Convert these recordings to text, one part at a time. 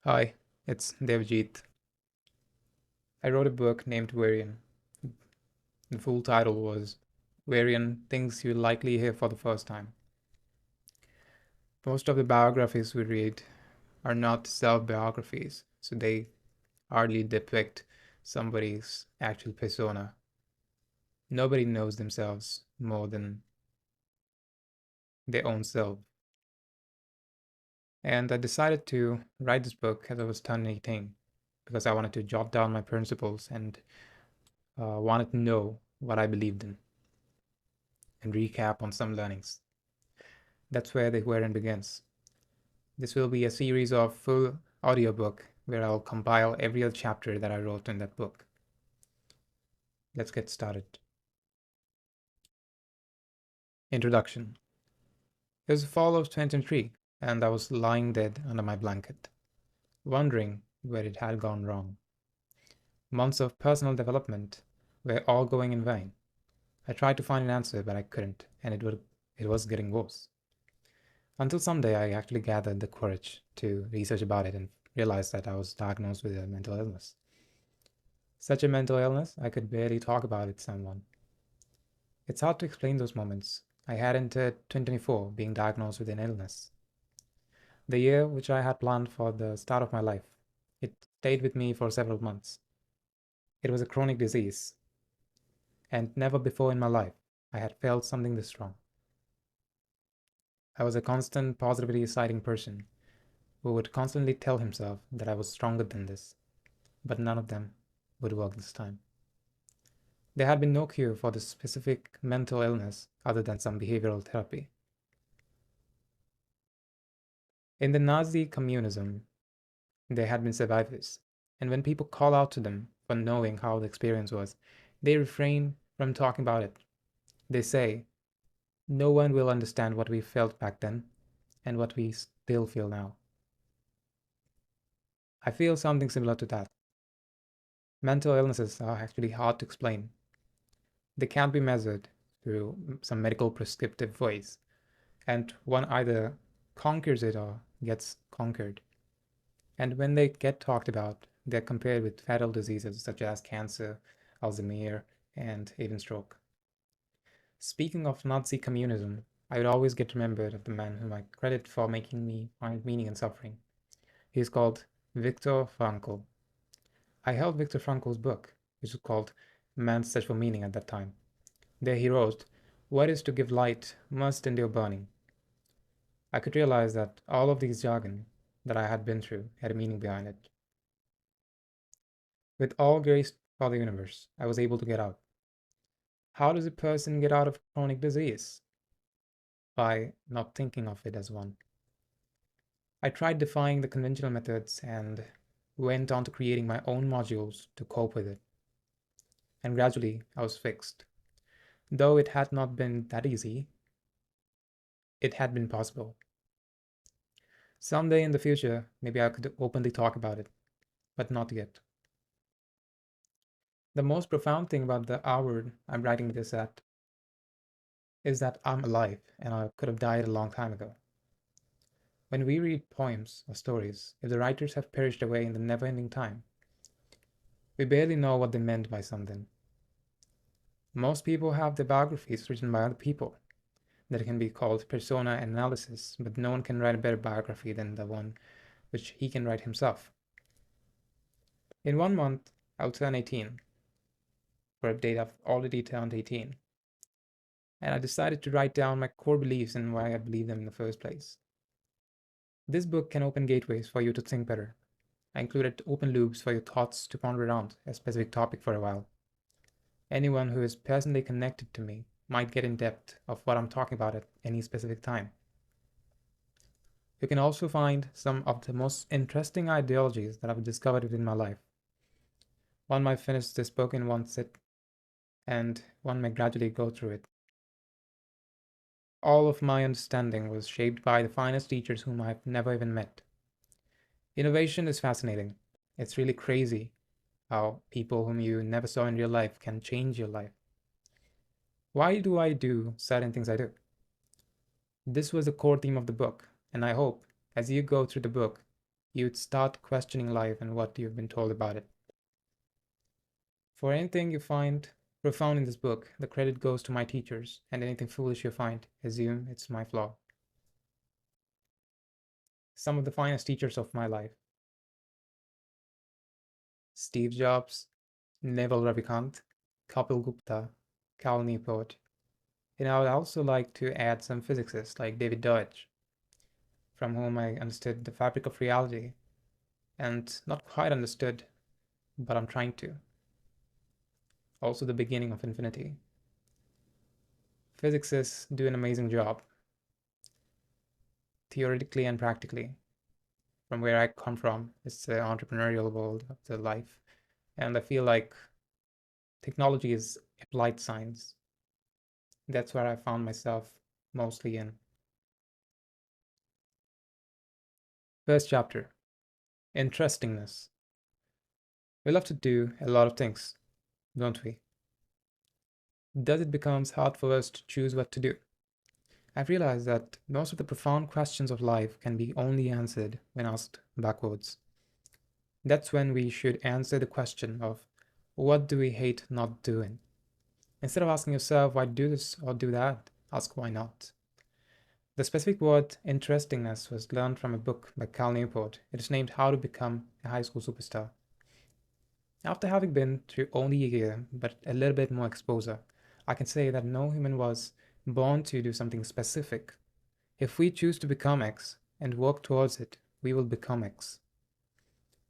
Hi, it's Devjit. I wrote a book named Werian. The full title was Werian Things You'll Likely Hear for the First Time. Most of the biographies we read are not self biographies, so they hardly depict somebody's actual persona. Nobody knows themselves more than their own self. And I decided to write this book as I was turning 18 because I wanted to jot down my principles and wanted to know what I believed in and recap on some learnings. That's where the wherein begins. This will be a series of full audiobook where I'll compile every other chapter that I wrote in that book. Let's get started. Introduction. It was the fall of 2023, and I was lying dead under my blanket, wondering where it had gone wrong. Months of personal development were all going in vain. I tried to find an answer, but I couldn't, and it was getting worse. Until someday I actually gathered the courage to research about it and realized that I was diagnosed with a mental illness. Such a mental illness, I could barely talk about it to someone. It's hard to explain those moments. I had entered 2024 being diagnosed with an illness. The year which I had planned for the start of my life. It stayed with me for several months. It was a chronic disease, and never before in my life I had felt something this strong. I was a constant positivity citing person who would constantly tell himself that I was stronger than this, but none of them would work this time. There had been no cure for this specific mental illness other than some behavioral therapy. In the Nazi communism, there had been survivors, and when people call out to them for knowing how the experience was, they refrain from talking about it. They say, no one will understand what we felt back then and what we still feel now. I feel something similar to that. Mental illnesses are actually hard to explain. They can't be measured through some medical prescriptive ways, and one either conquers it or gets conquered. And when they get talked about, they're compared with fatal diseases such as cancer, Alzheimer's, and even stroke. Speaking of Nazi communism, I would always get remembered of the man whom I credit for making me find meaning in suffering. He is called Viktor Frankl. I held Viktor Frankl's book, which was called Man's Search for Meaning at that time. There he wrote, "What is to give light must endure burning." I could realize that all of these jargon that I had been through had a meaning behind it. With all grace for the universe, I was able to get out. How does a person get out of chronic disease? By not thinking of it as one. I tried defying the conventional methods and went on to creating my own modules to cope with it. And gradually, I was fixed. Though it had not been that easy, it had been possible. Someday in the future, maybe I could openly talk about it, but not yet. The most profound thing about the hour I'm writing this at is that I'm alive and I could have died a long time ago. When we read poems or stories, if the writers have perished away in the never ending time, we barely know what they meant by something. Most people have their biographies written by other people that can be called persona analysis, but no one can write a better biography than the one which he can write himself. In 1 month, I'll turn 18. For a date, I've already turned 18. And I decided to write down my core beliefs and why I believe them in the first place. This book can open gateways for you to think better. I included open loops for your thoughts to ponder around a specific topic for a while. Anyone who is personally connected to me might get in depth of what I'm talking about at any specific time. You can also find some of the most interesting ideologies that I've discovered within my life. One might finish this book in one sit, and one may gradually go through it. All of my understanding was shaped by the finest teachers whom I've never even met. Innovation is fascinating. It's really crazy how people whom you never saw in real life can change your life. Why do I do certain things I do? This was the core theme of the book, and I hope as you go through the book, you'd start questioning life and what you've been told about it. For anything you find profound in this book, the credit goes to my teachers, and anything foolish you find, assume it's my flaw. Some of the finest teachers of my life: Steve Jobs, Naval Ravikant, Kapil Gupta, Cal Newport. And I would also like to add some physicists like David Deutsch, from whom I understood the fabric of reality, and not quite understood, but I'm trying to. Also, the beginning of infinity. Physicists do an amazing job, theoretically and practically. From where I come from, it's the entrepreneurial world of the life. And I feel like technology is applied science. That's where I found myself mostly in. First chapter: Interestingness. We love to do a lot of things, don't we? Does it becomes hard for us to choose what to do? I've realized that most of the profound questions of life can be only answered when asked backwards. That's when we should answer the question of what do we hate not doing? Instead of asking yourself why do this or do that, ask why not. The specific word interestingness was learned from a book by Cal Newport. It is named How to Become a High School Superstar. After having been through only a year, but a little bit more exposure, I can say that no human was born to do something specific. If we choose to become X and work towards it, we will become X.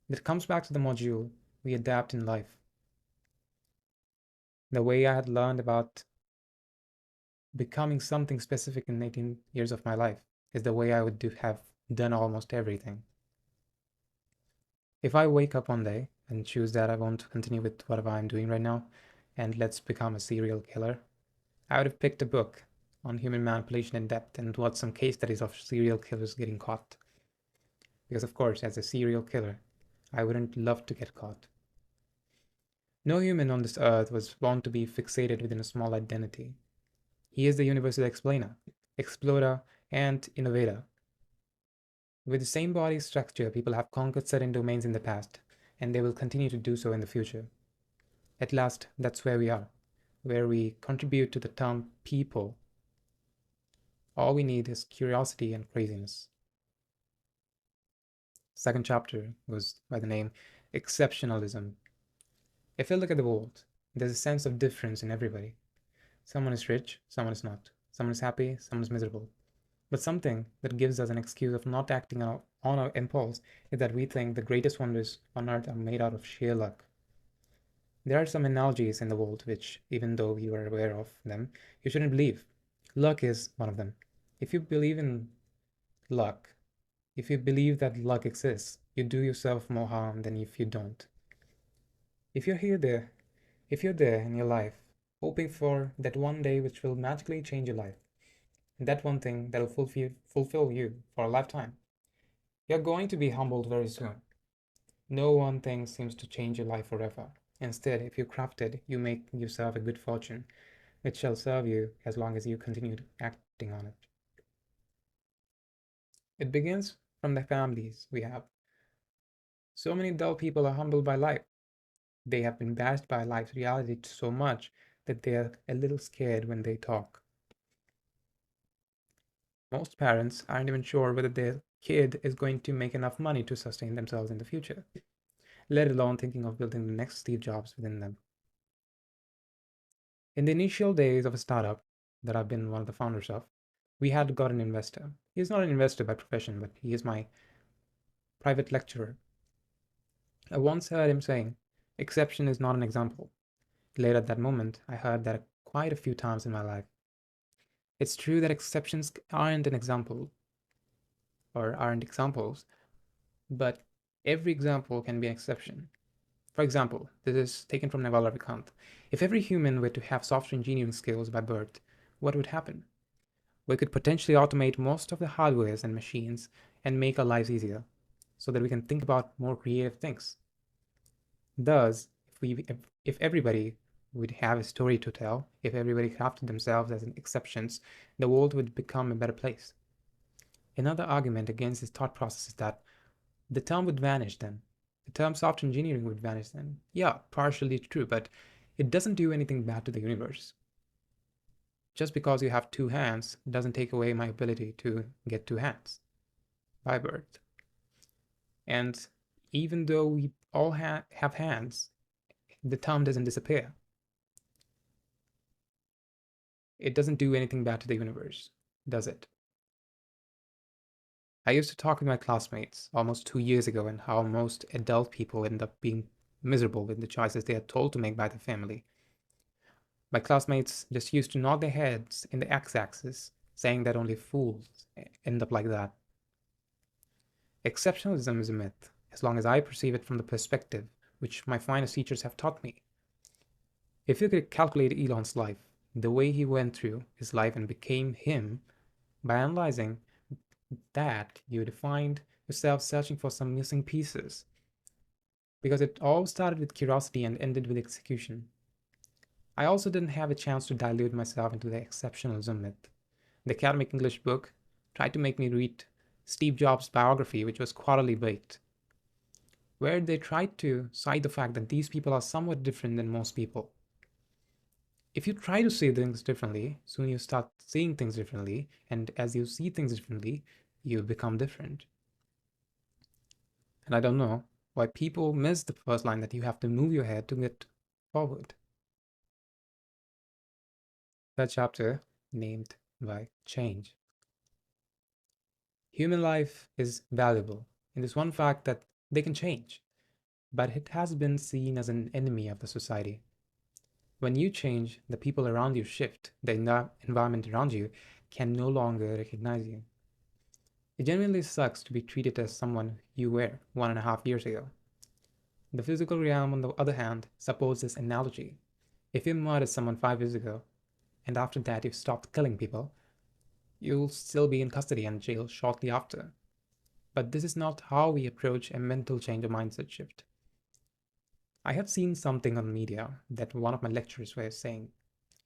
It comes back to the module we adapt in life. The way I had learned about becoming something specific in 18 years of my life is the way I would have done almost everything. If I wake up one day and choose that I want to continue with whatever I'm doing right now, and let's become a serial killer, I would have picked a book on human manipulation in depth and watched some case studies of serial killers getting caught. Because of course, as a serial killer, I wouldn't love to get caught. No human on this earth was born to be fixated within a small identity. He is the universal explainer, explorer, and innovator. With the same body structure, people have conquered certain domains in the past, and they will continue to do so in the future. At last, that's where we are, where we contribute to the term people. All we need is curiosity and craziness. Second chapter was by the name Exceptionalism. If you look at the world, there's a sense of difference in everybody. Someone is rich, someone is not. Someone is happy, someone is miserable. But something that gives us an excuse of not acting on our impulse is that we think the greatest wonders on earth are made out of sheer luck. There are some analogies in the world which, even though you are aware of them, you shouldn't believe. Luck is one of them. If you believe in luck, if you believe that luck exists, you do yourself more harm than if you don't. If you're here there, if you're there in your life, hoping for that one day which will magically change your life, that one thing that will fulfill you for a lifetime, you're going to be humbled very soon. No one thing seems to change your life forever. Instead, if you craft it, you make yourself a good fortune, which shall serve you as long as you continue acting on it. It begins from the families we have. So many dull people are humbled by life. They have been bashed by life's reality so much that they are a little scared when they talk. Most parents aren't even sure whether their kid is going to make enough money to sustain themselves in the future, let alone thinking of building the next Steve Jobs within them. In the initial days of a startup that I've been one of the founders of, we had got an investor. He's not an investor by profession, but he is my private lecturer. I once heard him saying, "Exception is not an example." Later at that moment, I heard that quite a few times in my life. It's true that exceptions aren't an example, or aren't examples, but every example can be an exception. For example, this is taken from Naval Ravikant. If every human were to have software engineering skills by birth, what would happen? We could potentially automate most of the hardwares and machines and make our lives easier so that we can think about more creative things. Thus, if everybody would have a story to tell, if everybody crafted themselves as exceptions, the world would become a better place. Another argument against this thought process is that the term would vanish then. The term software engineering would vanish then. Yeah, partially true, but it doesn't do anything bad to the universe. Just because you have two hands doesn't take away my ability to get two hands by birth. And even though we all have hands, the term doesn't disappear. It doesn't do anything bad to the universe, does it? I used to talk with my classmates almost 2 years ago and how most adult people end up being miserable with the choices they are told to make by their family. My classmates just used to nod their heads in the x-axis, saying that only fools end up like that. Exceptionalism is a myth, as long as I perceive it from the perspective which my finest teachers have taught me. If you could calculate Elon's life, the way he went through his life and became him, by analyzing that, you would find yourself searching for some missing pieces. Because it all started with curiosity and ended with execution. I also didn't have a chance to dilute myself into the exceptionalism myth. The academic English book tried to make me read Steve Jobs' biography, which was quarterly baked, where they tried to cite the fact that these people are somewhat different than most people. If you try to see things differently, soon you start seeing things differently, and as you see things differently, you become different. And I don't know why people miss the first line that you have to move your head to get forward. That chapter named by change. Human life is valuable in this one fact that they can change, but it has been seen as an enemy of the society. When you change, the people around you shift, the environment around you can no longer recognize you. It genuinely sucks to be treated as someone you were 1.5 years ago. The physical realm, on the other hand, supports this analogy. If you murdered someone 5 years ago, and after that you stopped killing people, you'll still be in custody and jail shortly after. But this is not how we approach a mental change or mindset shift. I have seen something on media that one of my lecturers was saying,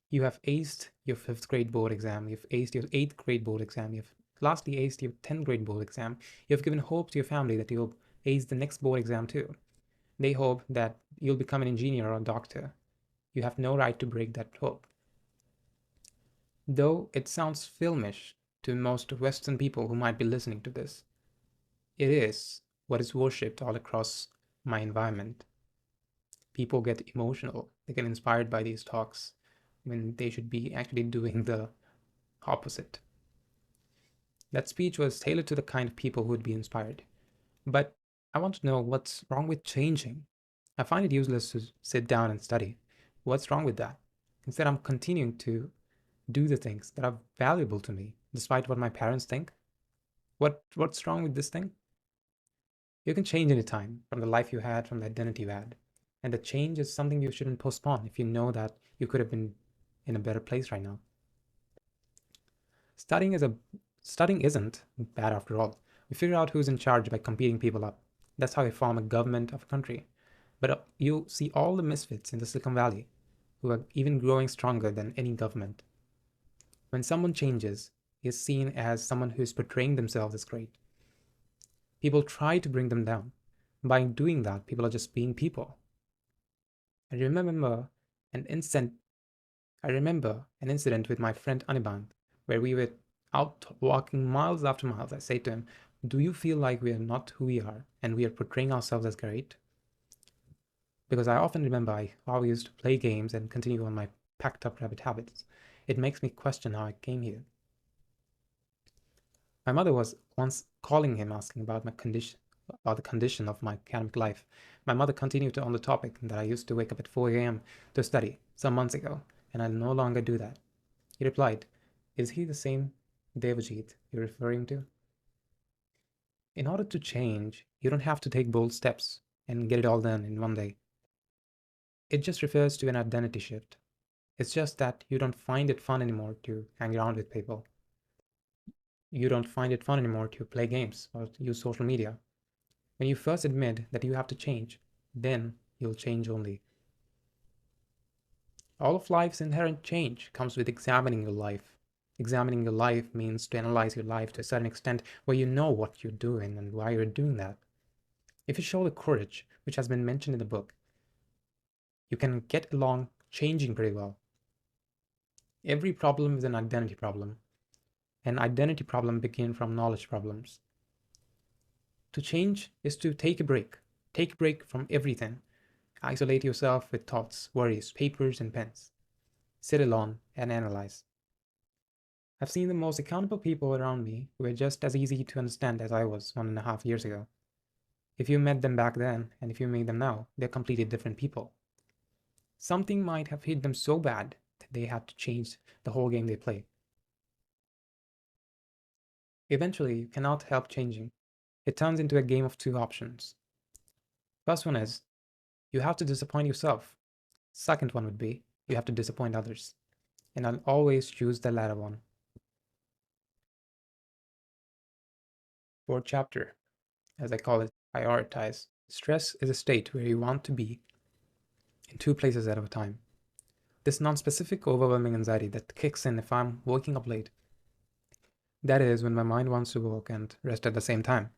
you have aced your 5th grade board exam, you've aced your 8th grade board exam, you've lastly aced your 10th grade board exam, you've given hope to your family that you'll ace the next board exam too. They hope that you'll become an engineer or a doctor. You have no right to break that hope. Though it sounds filmish to most Western people who might be listening to this, it is what is worshipped all across my environment. People get emotional, they get inspired by these talks when they should be actually doing the opposite. That speech was tailored to the kind of people who would be inspired. But I want to know what's wrong with changing. I find it useless to sit down and study. What's wrong with that? Instead, I'm continuing to do the things that are valuable to me, despite what my parents think. What's wrong with this thing? You can change any time from the life you had, from the identity you had. And the change is something you shouldn't postpone if you know that you could have been in a better place right now. Studying isn't bad after all. We figure out who's in charge by competing people up. That's how we form a government of a country. But you see all the misfits in the Silicon Valley who are even growing stronger than any government. When someone changes, he is seen as someone who is portraying themselves as great. People try to bring them down. By doing that, people are just being people. I remember an incident. I remember an incident with my friend Aniband, where we were out walking miles after miles. I say to him, "Do you feel like we are not who we are, and we are portraying ourselves as great?" Because I often remember how I used to play games and continue on my packed up rabbit habits. It makes me question how I came here. My mother was once calling him asking about about the condition of my academic life. My mother continued on the topic that I used to wake up at 4 a.m. to study some months ago, and I no longer do that. He replied, "Is he the same Devajit you're referring to?" In order to change, you don't have to take bold steps and get it all done in one day. It just refers to an identity shift. It's just that you don't find it fun anymore to hang around with people. You don't find it fun anymore to play games or use social media. When you first admit that you have to change, then you'll change only. All of life's inherent change comes with examining your life. Examining your life means to analyze your life to a certain extent where you know what you're doing and why you're doing that. If you show the courage, which has been mentioned in the book, you can get along changing pretty well. Every problem is an identity problem. An identity problem begins from knowledge problems. To change is to take a break. Take a break from everything. Isolate yourself with thoughts, worries, papers, and pens. Sit alone and analyze. I've seen the most accountable people around me who were just as easy to understand as I was 1.5 years ago. If you met them back then and if you meet them now, they're completely different people. Something might have hit them so bad that they had to change the whole game they play. Eventually, you cannot help changing. It turns into a game of two options. First one is, you have to disappoint yourself. Second one would be, you have to disappoint others. And I'll always choose the latter one. Fourth chapter, as I call it, prioritize. Stress is a state where you want to be in two places at a time. This non-specific overwhelming anxiety that kicks in if I'm waking up late. That is when my mind wants to work and rest at the same time.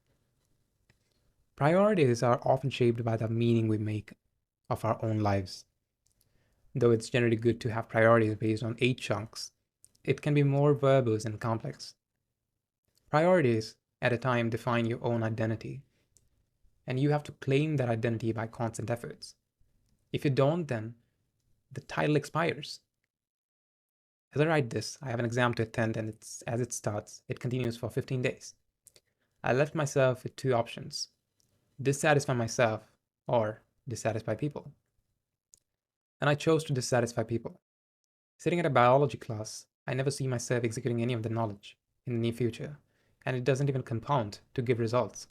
Priorities are often shaped by the meaning we make of our own lives. Though it's generally good to have priorities based on 8 chunks, it can be more verbose and complex. Priorities at a time define your own identity, and you have to claim that identity by constant efforts. If you don't, then the title expires. As I write this, I have an exam to attend, and as it starts, it continues for 15 days. I left myself with two options: dissatisfy myself or dissatisfy people. And I chose to dissatisfy people. Sitting at a biology class, I never see myself executing any of the knowledge in the near future, and it doesn't even compound to give results.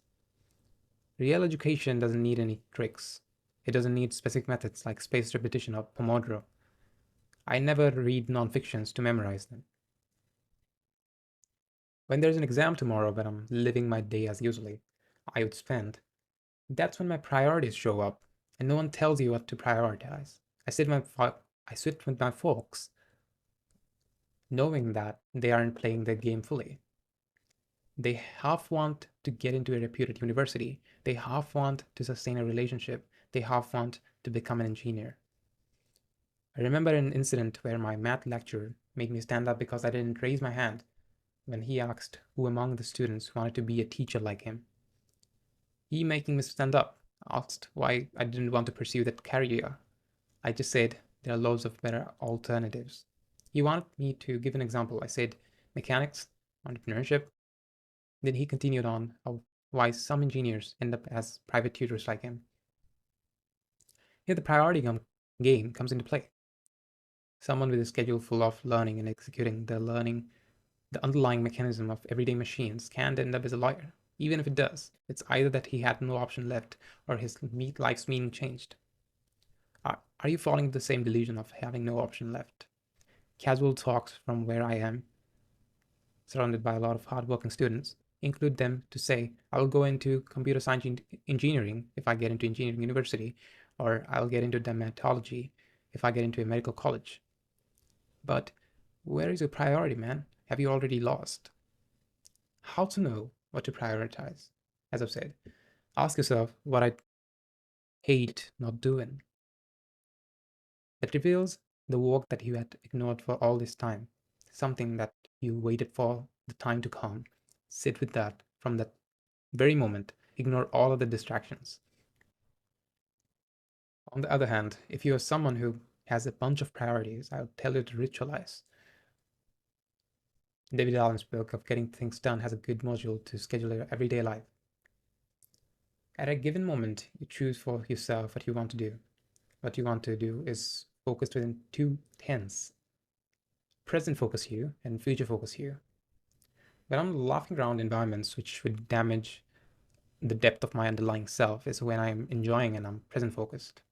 Real education doesn't need any tricks. It doesn't need specific methods like spaced repetition or Pomodoro. I never read non-fictions to memorize them. When there's an exam tomorrow but I'm living my day as usually I would spend, that's when my priorities show up, and no one tells you what to prioritize. I sit with my folks knowing that they aren't playing their game fully. They half want to get into a reputed university. They half want to sustain a relationship. They half want to become an engineer. I remember an incident where my math lecturer made me stand up because I didn't raise my hand when he asked who among the students wanted to be a teacher like him. He making me stand up asked why I didn't want to pursue that career. I just said there are loads of better alternatives. He wanted me to give an example. I said mechanics, entrepreneurship. Then he continued on why some engineers end up as private tutors like him. Here the priority game comes into play. Someone with a schedule full of learning and executing the learning, the underlying mechanism of everyday machines can't end up as a lawyer. Even if it does, it's either that he had no option left or his life's meaning changed. Are you falling into the same delusion of having no option left? Casual talks from where I am, surrounded by a lot of hardworking students, include them to say, I'll go into computer science engineering if I get into engineering university, or I'll get into dermatology if I get into a medical college. But where is your priority, man? Have you already lost? How to know what to prioritize? As I've said, ask yourself what I hate not doing. That reveals the work that you had ignored for all this time, something that you waited for the time to come. Sit with that from that very moment. Ignore all of the distractions. On the other hand, if you are someone who has a bunch of priorities, I would tell you to ritualize. David Allen's book of Getting Things Done has a good module to schedule your everyday life. At a given moment, you choose for yourself what you want to do. What you want to do is focused within two tense: present focus you and future focus you. When I'm laughing around environments which would damage the depth of my underlying self is when I'm enjoying and I'm present focused.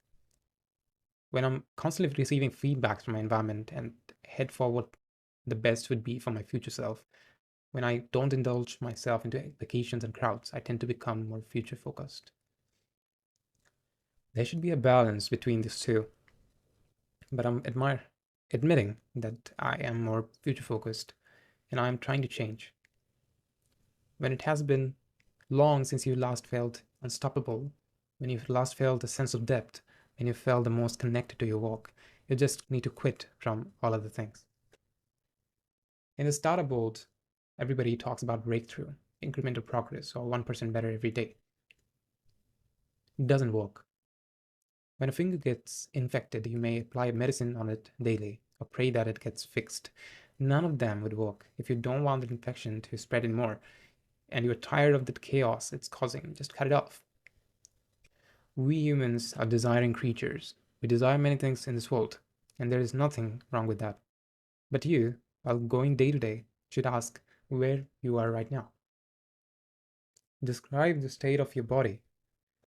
When I'm constantly receiving feedbacks from my environment and head for what the best would be for my future self, when I don't indulge myself into applications and crowds, I tend to become more future focused. There should be a balance between these two, but I'm admitting that I am more future focused and I am trying to change. When it has been long since you last felt unstoppable, when you've last felt a sense of depth, when you felt the most connected to your work. You just need to quit from all other things. In the startup world, everybody talks about breakthrough, incremental progress, or 1% better every day. It doesn't work. When a finger gets infected, you may apply medicine on it daily or pray that it gets fixed. None of them would work if you don't want the infection to spread anymore and you're tired of the chaos it's causing. Just cut it off. We humans are desiring creatures. We desire many things in this world, and there is nothing wrong with that. But you, while going day to day, should ask where you are right now. Describe the state of your body,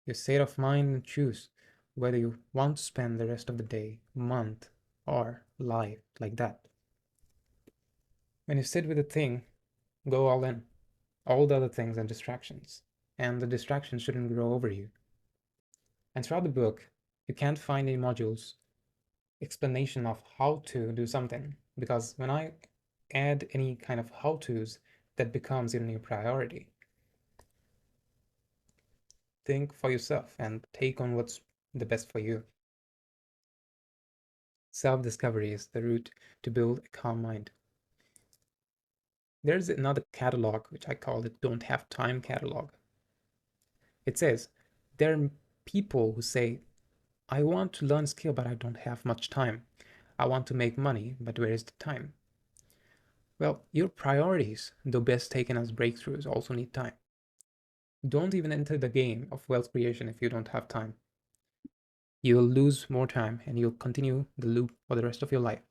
your state of mind, and choose whether you want to spend the rest of the day, month, or life like that. When you sit with a thing, go all in. All the other things are distractions, and the distractions shouldn't grow over you. And throughout the book, you can't find any modules explanation of how to do something, because when I add any kind of how-tos, that becomes your new priority. Think for yourself and take on what's the best for you. Self-discovery is the route to build a calm mind. There's another catalog, which I call the Don't Have Time catalog. It says, there are people who say, I want to learn skill, but I don't have much time. I want to make money, but where is the time? Well, your priorities, though best taken as breakthroughs, also need time. Don't even enter the game of wealth creation if you don't have time. You'll lose more time and you'll continue the loop for the rest of your life.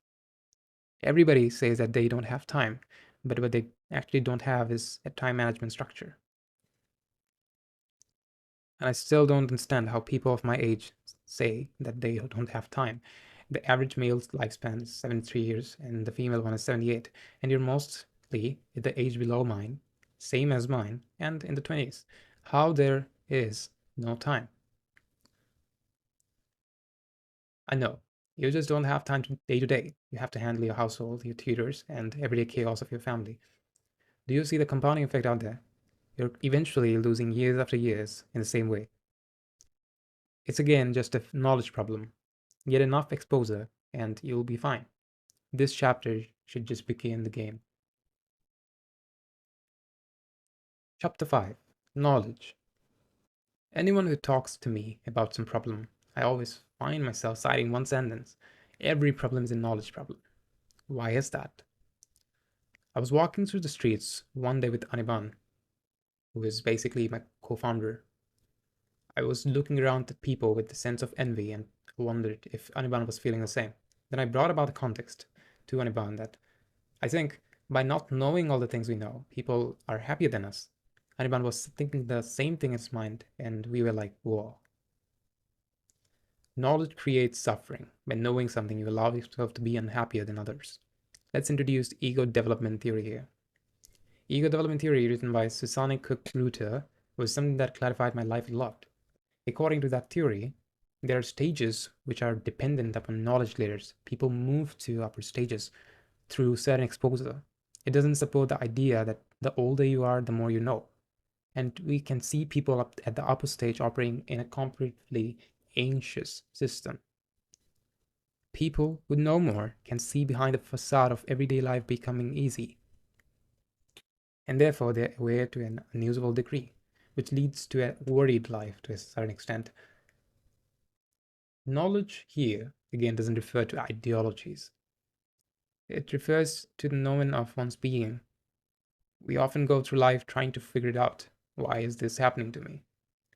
Everybody says that they don't have time, but what they actually don't have is a time management structure. And I still don't understand how people of my age say that they don't have time. The average male's lifespan is 73 years and the female one is 78. And you're mostly at the age below mine, same as mine, and in the 20s. How there is no time. I know, you just don't have time to day. You have to handle your household, your tutors, and everyday chaos of your family. Do you see the compounding effect out there? You're eventually losing years after years in the same way. It's again just a knowledge problem. Get enough exposure and you'll be fine. This chapter should just begin the game. Chapter 5 Knowledge. Anyone who talks to me about some problem, I always find myself citing one sentence. Every problem is a knowledge problem. Why is that? I was walking through the streets one day with Aniban, who is basically my co-founder. I was looking around at people with a sense of envy and wondered if Aniban was feeling the same. Then I brought about the context to Aniban that I think by not knowing all the things we know, people are happier than us. Aniban was thinking the same thing in his mind, and we were like, whoa. Knowledge creates suffering. By knowing something, you allow yourself to be unhappier than others. Let's introduce ego development theory here. Ego development theory, written by Susanne Cook-Reuter, was something that clarified my life a lot. According to that theory, there are stages which are dependent upon knowledge layers. People move to upper stages through certain exposure. It doesn't support the idea that the older you are, the more you know. And we can see people up at the upper stage operating in a completely anxious system. People who know more can see behind the facade of everyday life becoming easy. And therefore, they're aware to an unusable degree, which leads to a worried life to a certain extent. Knowledge here, again, doesn't refer to ideologies. It refers to the knowing of one's being. We often go through life trying to figure it out. Why is this happening to me?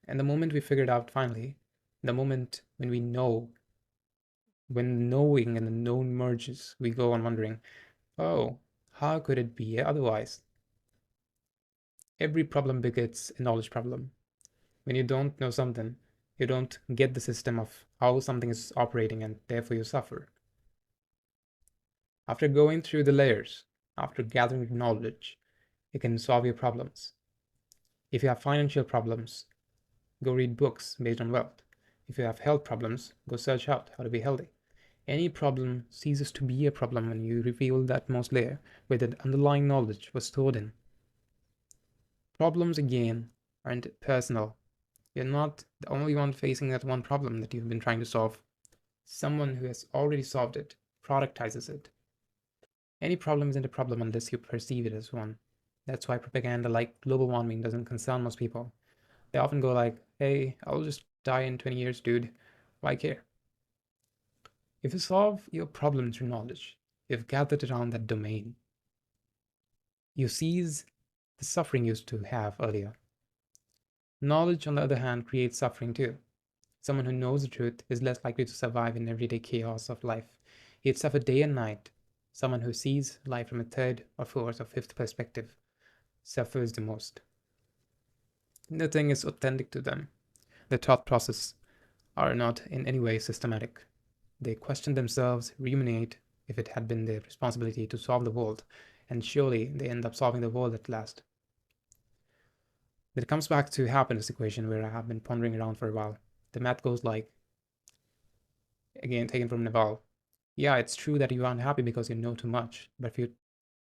And the moment we figure it out finally, the moment when we know, when knowing and the known merges, we go on wondering, oh, how could it be otherwise? Every problem begets a knowledge problem. When you don't know something, you don't get the system of how something is operating and therefore you suffer. After going through the layers, after gathering knowledge, you can solve your problems. If you have financial problems, go read books based on wealth. If you have health problems, go search out how to be healthy. Any problem ceases to be a problem when you reveal that most layer where the underlying knowledge was stored in. Problems, again, aren't personal. You're not the only one facing that one problem that you've been trying to solve. Someone who has already solved it productizes it. Any problem isn't a problem unless you perceive it as one. That's why propaganda like global warming doesn't concern most people. They often go like, hey, I'll just die in 20 years, dude. Why care? If you solve your problem through knowledge, you've gathered around that domain. You seize the suffering you used to have earlier. Knowledge, on the other hand, creates suffering too. Someone who knows the truth is less likely to survive in everyday chaos of life. He'd suffer day and night. Someone who sees life from a third or fourth or fifth perspective suffers the most. Nothing is authentic to them. Their thought process are not in any way systematic. They question themselves, ruminate if it had been their responsibility to solve the world, and surely they end up solving the world at last. But it comes back to happiness equation where I have been pondering around for a while. The math goes like, again taken from Naval. Yeah, it's true that you're unhappy because you know too much, but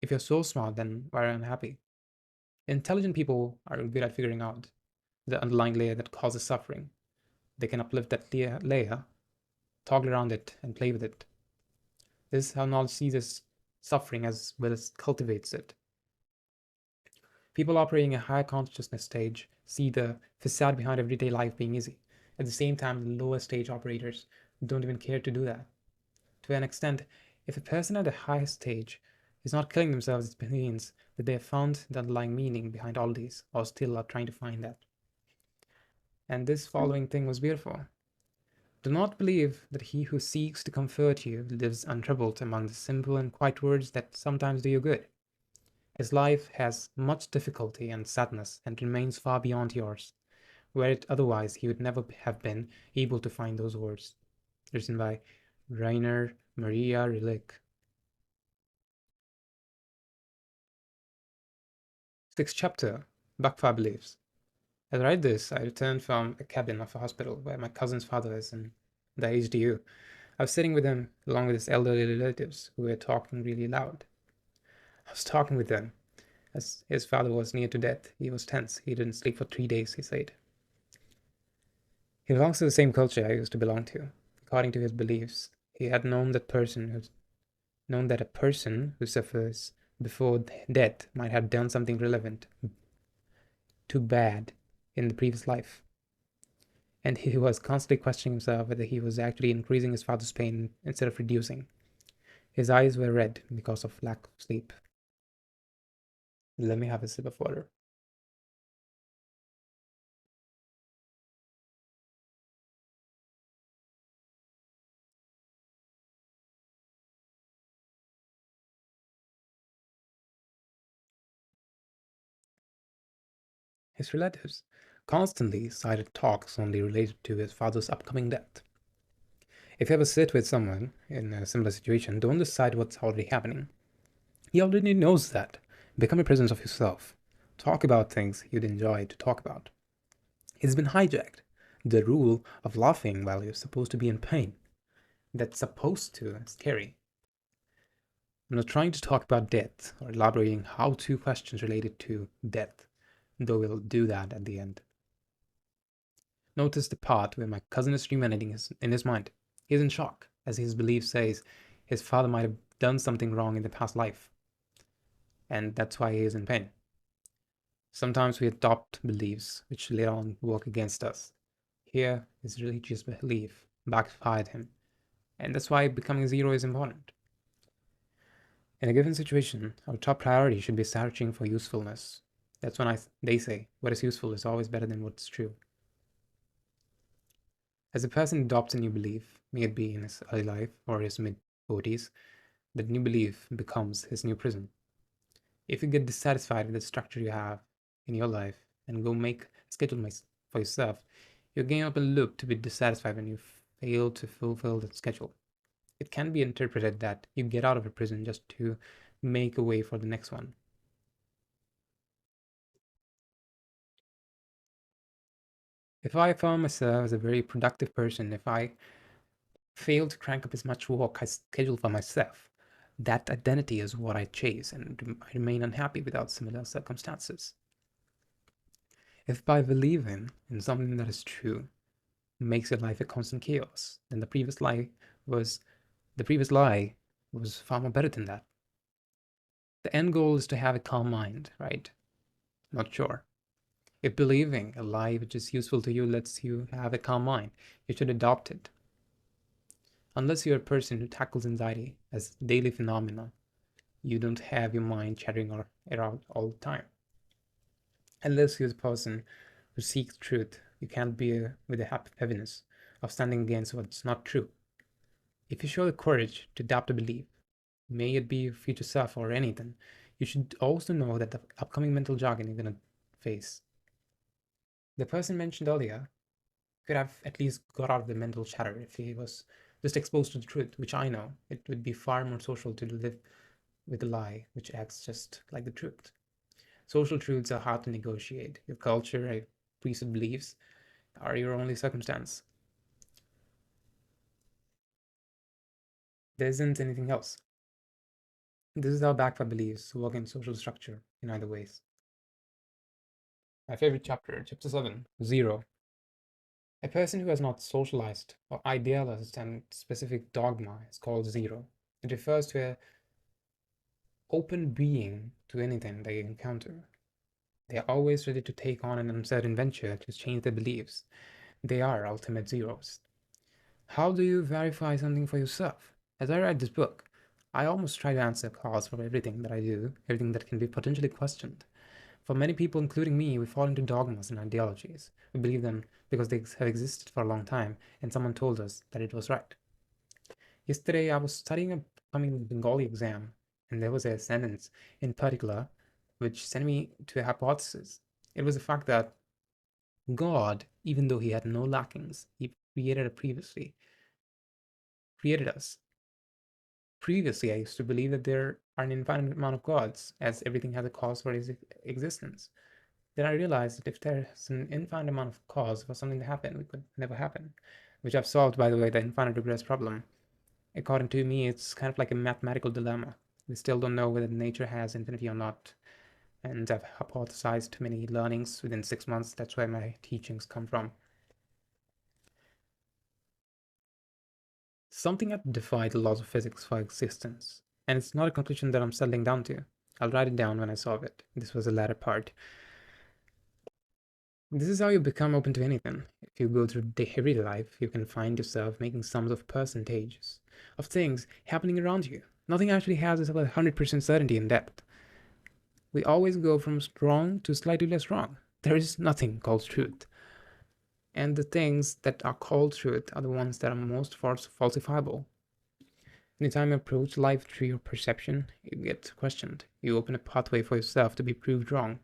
if you're so smart, then why are you unhappy? Intelligent people are good at figuring out the underlying layer that causes suffering. They can uplift that layer, toggle around it, and play with it. This is how knowledge sees suffering as well as cultivates it. People operating a higher consciousness stage see the facade behind everyday life being easy. At the same time, the lower stage operators don't even care to do that. To an extent, if a person at a higher stage is not killing themselves, it means that they have found the underlying meaning behind all these, or still are trying to find that. And this following thing was beautiful. Do not believe that he who seeks to comfort you lives untroubled among the simple and quiet words that sometimes do you good. His life has much difficulty and sadness and remains far beyond yours, were it otherwise he would never have been able to find those words. Written by Rainer Maria Rilke. Sixth chapter, Bakfa Beliefs. As I write this, I returned from a cabin of a hospital where my cousin's father is in the HDU. I was sitting with him along with his elderly relatives who were talking really loud. I was talking with them as his father was near to death. He was tense. He didn't sleep for 3 days, he said. He belongs to the same culture I used to belong to. According to his beliefs, he had known that a person who suffers before death might have done something relevant, too bad, in the previous life. And he was constantly questioning himself whether he was actually increasing his father's pain instead of reducing. His eyes were red because of lack of sleep. Let me have a sip of water. His relatives constantly cited talks only related to his father's upcoming death. If you ever sit with someone in a similar situation, don't decide what's already happening. He already knows that. Become a presence of yourself. Talk about things you'd enjoy to talk about. It's been hijacked. The rule of laughing while you're supposed to be in pain. That's supposed to. Scary. I'm not trying to talk about death or elaborating how-to questions related to death, though we'll do that at the end. Notice the part where my cousin is ruminating in his mind. He's in shock, as his belief says his father might have done something wrong in the past life, and that's why he is in pain. Sometimes we adopt beliefs which later on work against us. Here, his religious belief backfired him, and that's why becoming a zero is important. In a given situation, our top priority should be searching for usefulness. That's when they say what is useful is always better than what's true. As a person adopts a new belief, may it be in his early life or his mid 40s, that new belief becomes his new prison. If you get dissatisfied with the structure you have in your life and go make a schedule for yourself, you're getting up a loop to be dissatisfied when you fail to fulfill the schedule. It can be interpreted that you get out of a prison just to make a way for the next one. If I found myself as a very productive person, if I fail to crank up as much work I schedule for myself, that identity is what I chase, and I remain unhappy without similar circumstances. If by believing in something that is true makes your life a constant chaos, then was the previous lie was far more better than that. The end goal is to have a calm mind, right? Not sure. If believing a lie which is useful to you lets you have a calm mind, you should adopt it. Unless you're a person who tackles anxiety as a daily phenomenon, you don't have your mind chattering around all the time. Unless you're a person who seeks truth, you can't be with the heaviness of standing against what's not true. If you show the courage to adapt a belief, may it be your future self or anything, you should also know that the upcoming mental jargon you're going to face. The person mentioned earlier could have at least got out of the mental chatter if he was just exposed to the truth, which I know it would be far more social to live with a lie which acts just like the truth. Social truths are hard to negotiate. Your culture, your preset beliefs are your only circumstance. There isn't anything else. This is how backfire beliefs work in social structure in either ways. My favorite chapter, chapter 7, Zero. A person who has not socialized or idealized a specific dogma is called zero. It refers to a open being to anything they encounter. They are always ready to take on an uncertain venture to change their beliefs. They are ultimate zeros. How do you verify something for yourself? As I write this book, I almost try to answer calls for everything that I do, everything that can be potentially questioned. For many people, including me, we fall into dogmas and ideologies. We believe them because they have existed for a long time and someone told us that it was right. Yesterday, I was studying a upcoming Bengali exam, and there was a sentence in particular which sent me to a hypothesis. It was the fact that God, even though he had no lackings, he created us. Previously, I used to believe that there are an infinite amount of gods, as everything has a cause for its existence. Then I realized that if there's an infinite amount of cause for something to happen, it could never happen, which I've solved, by the way, the infinite regress problem. According to me, it's kind of like a mathematical dilemma. We still don't know whether nature has infinity or not. And I've hypothesized many learnings within 6 months. That's where my teachings come from. Something had defied the laws of physics for existence. And it's not a conclusion that I'm settling down to. I'll write it down when I solve it. This was the latter part. This is how you become open to anything. If you go through everyday life, you can find yourself making sums of percentages of things happening around you. Nothing actually has this 100% certainty in depth. We always go from strong to slightly less wrong. There is nothing called truth. And the things that are called truth are the ones that are most falsifiable. Anytime you approach life through your perception, you get questioned. You open a pathway for yourself to be proved wrong.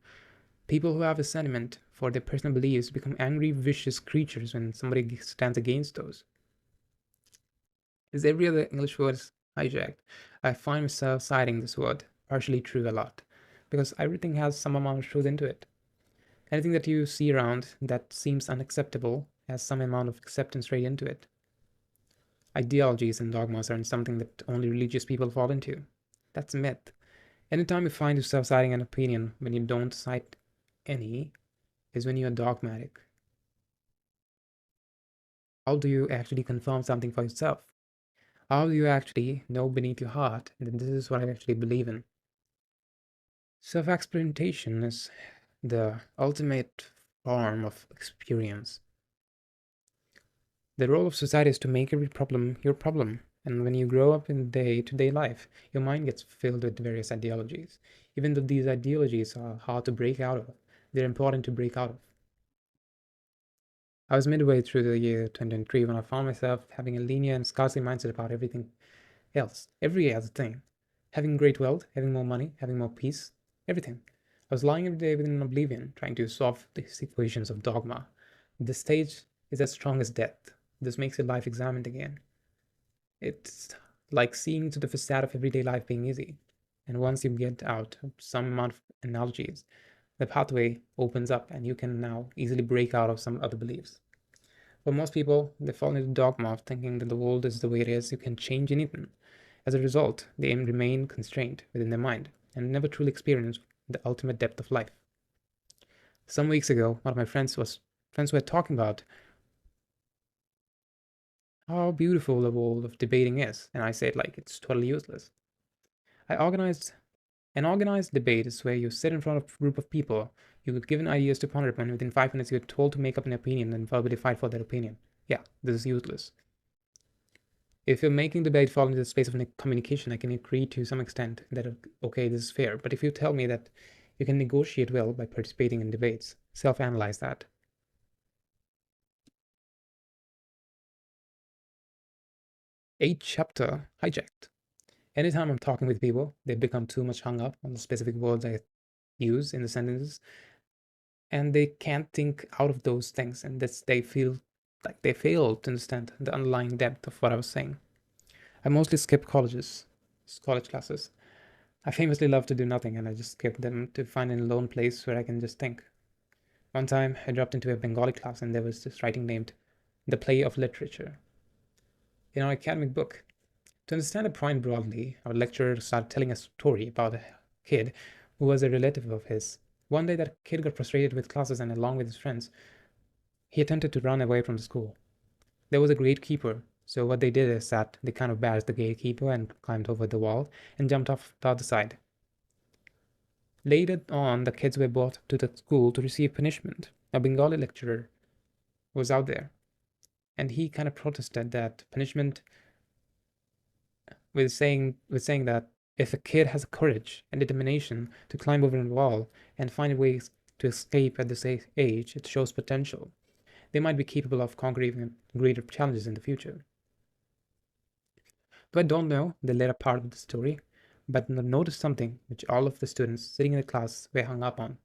People who have a sentiment for their personal beliefs become angry, vicious creatures when somebody stands against those. As every other English word is hijacked, I find myself citing this word, partially true, a lot, because everything has some amount of truth into it. Anything that you see around that seems unacceptable has some amount of acceptance right into it. Ideologies and dogmas aren't something that only religious people fall into. That's a myth. Anytime you find yourself citing an opinion when you don't cite any, is when you are dogmatic. How do you actually confirm something for yourself? How do you actually know beneath your heart that this is what I actually believe in? Self-experimentation is the ultimate form of experience. The role of society is to make every problem your problem. And when you grow up in day-to-day life, your mind gets filled with various ideologies. Even though these ideologies are hard to break out of, they're important to break out of. I was midway through the year 2023 when I found myself having a linear and scarcity mindset about everything else, every other thing. Having great wealth, having more money, having more peace, everything. I was lying every day within oblivion, trying to solve these equations of dogma. This stage is as strong as death. This makes your life examined again. It's like seeing to the facade of everyday life being easy. And once you get out some amount of analogies, the pathway opens up and you can now easily break out of some other beliefs. For most people, they fall into the dogma of thinking that the world is the way it is, you can change anything. As a result, they remain constrained within their mind and never truly experience the ultimate depth of life. Some weeks ago, one of my friends were talking about how beautiful the world of debating is, and I said like it's totally useless. I organized An organized debate is where you sit in front of a group of people, you get given ideas to ponder upon, and within 5 minutes you're told to make up an opinion and verbally fight for that opinion. Yeah, this is useless. If you're making debate fall into the space of communication, I can agree to some extent that, okay, this is fair. But if you tell me that you can negotiate well by participating in debates, self-analyze that. 8th chapter, hijacked. Anytime I'm talking with people, they become too much hung up on the specific words I use in the sentences, and they can't think out of those things, and they feel like they fail to understand the underlying depth of what I was saying. I mostly skip college classes. I famously love to do nothing, and I just skip them to find a lone place where I can just think. One time, I dropped into a Bengali class, and there was this writing named "The Play of Literature" in our academic book. To understand the point broadly, our lecturer started telling a story about a kid who was a relative of his. One day, that kid got frustrated with classes, and along with his friends, he attempted to run away from the school. There was a gatekeeper, so what they did is that they kind of bashed the gatekeeper and climbed over the wall and jumped off the other side. Later on, the kids were brought to the school to receive punishment. A Bengali lecturer was out there, and he kind of protested that punishment with saying that if a kid has the courage and determination to climb over a wall and find ways to escape at this age, it shows potential. They might be capable of conquering greater challenges in the future. So I don't know the later part of the story, but noticed something which all of the students sitting in the class were hung up on.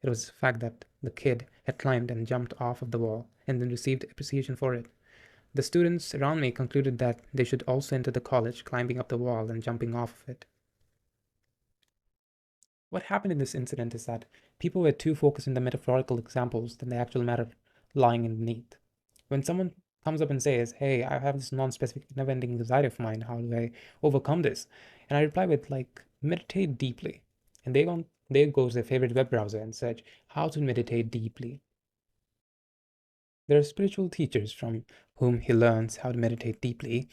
It was the fact that the kid had climbed and jumped off of the wall and then received appreciation for it. The students around me concluded that they should also enter the college climbing up the wall and jumping off of it. What happened in this incident is that people were too focused on the metaphorical examples than the actual matter lying underneath. When someone comes up and says, "Hey, I have this non-specific never-ending anxiety of mine, how do I overcome this?" And I reply with like, meditate deeply. And they go to their favorite web browser and search how to meditate deeply. There are spiritual teachers from whom he learns how to meditate deeply.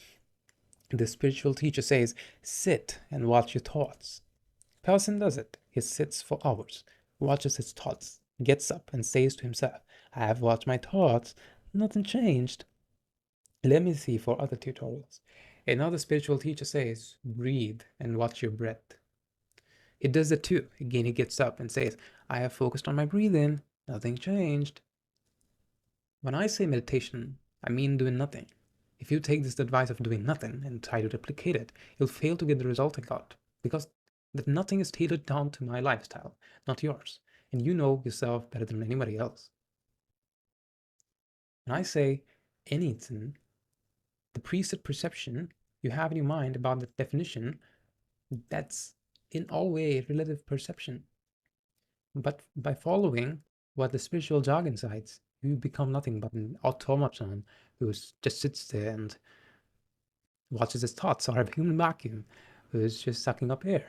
The spiritual teacher says, sit and watch your thoughts. Person does it. He sits for hours, watches his thoughts, gets up and says to himself, I have watched my thoughts, nothing changed. Let me see for other tutorials. Another spiritual teacher says, breathe and watch your breath. He does it too. Again, he gets up and says, I have focused on my breathing, nothing changed. When I say meditation, I mean doing nothing. If you take this advice of doing nothing and try to replicate it, you'll fail to get the result I got, because that nothing is tailored down to my lifestyle, not yours. And you know yourself better than anybody else. When I say anything, the preset perception you have in your mind about the definition, that's in all way relative perception. But by following what the spiritual jargon cites, you become nothing but an automaton who just sits there and watches his thoughts, or a human vacuum who's just sucking up air.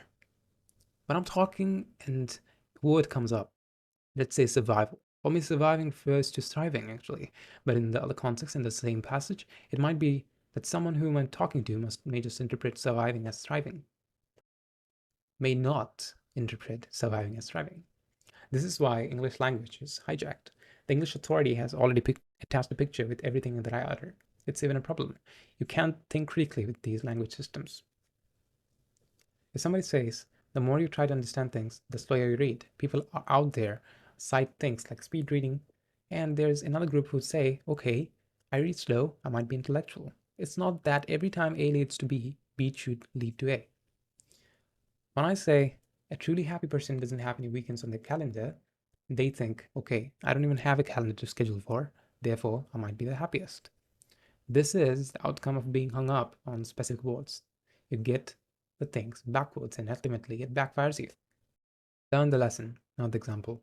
When I'm talking and word comes up, let's say survival. For me, surviving refers to thriving, actually. But in the other context, in the same passage, it might be that someone whom I'm talking to may just interpret surviving as thriving, may not interpret surviving as thriving. This is why English language is hijacked. The English authority has already attached a picture with everything that I utter. It's even a problem. You can't think critically with these language systems. If somebody says, the more you try to understand things, the slower you read. People are out there cite things like speed reading, and there's another group who say, okay, I read slow, I might be intellectual. It's not that every time A leads to B, B should lead to A. When I say a truly happy person doesn't have any weekends on their calendar, they think, okay, I don't even have a calendar to schedule for, therefore I might be the happiest. This is the outcome of being hung up on specific words. You get the things backwards and ultimately it backfires you. Learn the lesson, not the example.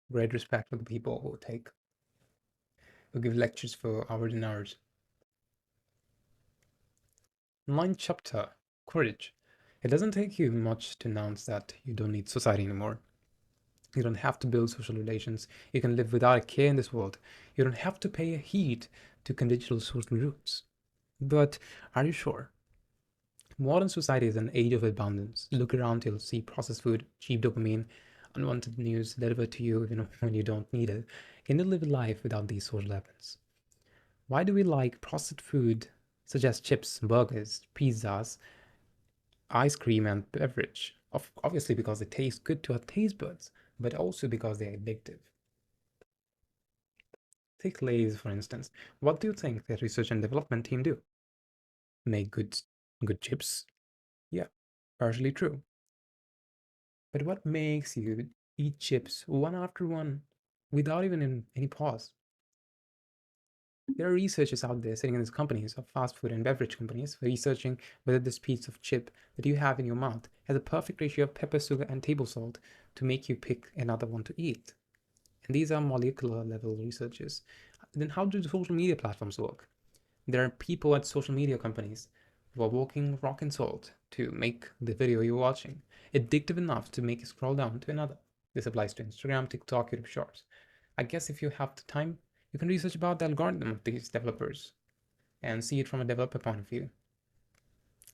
Great respect for the people who give lectures for hours and hours. 9th chapter, courage. It doesn't take you much to announce that you don't need society anymore. You don't have to build social relations. You can live without a care in this world. You don't have to pay heed to conventional social routes. But are you sure? Modern society is an age of abundance. Look around, you'll see processed food, cheap dopamine, unwanted news delivered to you even when you don't need it. Can you live a life without these social weapons? Why do we like processed food such as chips, burgers, pizzas, ice cream, and beverage? Obviously, because they taste good to our taste buds, but also because they're addictive. Take Lay's, for instance. What do you think the research and development team do? Make good chips? Yeah, partially true. But what makes you eat chips one after one without even any pause? There are researchers out there sitting in these companies of fast food and beverage companies researching whether this piece of chip that you have in your mouth has a perfect ratio of pepper, sugar, and table salt to make you pick another one to eat. And these are molecular level researchers. Then how do the social media platforms work? There are people at social media companies who are working rock and salt to make the video you're watching addictive enough to make you scroll down to another. This applies to Instagram, TikTok, YouTube Shorts. I guess if you have the time, you can research about the algorithm of these developers and see it from a developer point of view.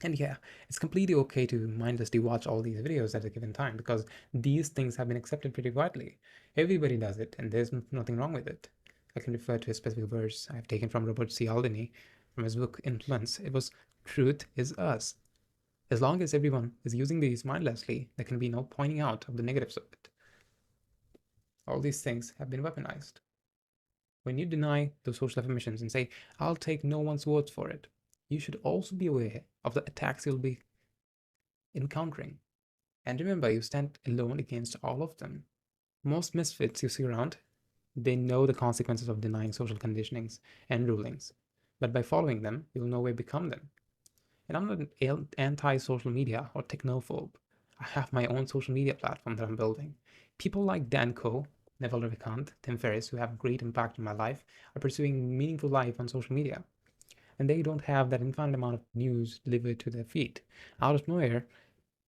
And yeah, it's completely okay to mindlessly watch all these videos at a given time because these things have been accepted pretty widely. Everybody does it, and there's nothing wrong with it. I can refer to a specific verse I've taken from Robert Cialdini from his book Influence. It was, "Truth is us." As long as everyone is using these mindlessly, there can be no pointing out of the negatives of it. All these things have been weaponized. When you deny those social affirmations and say, "I'll take no one's words for it," you should also be aware of the attacks you'll be encountering. And remember, you stand alone against all of them. Most misfits you see around, they know the consequences of denying social conditionings and rulings. But by following them, you'll know where to become them. And I'm not an anti-social media or technophobe. I have my own social media platform that I'm building. People like Dan Coe, Neville Ravikant, Tim Ferriss, who have great impact in my life, are pursuing meaningful life on social media. And they don't have that infinite amount of news delivered to their feed. Out of nowhere,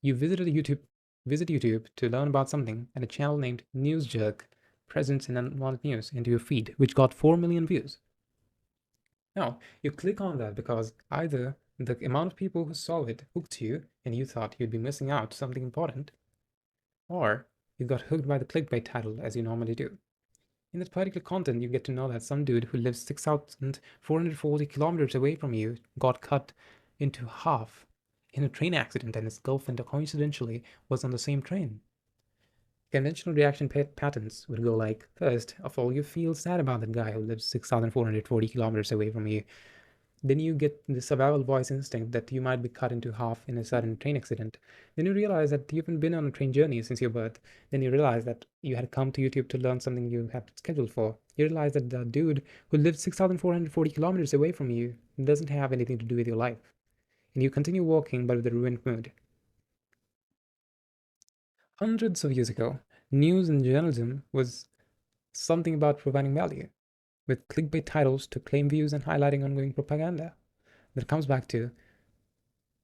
you visit YouTube to learn about something, and a channel named News Jerk presents an unwanted news into your feed, which got 4 million views. Now, you click on that because either the amount of people who saw it hooked you and you thought you'd be missing out something important, or you got hooked by the clickbait title as you normally do. In this particular content, you get to know that some dude who lives 6,440 kilometers away from you got cut into half in a train accident, and his girlfriend coincidentally was on the same train. Conventional reaction patterns would go like, first of all, you feel sad about that guy who lives 6,440 kilometers away from you. Then you get the survival voice instinct that you might be cut into half in a sudden train accident. Then you realize that you haven't been on a train journey since your birth. Then you realize that you had come to YouTube to learn something you had scheduled for. You realize that the dude who lives 6,440 kilometers away from you doesn't have anything to do with your life. And you continue walking, but with a ruined mood. Hundreds of years ago, news and journalism was something about providing value, with clickbait titles to claim views and highlighting ongoing propaganda. That comes back to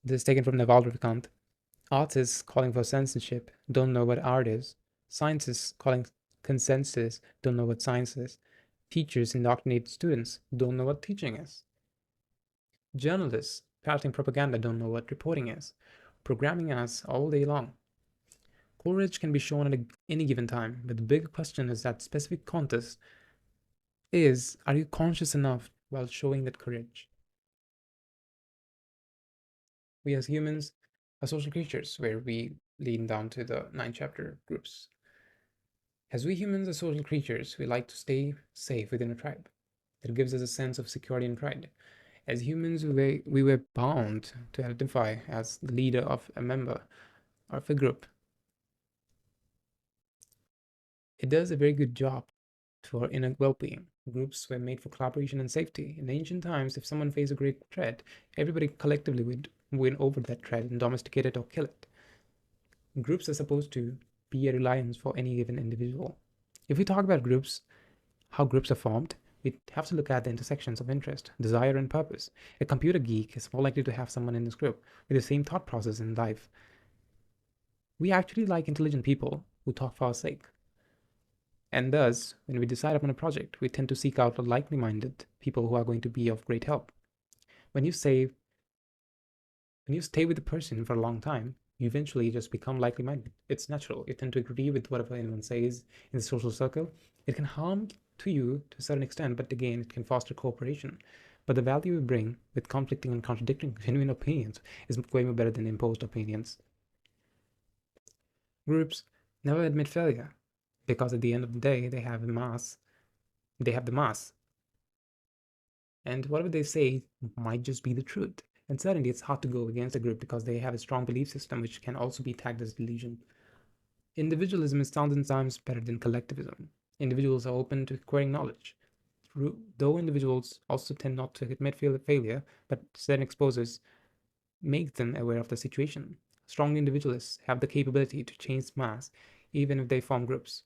this taken from Naval Ravikant. Artists calling for censorship don't know what art is. Scientists calling consensus don't know what science is. Teachers indoctrinate students don't know what teaching is. Journalists parroting propaganda don't know what reporting is, programming us all day long. Courage can be shown at any given time, but the big question is that specific contest is, are you conscious enough while showing that courage? We as humans are social creatures where we lean down to the 9 chapter groups. As we humans are social creatures, we like to stay safe within a tribe. That gives us a sense of security and pride. As humans, we were bound to identify as the leader of a member of a group. It does a very good job for inner well-being. Groups were made for collaboration and safety. In ancient times, if someone faced a great threat, everybody collectively would win over that threat and domesticate it or kill it. Groups are supposed to be a reliance for any given individual. If we talk about groups, how groups are formed, we have to look at the intersections of interest, desire, and purpose. A computer geek is more likely to have someone in his group with the same thought process in life. We actually like intelligent people who talk for our sake. And thus, when we decide upon a project, we tend to seek out likely minded people who are going to be of great help. When you say when you stay with the person for a long time, you eventually just become likely minded. It's natural. You tend to agree with whatever anyone says in the social circle. It can harm to you to a certain extent, but again, it can foster cooperation. But the value you bring with conflicting and contradicting genuine opinions is way more better than imposed opinions. Groups never admit failure because at the end of the day, they have the mass, and whatever they say might just be the truth. And certainly, it's hard to go against a group because they have a strong belief system, which can also be tagged as delusion. Individualism is 1,000 times better than collectivism. Individuals are open to acquiring knowledge. Though individuals also tend not to admit failure, but certain exposures make them aware of the situation. Strong individualists have the capability to change mass, even if they form groups.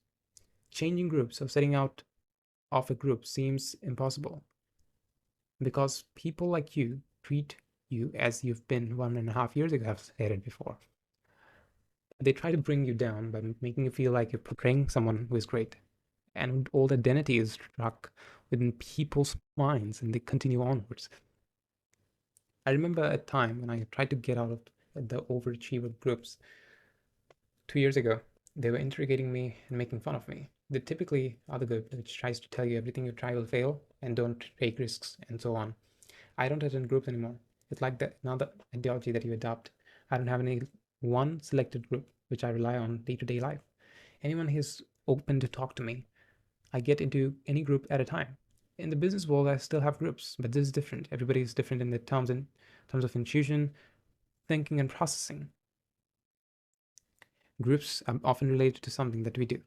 Changing groups or setting out of a group seems impossible because people like you treat you as you've been 1.5 years ago, I've stated before. They try to bring you down by making you feel like you're portraying someone who is great. And old identity is struck within people's minds and they continue onwards. I remember a time when I tried to get out of the overachiever groups 2 years ago. They were interrogating me and making fun of me. They typically are the group which tries to tell you everything you try will fail and don't take risks and so on. I don't attend groups anymore. It's like that another ideology that you adopt. I don't have any one selected group which I rely on day-to-day life. Anyone who's open to talk to me, I get into any group at a time. In the business world, I still have groups, but this is different. Everybody is different in the terms of intuition, thinking, and processing. Groups are often related to something that we do.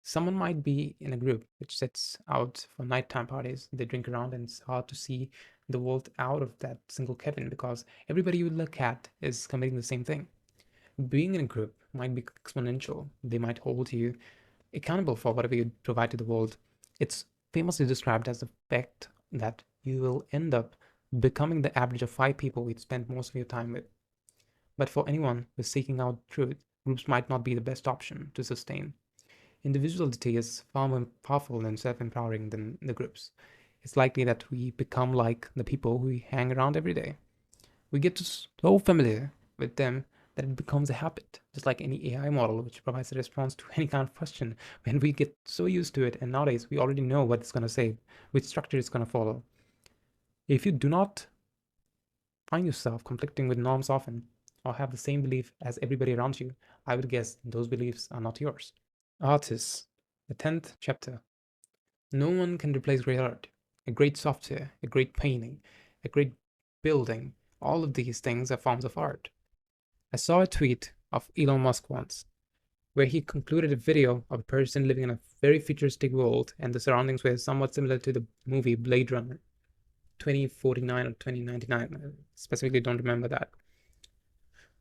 Someone might be in a group which sets out for nighttime parties. They drink around, and it's hard to see the world out of that single cabin because everybody you look at is committing the same thing. Being in a group might be exponential. They might hold you accountable for whatever you provide to the world. It's famously described as the fact that you will end up becoming the average of 5 people you'd spend most of your time with. But for anyone who's seeking out truth, groups might not be the best option to sustain. Individuality is far more powerful and self-empowering than the groups. It's likely that we become like the people we hang around every day. We get so familiar with them that it becomes a habit, just like any AI model which provides a response to any kind of question. When we get so used to it, and nowadays we already know what it's going to say, which structure it's going to follow. If you do not find yourself conflicting with norms often, or have the same belief as everybody around you, I would guess those beliefs are not yours. Artists, the 10th chapter. No one can replace great art, a great software, a great painting, a great building. All of these things are forms of art. I saw a tweet of Elon Musk once where he concluded a video of a person living in a very futuristic world and the surroundings were somewhat similar to the movie Blade Runner 2049 or 2099. I specifically don't remember that.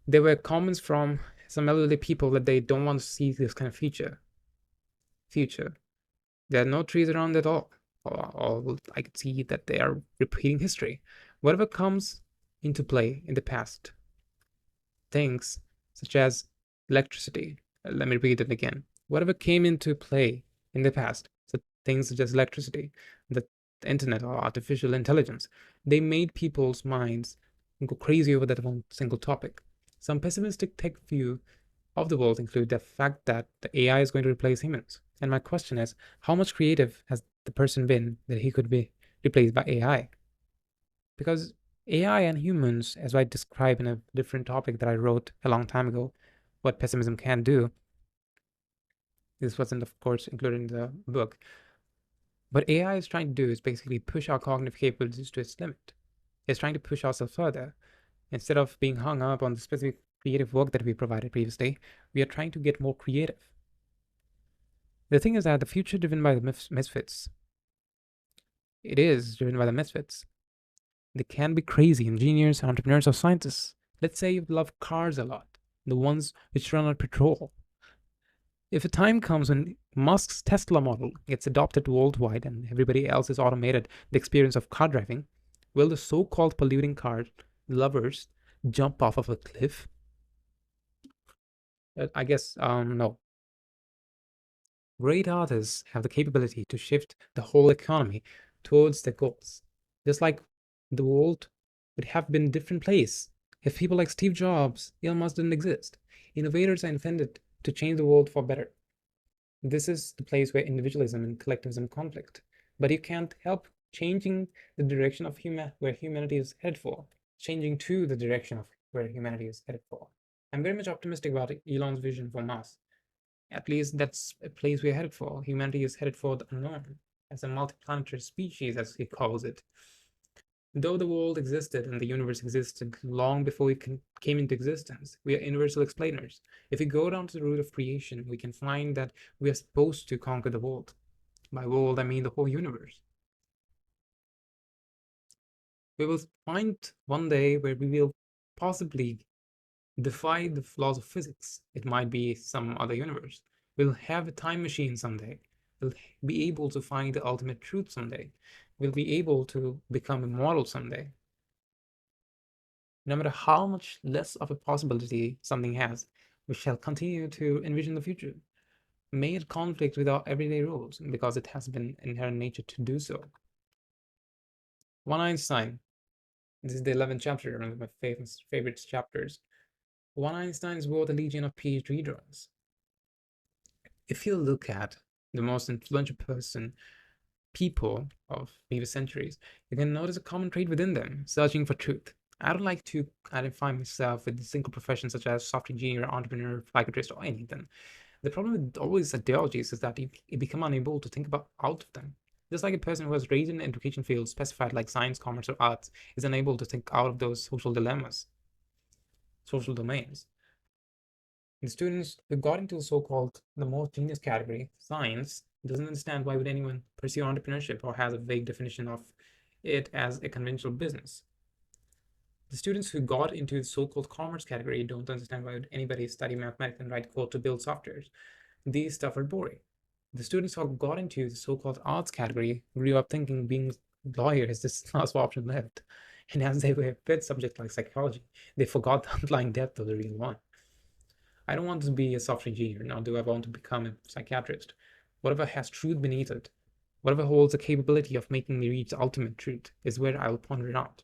There were comments from some elderly people that they don't want to see this kind of future. There are no trees around at all. Or I could see that they are repeating history. Whatever comes into play in the past, things such as electricity. Let me repeat it again. Whatever came into play in the past, so things such as electricity, the internet, or artificial intelligence, they made people's minds go crazy over that one single topic. Some pessimistic tech view of the world include the fact that the AI is going to replace humans. And my question is, how much creative has the person been that he could be replaced by AI? Because AI and humans, as I described in a different topic that I wrote a long time ago, what pessimism can do. This wasn't, of course, included in the book. What AI is trying to do is basically push our cognitive capabilities to its limit. It's trying to push ourselves further. Instead of being hung up on the specific creative work that we provided previously, we are trying to get more creative. The thing is that the future driven by the misfits. It is driven by the misfits. They can be crazy engineers, entrepreneurs, or scientists. Let's say you love cars a lot, the ones which run on petrol. If a time comes when Musk's Tesla model gets adopted worldwide and everybody else is automated the experience of car driving, will the so-called polluting car lovers jump off of a cliff? I guess no. Great artists have the capability to shift the whole economy towards their goals. Just like the world would have been a different place if people like Steve Jobs, Elon Musk didn't exist. Innovators are intended to change the world for better. This is the place where individualism and collectivism conflict. But you can't help changing the direction of where humanity is headed for, changing to the direction of where humanity is headed for. I'm very much optimistic about Elon's vision for Mars. At least that's a place we're headed for. Humanity is headed for the unknown, as a multiplanetary species, as he calls it. Though the world existed and the universe existed long before we came into existence, we are universal explainers. If we go down to the root of creation, we can find that we are supposed to conquer the world. By world, I mean the whole universe. We will find one day where we will possibly defy the laws of physics. It might be some other universe. We'll have a time machine someday. We'll be able to find the ultimate truth someday. We'll be able to become immortal someday. No matter how much less of a possibility something has, we shall continue to envision the future. May it conflict with our everyday rules, because it has been inherent nature to do so. One Einstein. This is the 11th chapter, one of my favorite chapters. One Einstein is worth a legion of PhD drawings. If you look at the most influential people of previous centuries, you can notice a common trait within them, searching for truth. I don't like to identify myself with a single profession such as software engineer, entrepreneur, psychiatrist, or anything. The problem with all these ideologies is that you become unable to think about out of them. Just like a person who has raised in an education field specified like science, commerce, or arts is unable to think out of those social dilemmas, social domains. The students who got into the so-called the most genius category, science, doesn't understand why would anyone pursue entrepreneurship or has a vague definition of it as a conventional business. The students who got into the so-called commerce category don't understand why would anybody study mathematics and write code to build softwares. These stuff are boring. The students who got into the so-called arts category grew up thinking being a lawyer is this last option left. And as they were fed subjects like psychology, they forgot the underlying depth of the real one. I don't want to be a software engineer, nor do I want to become a psychiatrist. Whatever has truth beneath it, whatever holds the capability of making me reach the ultimate truth, is where I will ponder it out.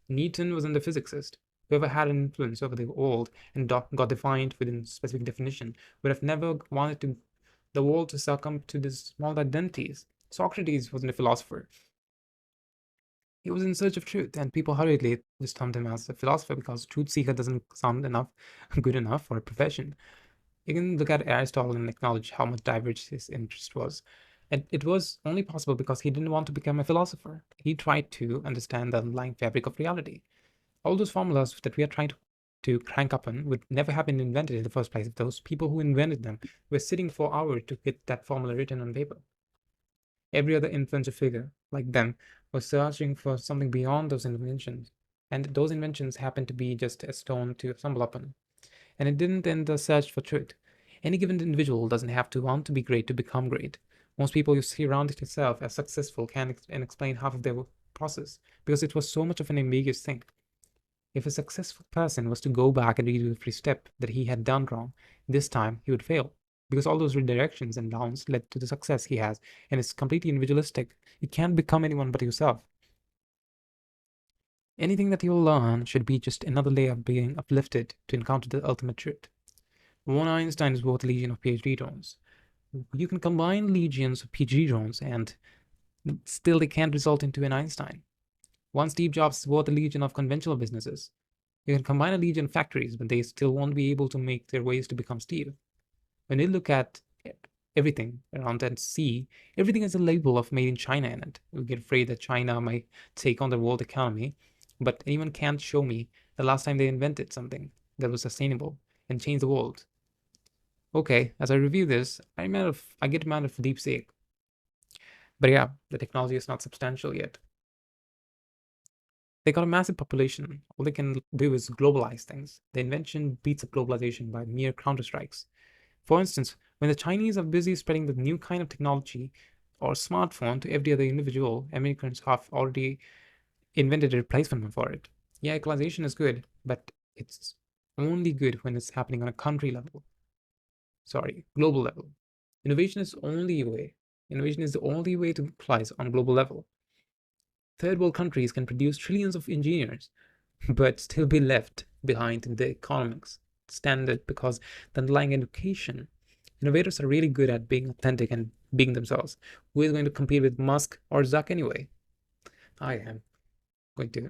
Newton wasn't a physicist. Whoever had an influence over the world and got defined within a specific definition would have never wanted the world to succumb to these small identities. Socrates wasn't a philosopher. He was in search of truth, and people hurriedly just termed him as a philosopher because truth seeker doesn't sound good enough for a profession. You can look at Aristotle and acknowledge how much diverse his interest was. And it was only possible because he didn't want to become a philosopher. He tried to understand the underlying fabric of reality. All those formulas that we are trying to crank up on would never have been invented in the first place if those people who invented them were sitting for hours to get that formula written on paper. Every other influential figure, like them, was searching for something beyond those inventions, and those inventions happened to be just a stone to stumble upon. And it didn't end the search for truth. Any given individual doesn't have to want to be great to become great. Most people you see around itself as successful can explain half of their process because it was so much of an ambiguous thing. If a successful person was to go back and redo every step that he had done wrong, this time he would fail because all those redirections and downs led to the success he has, and it's completely individualistic. You can't become anyone but yourself. Anything that you'll learn should be just another layer of being uplifted to encounter the ultimate truth. One Einstein is worth a legion of PhD drones. You can combine legions of PhD drones, and still they can't result into an Einstein. One Steve Jobs is worth a legion of conventional businesses. You can combine a legion of factories, but they still won't be able to make their ways to become Steve. When you look at everything around and see everything has a label of made in China in it, we get afraid that China might take on the world economy, but anyone can't show me the last time they invented something that was sustainable and changed the world. Okay, as I review this, I get mad of DeepSeek. But yeah, the technology is not substantial yet. They got a massive population. All they can do is globalize things. The invention beats up globalization by mere counter-strikes. For instance, when the Chinese are busy spreading the new kind of technology or smartphone to every other individual, Americans have already invented a replacement for it. Yeah, equalization is good, but it's only good when it's happening on a country level. Sorry, global level. Innovation is only way. Innovation is the only way to rise on global level. Third world countries can produce trillions of engineers, but still be left behind in the economics standard because the underlying education. Innovators are really good at being authentic and being themselves. Who is going to compete with Musk or Zuck anyway? I am going to.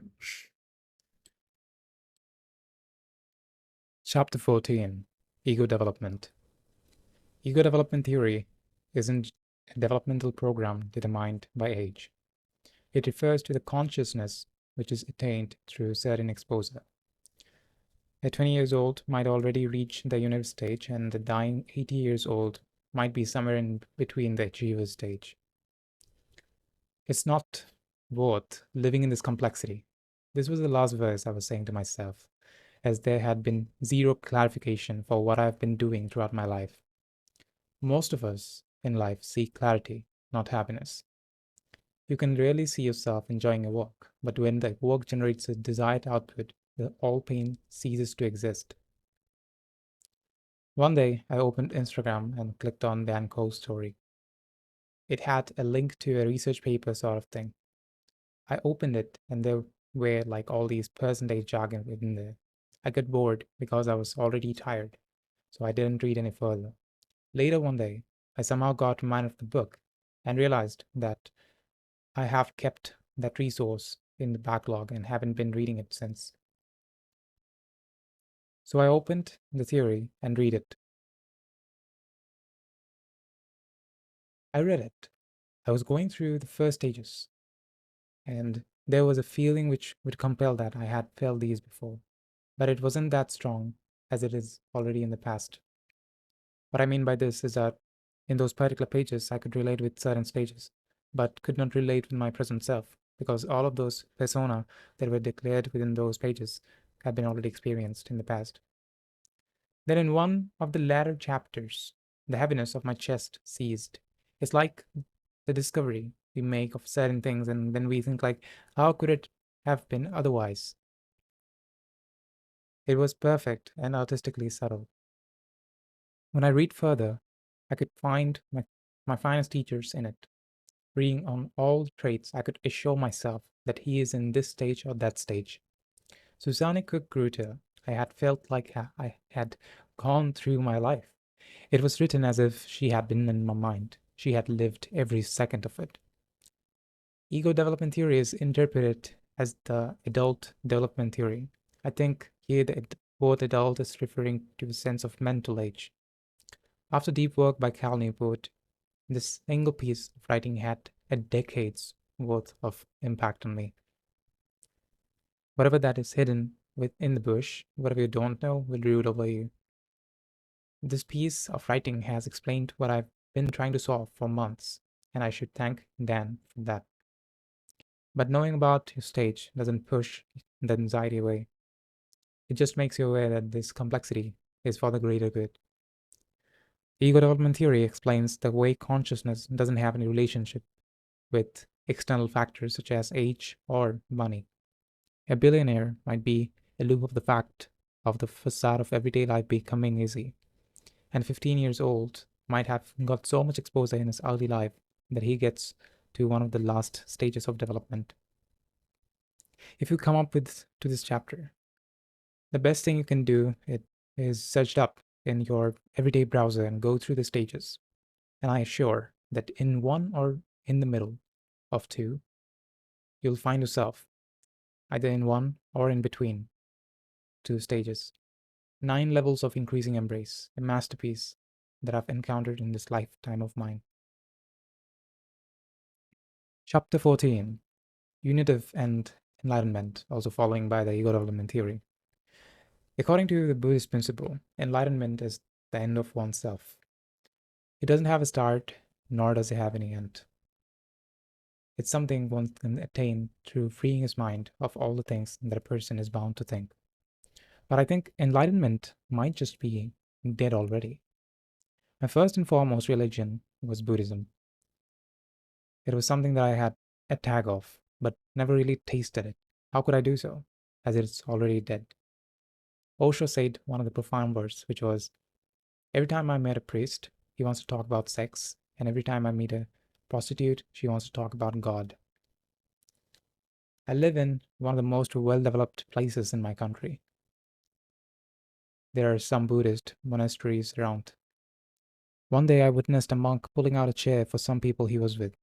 Chapter 14: Ego Development. Ego development theory isn't a developmental program determined by age. It refers to the consciousness which is attained through certain exposure. A 20 years old might already reach the unit stage, and the dying 80 years old might be somewhere in between the achiever stage. It's not worth living in this complexity. This was the last verse I was saying to myself, as there had been zero clarification for what I've been doing throughout my life. Most of us in life seek clarity, not happiness. You can rarely see yourself enjoying a work, but when the work generates a desired output, all pain ceases to exist. One day, I opened Instagram and clicked on Dan Coe's story. It had a link to a research paper sort of thing. I opened it, and there were like all these percentage jargon within there. I got bored because I was already tired, so I didn't read any further. Later one day, I somehow got reminded of the book and realized that I have kept that resource in the backlog and haven't been reading it since. So I opened the theory and read it. I read it. I was going through the first stages, and there was a feeling which would compel that I had felt these before, but it wasn't that strong as it is already in the past. What I mean by this is that in those particular pages, I could relate with certain stages, but could not relate with my present self because all of those persona that were declared within those pages had been already experienced in the past. Then in one of the latter chapters, the heaviness of my chest ceased. It's like the discovery we make of certain things, and then we think like, how could it have been otherwise? It was perfect and artistically subtle. When I read further, I could find my finest teachers in it. Reading on all the traits, I could assure myself that he is in this stage or that stage. Susanne Cook-Grutter, I had felt like I had gone through my life. It was written as if she had been in my mind. She had lived every second of it. Ego development theory is interpreted as the adult development theory. I think here the word adult is referring to a sense of mental age. After deep work by Cal Newport, this single piece of writing had a decade's worth of impact on me. Whatever that is hidden within the bush, whatever you don't know, will rule over you. This piece of writing has explained what I've been trying to solve for months, and I should thank Dan for that. But knowing about your stage doesn't push the anxiety away. It just makes you aware that this complexity is for the greater good. Ego development theory explains the way consciousness doesn't have any relationship with external factors such as age or money. A billionaire might be a loop of the fact of the facade of everyday life becoming easy, and 15 years old might have got so much exposure in his early life that he gets to one of the last stages of development. If you come up with to this chapter, the best thing you can do is search it up in your everyday browser and go through the stages. And I assure that in one or in the middle of two, you'll find yourself either in one or in between two stages. 9 levels of increasing embrace, a masterpiece that I've encountered in this lifetime of mine. Chapter 14: Unitive and Enlightenment, also following by the ego development theory. According to the Buddhist principle, enlightenment is the end of oneself. It doesn't have a start, nor does it have any end. It's something one can attain through freeing his mind of all the things that a person is bound to think. But I think enlightenment might just be dead already. My first and foremost religion was Buddhism. It was something that I had a tag of, but never really tasted it. How could I do so, as it's already dead? Osho said one of the profound words, which was, every time I met a priest, he wants to talk about sex, and every time I meet a prostitute, she wants to talk about God. I live in one of the most well-developed places in my country. There are some Buddhist monasteries around. One day I witnessed a monk pulling out a chair for some people he was with.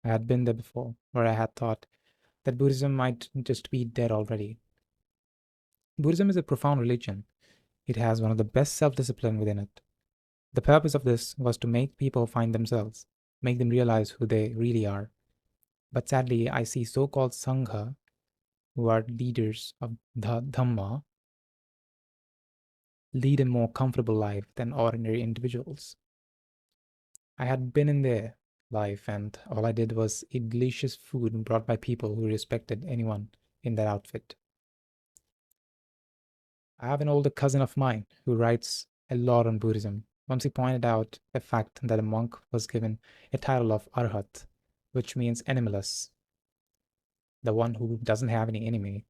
I had been there before, where I had thought that Buddhism might just be dead already. Buddhism is a profound religion. It has one of the best self-discipline within it. The purpose of this was to make people find themselves, make them realize who they really are. But sadly, I see so-called Sangha, who are leaders of the Dhamma, lead a more comfortable life than ordinary individuals. I had been in their life, and all I did was eat delicious food brought by people who respected anyone in that outfit. I have an older cousin of mine who writes a lot on Buddhism. Once he pointed out the fact that a monk was given a title of Arhat, which means enemyless, the one who doesn't have any enemy,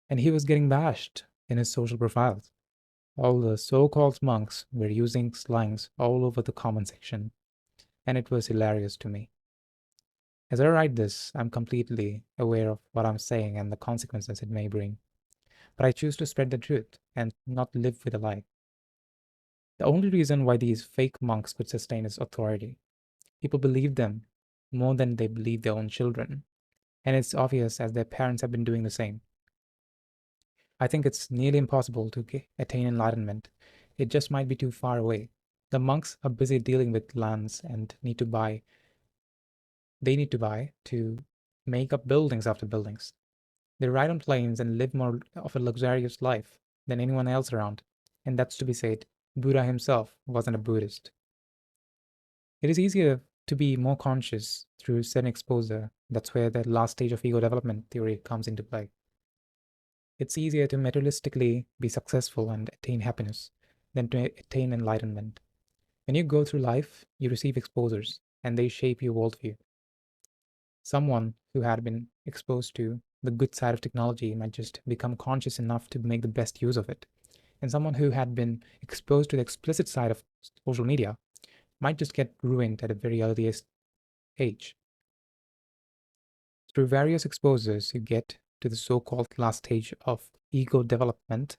and he was getting bashed in his social profiles. All the so-called monks were using slangs all over the comment section, and it was hilarious to me. As I write this, I'm completely aware of what I'm saying and the consequences it may bring, but I choose to spread the truth and not live with a lie. The only reason why these fake monks could sustain is authority. People believe them more than they believe their own children, and it's obvious as their parents have been doing the same. I think it's nearly impossible to attain enlightenment. It just might be too far away. The monks are busy dealing with lands and they need to buy to make up buildings after buildings. They ride on planes and live more of a luxurious life than anyone else around. And that's to be said, Buddha himself wasn't a Buddhist. It is easier to be more conscious through certain exposure. That's where the last stage of ego development theory comes into play. It's easier to materialistically be successful and attain happiness than to attain enlightenment. When you go through life, you receive exposures and they shape your worldview. Someone who had been exposed to the good side of technology might just become conscious enough to make the best use of it. And someone who had been exposed to the explicit side of social media might just get ruined at a very earliest age. Through various exposures, you get to the so-called last stage of ego development.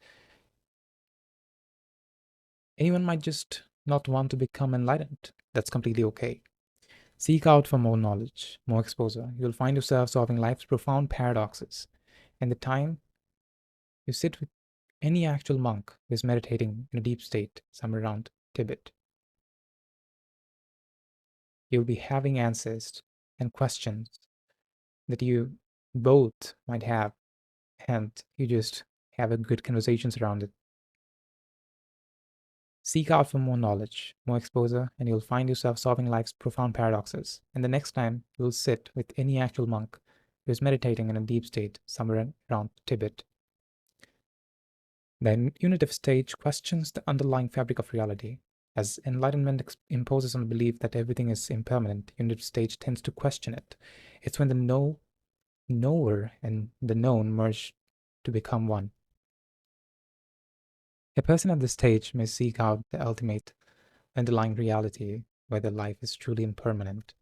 Anyone might just not want to become enlightened. That's completely okay. Seek out for more knowledge, more exposure. You'll find yourself solving life's profound paradoxes. And the time you sit with any actual monk who is meditating in a deep state somewhere around Tibet, you'll be having answers and questions that you both might have, and you just have a good conversations around it. Seek out for more knowledge, more exposure, and you'll find yourself solving life's profound paradoxes. And the next time you'll sit with any actual monk who is meditating in a deep state somewhere around Tibet, the unitive stage questions the underlying fabric of reality. As enlightenment imposes on the belief that everything is impermanent, unitive stage tends to question it. It's when the knower and the known merge to become one. A person at this stage may seek out the ultimate underlying reality, whether life is truly impermanent.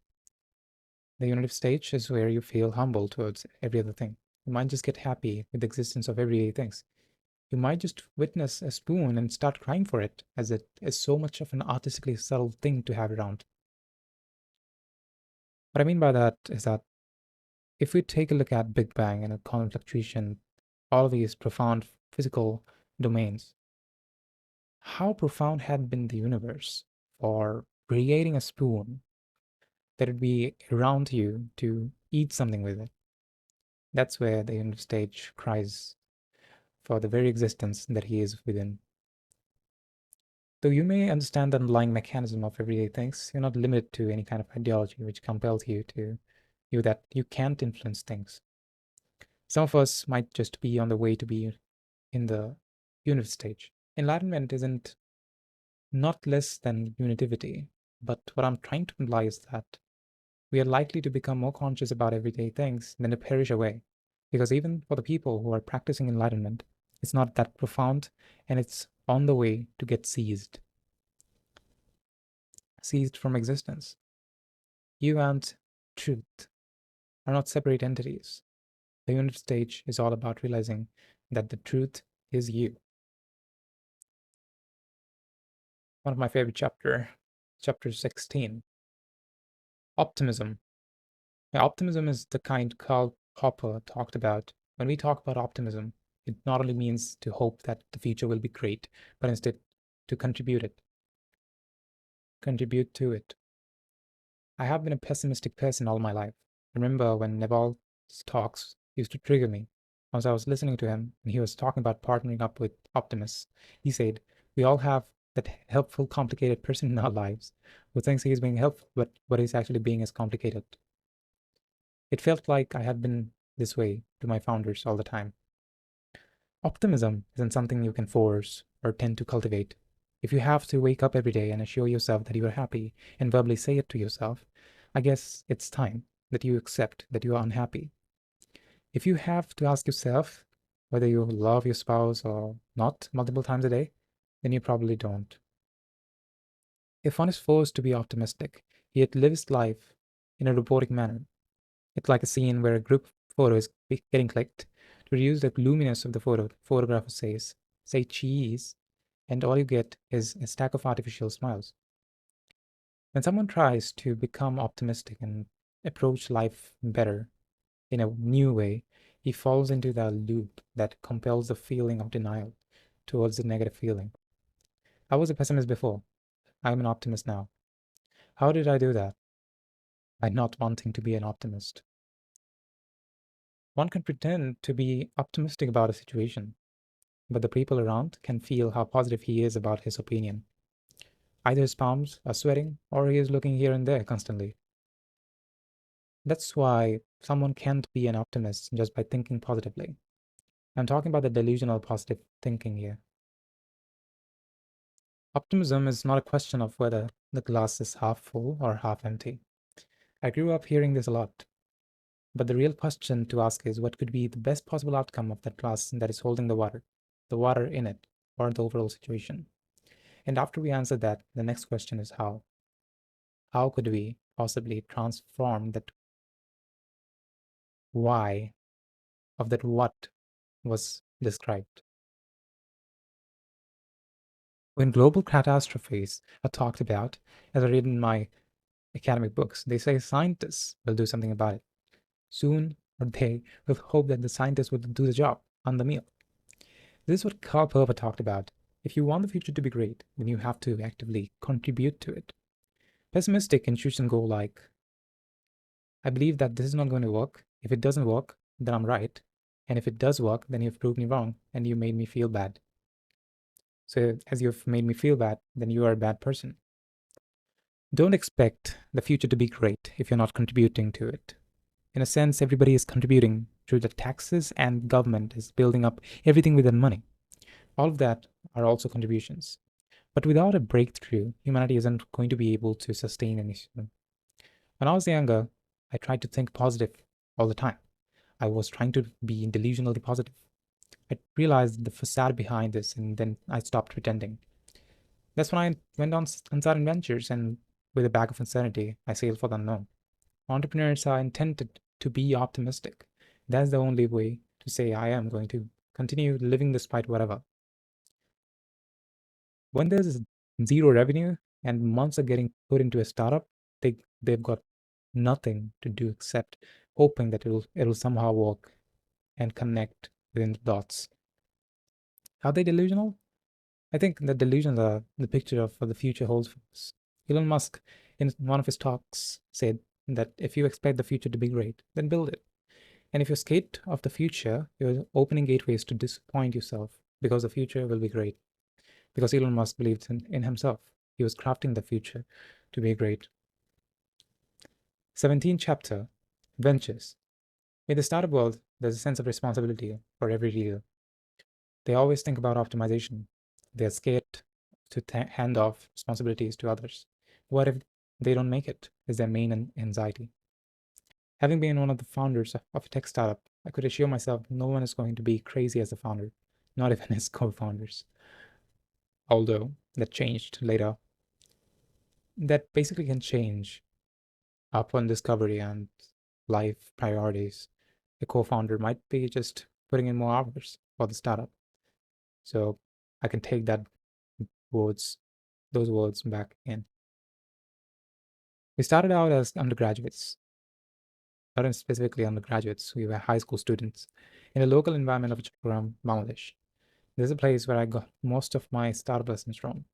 The unitive stage is where you feel humble towards every other thing. You might just get happy with the existence of everyday things. You might just witness a spoon and start crying for it, as it is so much of an artistically subtle thing to have around. What I mean by that is that if we take a look at Big Bang and a quantum fluctuation, all of these profound physical domains, how profound had been the universe for creating a spoon that would be around you to eat something with it? That's where the unitive stage cries for the very existence that he is within. Though you may understand the underlying mechanism of everyday things, you're not limited to any kind of ideology which compels you that you can't influence things. Some of us might just be on the way to be in the unit stage. Enlightenment isn't not less than unitivity, but what I'm trying to imply is that we are likely to become more conscious about everyday things than to perish away. Because even for the people who are practicing enlightenment, it's not that profound and it's on the way to get seized. ceased from existence. You and truth are not separate entities. The unit stage is all about realizing that the truth is you. One of my favorite chapter 16. Optimism. Yeah, optimism is the kind Karl Popper talked about. When we talk about optimism, it not only means to hope that the future will be great, but instead to contribute to it. I have been a pessimistic person all my life. I remember when Naval's talks used to trigger me. Once I was listening to him and he was talking about partnering up with optimists. He said, we all have that helpful, complicated person in our lives who thinks he is being helpful, but what he's actually being is complicated. It felt like I had been this way to my founders all the time. Optimism isn't something you can force or tend to cultivate. If you have to wake up every day and assure yourself that you are happy and verbally say it to yourself, I guess it's time that you accept that you are unhappy. If you have to ask yourself whether you love your spouse or not multiple times a day, then you probably don't. If one is forced to be optimistic, yet lives life in a robotic manner, it's like a scene where a group photo is getting clicked. To reduce the gloominess of the photo, the photographer says, say cheese, and all you get is a stack of artificial smiles. When someone tries to become optimistic and approach life better in a new way, he falls into the loop that compels the feeling of denial towards the negative feeling. I was a pessimist before. I'm an optimist now. How did I do that? By not wanting to be an optimist. One can pretend to be optimistic about a situation, but the people around can feel how positive he is about his opinion. Either his palms are sweating or he is looking here and there constantly. That's why someone can't be an optimist just by thinking positively. I'm talking about the delusional positive thinking here. Optimism is not a question of whether the glass is half full or half empty. I grew up hearing this a lot. But the real question to ask is what could be the best possible outcome of that glass that is holding the water in it, or the overall situation? And after we answer that, the next question is how? How could we possibly transform that why of that what was described? When global catastrophes are talked about, as I read in my academic books, they say scientists will do something about it. Soon, or they will hope that the scientists will do the job on the meal. This is what Karl Popper talked about. If you want the future to be great, then you have to actively contribute to it. Pessimistic intuition go like, I believe that this is not going to work. If it doesn't work, then I'm right. And if it does work, then you've proved me wrong and you made me feel bad. So as you've made me feel bad, then you are a bad person. Don't expect the future to be great if you're not contributing to it. In a sense, everybody is contributing through the taxes and government is building up everything with their money. All of that are also contributions. But without a breakthrough, humanity isn't going to be able to sustain anything. When I was younger, I tried to think positive all the time. I was trying to be delusionally positive. I realized the facade behind this, and then I stopped pretending. That's when I went on uncertain ventures, and with a bag of uncertainty, I sailed for the unknown. Entrepreneurs are intended to be optimistic. That's the only way to say I am going to continue living despite whatever. When there's zero revenue and months are getting put into a startup, they've got nothing to do except hoping that it'll somehow work and connect within the dots. Are they delusional? I think the delusions are the picture of what the future holds for us. Elon Musk, in one of his talks, said that if you expect the future to be great, then build it. And if you're scared of the future, you're opening gateways to disappoint yourself because the future will be great. Because Elon Musk believed in himself. He was crafting the future to be great. 17th chapter, Ventures. In the startup world, there's a sense of responsibility for every leader. They always think about optimization. They're scared to hand off responsibilities to others. What if they don't make it? Is their main anxiety. Having been one of the founders of a tech startup, I could assure myself no one is going to be crazy as a founder, not even his co-founders. Although that changed later. that basically can change upon discovery and life priorities. The co-founder might be just putting in more hours for the startup. So I can take words, those words back in. We started out as undergraduates, not specifically undergraduates. We were high school students in a local environment of Chakram, Bangladesh. This is a place where I got most of my startup lessons from.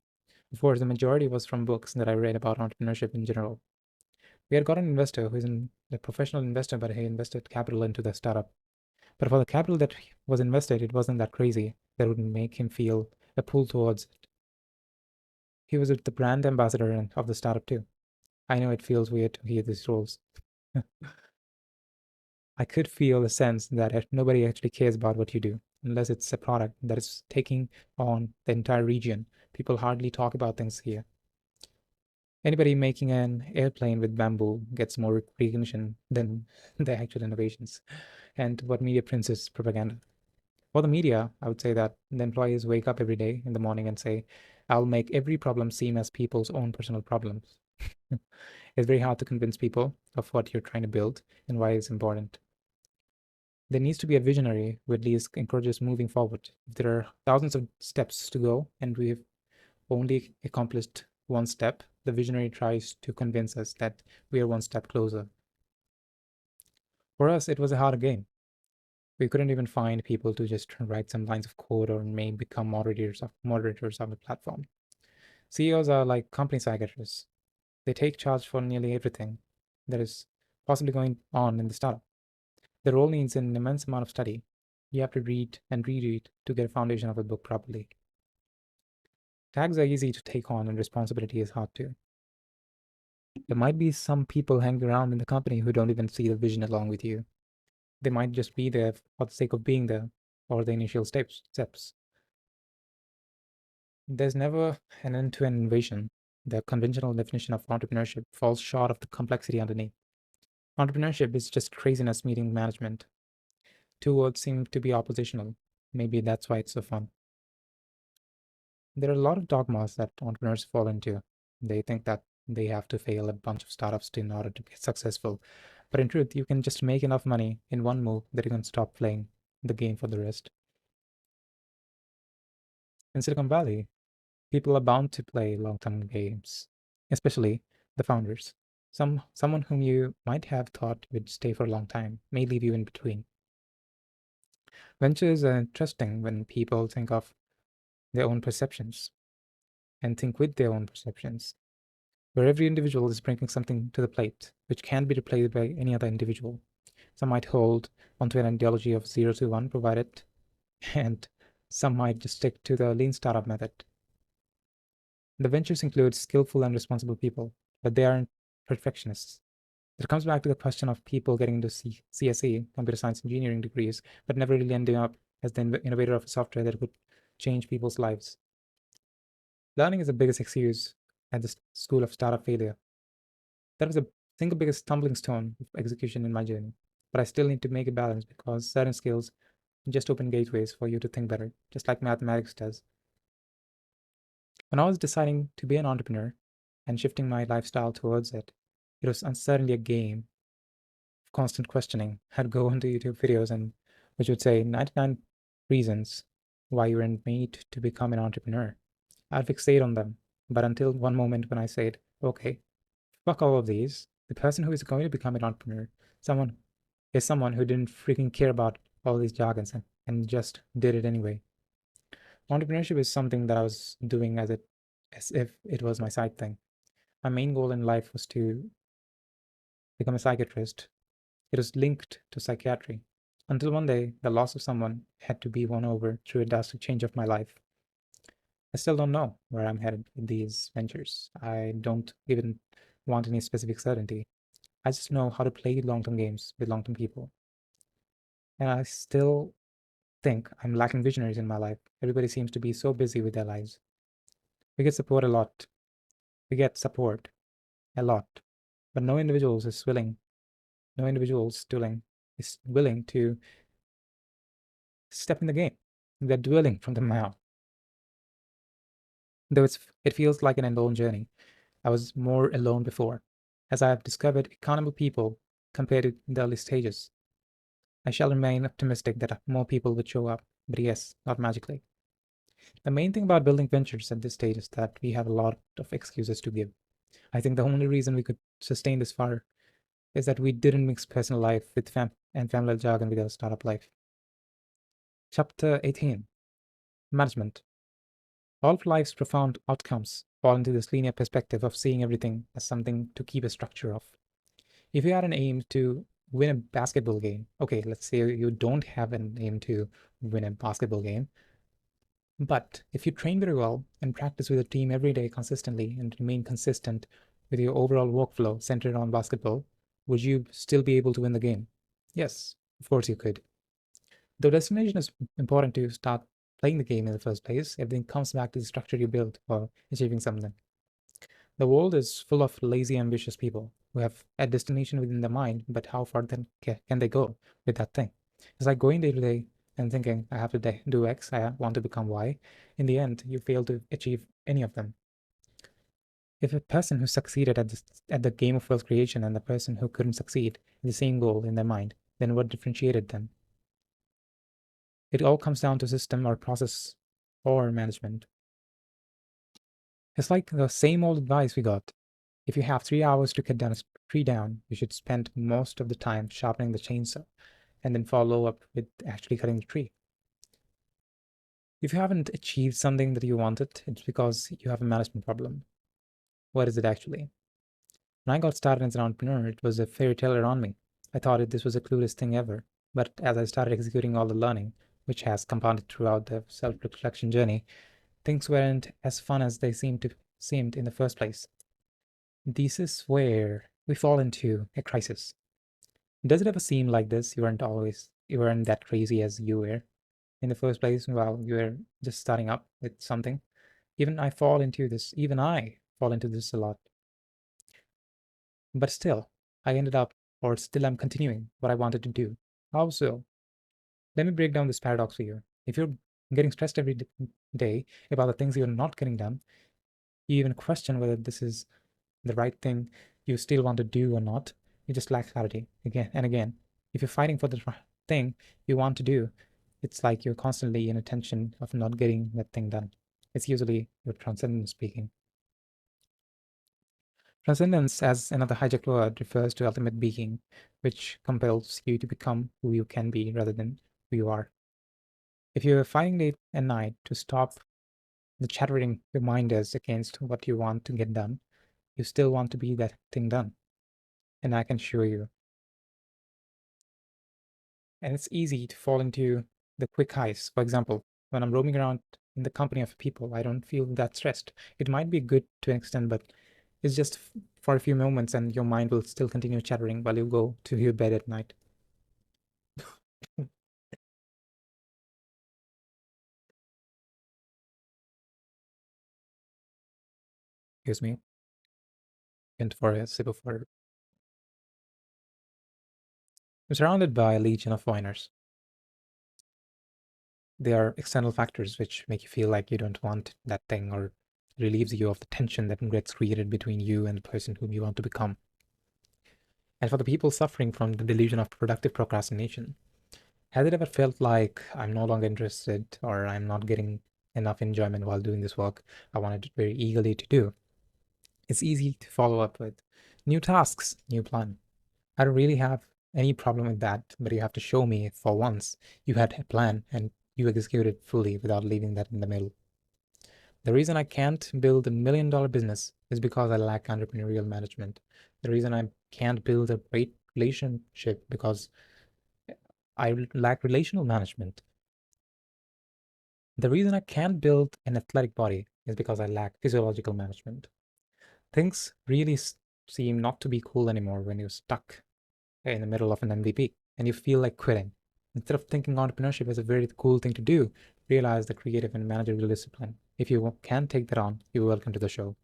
Of course, the majority was from books that I read about entrepreneurship in general. We had got an investor who is a professional investor, but he invested capital into the startup. But for the capital that was invested, it wasn't that crazy that would make him feel a pull towards it. He was the brand ambassador of the startup too. I know it feels weird to hear these roles. I could feel a sense that nobody actually cares about what you do unless it's a product that is taking on the entire region. People hardly talk about things here. Anybody making an airplane with bamboo gets more recognition than the actual innovations. And what media prints is propaganda. For the media, I would say that the employees wake up every day in the morning and say, I'll make every problem seem as people's own personal problems. It's very hard to convince people of what you're trying to build and why it's important. There needs to be a visionary who at least encourages moving forward. If there are thousands of steps to go and we've only accomplished one step, the visionary tries to convince us that we are one step closer. For us, it was a hard game. We couldn't even find people to just write some lines of code or maybe become moderators of the platform. CEOs are like company psychiatrists. They take charge for nearly everything that is possibly going on in the startup. The role needs an immense amount of study. You have to read and reread to get a foundation of a book properly. Tags are easy to take on and responsibility is hard too. There might be some people hanging around in the company who don't even see the vision along with you. They might just be there for the sake of being there or the initial steps. There's never an end-to-end innovation. The conventional definition of entrepreneurship falls short of the complexity underneath. Entrepreneurship is just craziness meeting management. Two words seem to be oppositional. Maybe that's why it's so fun. There are a lot of dogmas that entrepreneurs fall into. They think that they have to fail a bunch of startups in order to get successful. But in truth, you can just make enough money in one move that you can stop playing the game for the rest. In Silicon Valley, people are bound to play long-term games, especially the founders. Someone whom you might have thought would stay for a long time may leave you in between. Ventures are interesting when people think of their own perceptions and think with their own perceptions, where every individual is bringing something to the plate which can't be replaced by any other individual. Some might hold onto an ideology of 0 to 1 provided, and some might just stick to the lean startup method. The ventures include skillful and responsible people, but they aren't perfectionists. It comes back to the question of people getting into CSE, computer science engineering degrees, but never really ending up as the innovator of a software that could change people's lives. Learning is the biggest excuse at the school of startup failure. That was the single biggest stumbling stone of execution in my journey. But I still need to make a balance because certain skills just open gateways for you to think better, just like mathematics does. When I was deciding to be an entrepreneur and shifting my lifestyle towards it, it was uncertainly a game of constant questioning. I'd go into YouTube videos and which would say 99 reasons why you weren't made to become an entrepreneur. I'd fixate on them, but until one moment when I said, okay, fuck all of these. The person who is going to become an entrepreneur, someone someone who didn't freaking care about all these jargons and just did it anyway. Entrepreneurship is something that I was doing as if it was my side thing. My main goal in life was to become a psychiatrist. It was linked to psychiatry. Until one day, the loss of someone had to be won over through a drastic change of my life. I still don't know where I'm headed with these ventures. I don't even want any specific certainty. I just know how to play long-term games with long-term people. And I still think I'm lacking visionaries in my life. Everybody seems to be so busy with their lives. We get support a lot. We get support a lot, but no is willing to step in the game. They're dwelling from the mouth. Though it feels like an alone journey. I was more alone before, as I have discovered accountable people compared to the early stages. I shall remain optimistic that more people would show up, but yes, not magically. The main thing about building ventures at this stage is that we have a lot of excuses to give. I think the only reason we could sustain this far is that we didn't mix personal life with and family jargon with our startup life. Chapter 18: Management. All of life's profound outcomes fall into this linear perspective of seeing everything as something to keep a structure of. If you had an aim to win a basketball game, okay, let's say you don't have an aim to win a basketball game, but if you train very well and practice with a team every day consistently and remain consistent with your overall workflow centered on basketball, would you still be able to win the game? Yes, of course you could. The destination is important to start playing the game in the first place. Everything comes back to the structure you built for achieving something. The world is full of lazy, ambitious people who have a destination within their mind, but how far then can they go with that thing? It's like going day to day and thinking, I have to do X, I want to become Y. In the end, you fail to achieve any of them. If a person who succeeded at the game of wealth creation and the person who couldn't succeed in the same goal in their mind, then what differentiated them? It all comes down to system or process or management. It's like the same old advice we got. If you have 3 hours to cut down a tree down, you should spend most of the time sharpening the chainsaw and then follow up with actually cutting the tree. If you haven't achieved something that you wanted, it's because you have a management problem. What is it actually? When I got started as an entrepreneur, it was a fairy tale around me. I thought this was the coolest thing ever. But as I started executing all the learning, which has compounded throughout the self-reflection journey, things weren't as fun as they seemed in the first place. This is where we fall into a crisis. Does it ever seem like this? You weren't that crazy as you were in the first place while you were just starting up with something. Even I fall into this a lot. But still, I ended up, or still I'm continuing what I wanted to do. How so? Let me break down this paradox for you. If you're getting stressed every day about the things you're not getting done, you even question whether this is the right thing you still want to do or not, you just lack clarity again and again. If you're fighting for the thing you want to do, it's like you're constantly in a tension of not getting that thing done. It's usually your transcendence speaking. Transcendence, as another hijacked word, refers to ultimate being, which compels you to become who you can be rather than who you are. If you're fighting late at night to stop the chattering reminders against what you want to get done, you still want to be that thing done. And I can assure you, and it's easy to fall into the quick highs. For example, when I'm roaming around in the company of people, I don't feel that stressed. It might be good to an extent, but it's just for a few moments, and your mind will still continue chattering while you go to your bed at night. Excuse me, and for a sip of water. I'm surrounded by a legion of whiners. They are external factors which make you feel like you don't want that thing or relieves you of the tension that gets created between you and the person whom you want to become. And for the people suffering from the delusion of productive procrastination, has it ever felt like I'm no longer interested or I'm not getting enough enjoyment while doing this work I wanted very eagerly to do? It's easy to follow up with new tasks, new plan. I don't really have any problem with that, but you have to show me for once you had a plan and you executed fully without leaving that in the middle. The reason I can't build $1 million business is because I lack entrepreneurial management. The reason I can't build a great relationship because I lack relational management. The reason I can't build an athletic body is because I lack physiological management. Things really seem not to be cool anymore when you're stuck in the middle of an MVP and you feel like quitting. Instead of thinking entrepreneurship is a very cool thing to do, realize the creative and managerial discipline. If you can take that on, you're welcome to the show.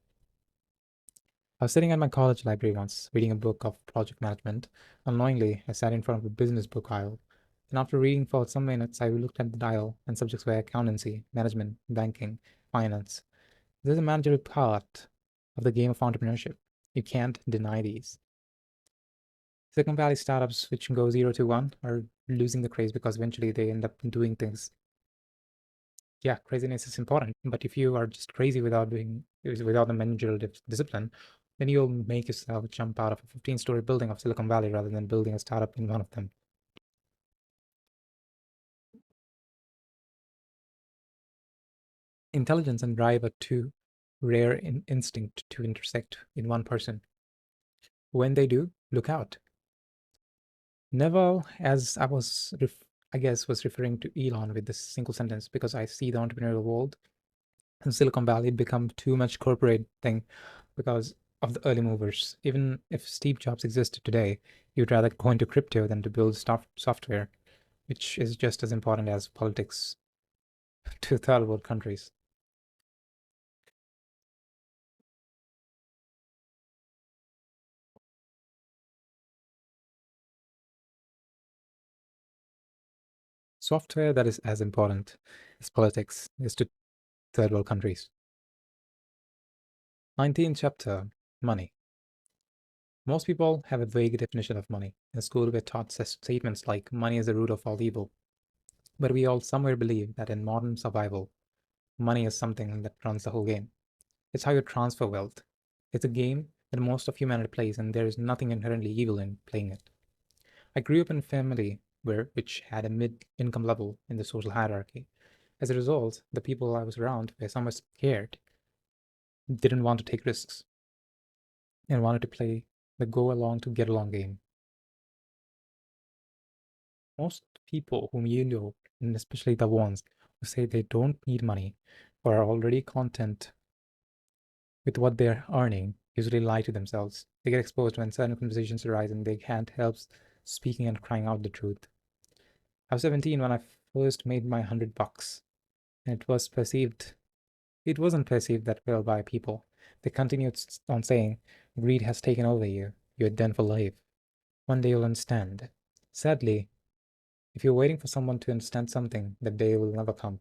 I was sitting at my college library once, reading a book of project management. Unknowingly, I sat in front of a business book aisle. And after reading for some minutes, I looked at the dial, and subjects were accountancy, management, banking, finance. There's a managerial part of the game of entrepreneurship. You can't deny these. Silicon Valley startups, which go 0 to 1, are losing the craze because eventually they end up doing things. Yeah, craziness is important, but if you are just crazy without the managerial discipline, then you'll make yourself jump out of a 15-story building of Silicon Valley rather than building a startup in one of them. Intelligence and drive are two rare instinct to intersect in one person. When they do, look out. Neville, as I guess, was referring to Elon with this single sentence because I see the entrepreneurial world in Silicon Valley become too much corporate thing because of the early movers. Even if Steve Jobs existed today, you'd rather go into crypto than to build software, which is just as important as politics to third world countries. Software that is as important as politics is to third world countries. 19th chapter, money. Most people have a vague definition of money. In school, we're taught statements like money is the root of all evil. But we all somewhere believe that in modern survival, money is something that runs the whole game. It's how you transfer wealth. It's a game that most of humanity plays, and there is nothing inherently evil in playing it. I grew up in a family which had a mid-income level in the social hierarchy. As a result, the people I was around were somewhat scared, didn't want to take risks, and wanted to play the go along to get along game. Most people whom you know, and especially the ones who say they don't need money or are already content with what they're earning, usually lie to themselves. They get exposed when certain conversations arise and they can't help speaking and crying out the truth. I was 17 when I first made my $100, and it wasn't perceived that well by people. They continued on saying, greed has taken over you. You're done for life. One day you'll understand. Sadly, if you're waiting for someone to understand something, that day will never come.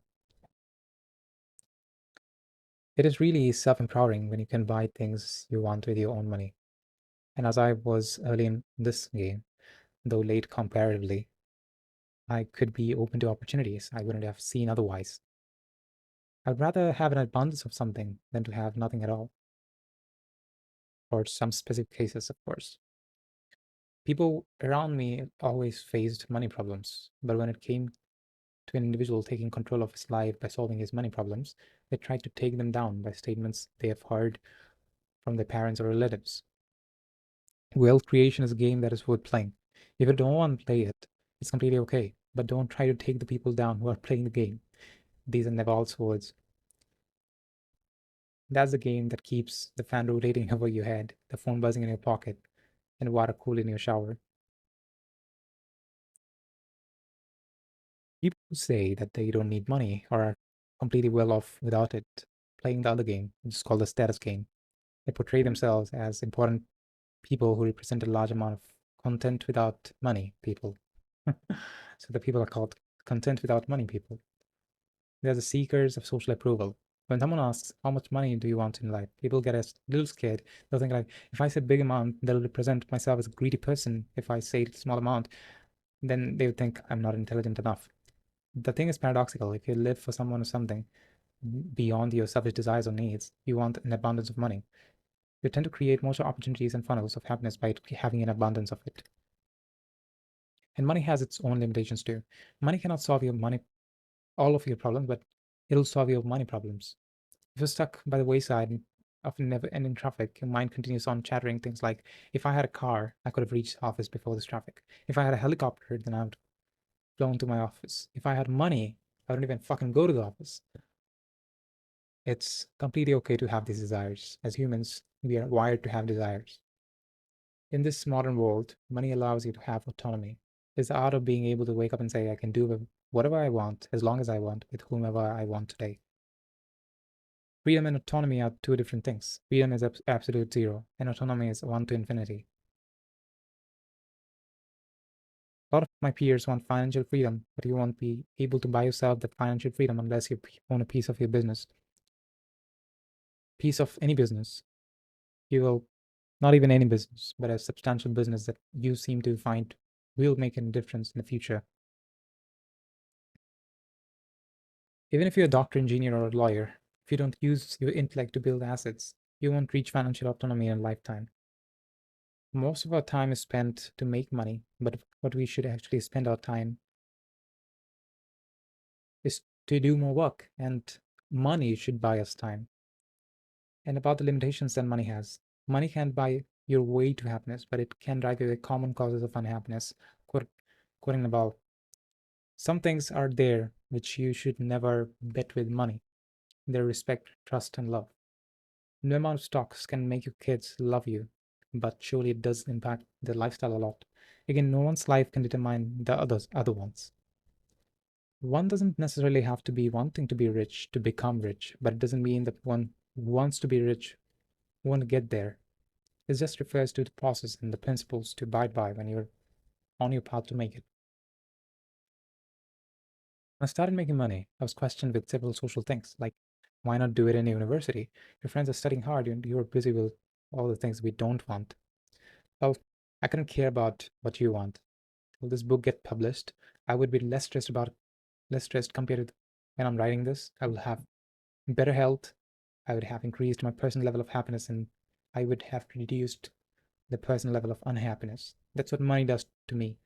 It is really self-empowering when you can buy things you want with your own money. And as I was early in this game, though late comparatively, I could be open to opportunities I wouldn't have seen otherwise. I'd rather have an abundance of something than to have nothing at all. For some specific cases, of course. People around me always faced money problems, but when it came to an individual taking control of his life by solving his money problems, they tried to take them down by statements they have heard from their parents or relatives. Wealth creation is a game that is worth playing. If you don't want to play it, it's completely okay, but don't try to take the people down who are playing the game. These are Naval's words. That's the game that keeps the fan rotating over your head, the phone buzzing in your pocket, and water cool in your shower. People who say that they don't need money or are completely well off without it, playing the other game, which is called the status game. They portray themselves as important people who represent a large amount of content without money people. So the people are called content without money people. They're the seekers of social approval. When someone asks, how much money do you want in life? People get a little scared. They'll think like, if I say big amount, they'll represent myself as a greedy person. If I say small amount, then they would think I'm not intelligent enough. The thing is paradoxical. If you live for someone or something beyond your selfish desires or needs, you want an abundance of money. You tend to create more opportunities and funnels of happiness by having an abundance of it. And money has its own limitations too. Money cannot solve all of your problems, but it'll solve your money problems. If you're stuck by the wayside of never-ending traffic, your mind continues on chattering things like, if I had a car, I could have reached the office before this traffic. If I had a helicopter, then I would have flown to my office. If I had money, I wouldn't even fucking go to the office. It's completely okay to have these desires. As humans, we are wired to have desires. In this modern world, money allows you to have autonomy. It's the art of being able to wake up and say, I can do whatever I want, as long as I want, with whomever I want today. Freedom and autonomy are two different things. Freedom is absolute zero, and autonomy is 1 to infinity. A lot of my peers want financial freedom, but you won't be able to buy yourself that financial freedom unless you own a piece of your business. Piece of any business. You will not even any business, but a substantial business that you seem to find will make a difference in the future. Even if you're a doctor, engineer, or a lawyer, if you don't use your intellect to build assets, you won't reach financial autonomy in a lifetime. Most of our time is spent to make money, but what we should actually spend our time is to do more work, and money should buy us time. And about the limitations that money has. Money can't buy your way to happiness, but it can drive you to common causes of unhappiness. Quoting above, some things are there which you should never bet with money. Their respect, trust, and love. No amount of stocks can make your kids love you, but surely it does impact their lifestyle a lot. Again, no one's life can determine the other ones. One doesn't necessarily have to be wanting to be rich to become rich, but it doesn't mean that one who wants to be rich won't get there. It just refers to the process and the principles to abide by when you're on your path to make it. When I started making money, I was questioned with several social things, like why not do it in a university? Your friends are studying hard and you're busy with all the things we don't want. Well, I couldn't care about what you want. Will this book get published? I would be less stressed compared to when I'm writing this. I will have better health. I would have increased my personal level of happiness, and I would have reduced the personal level of unhappiness. That's what money does to me.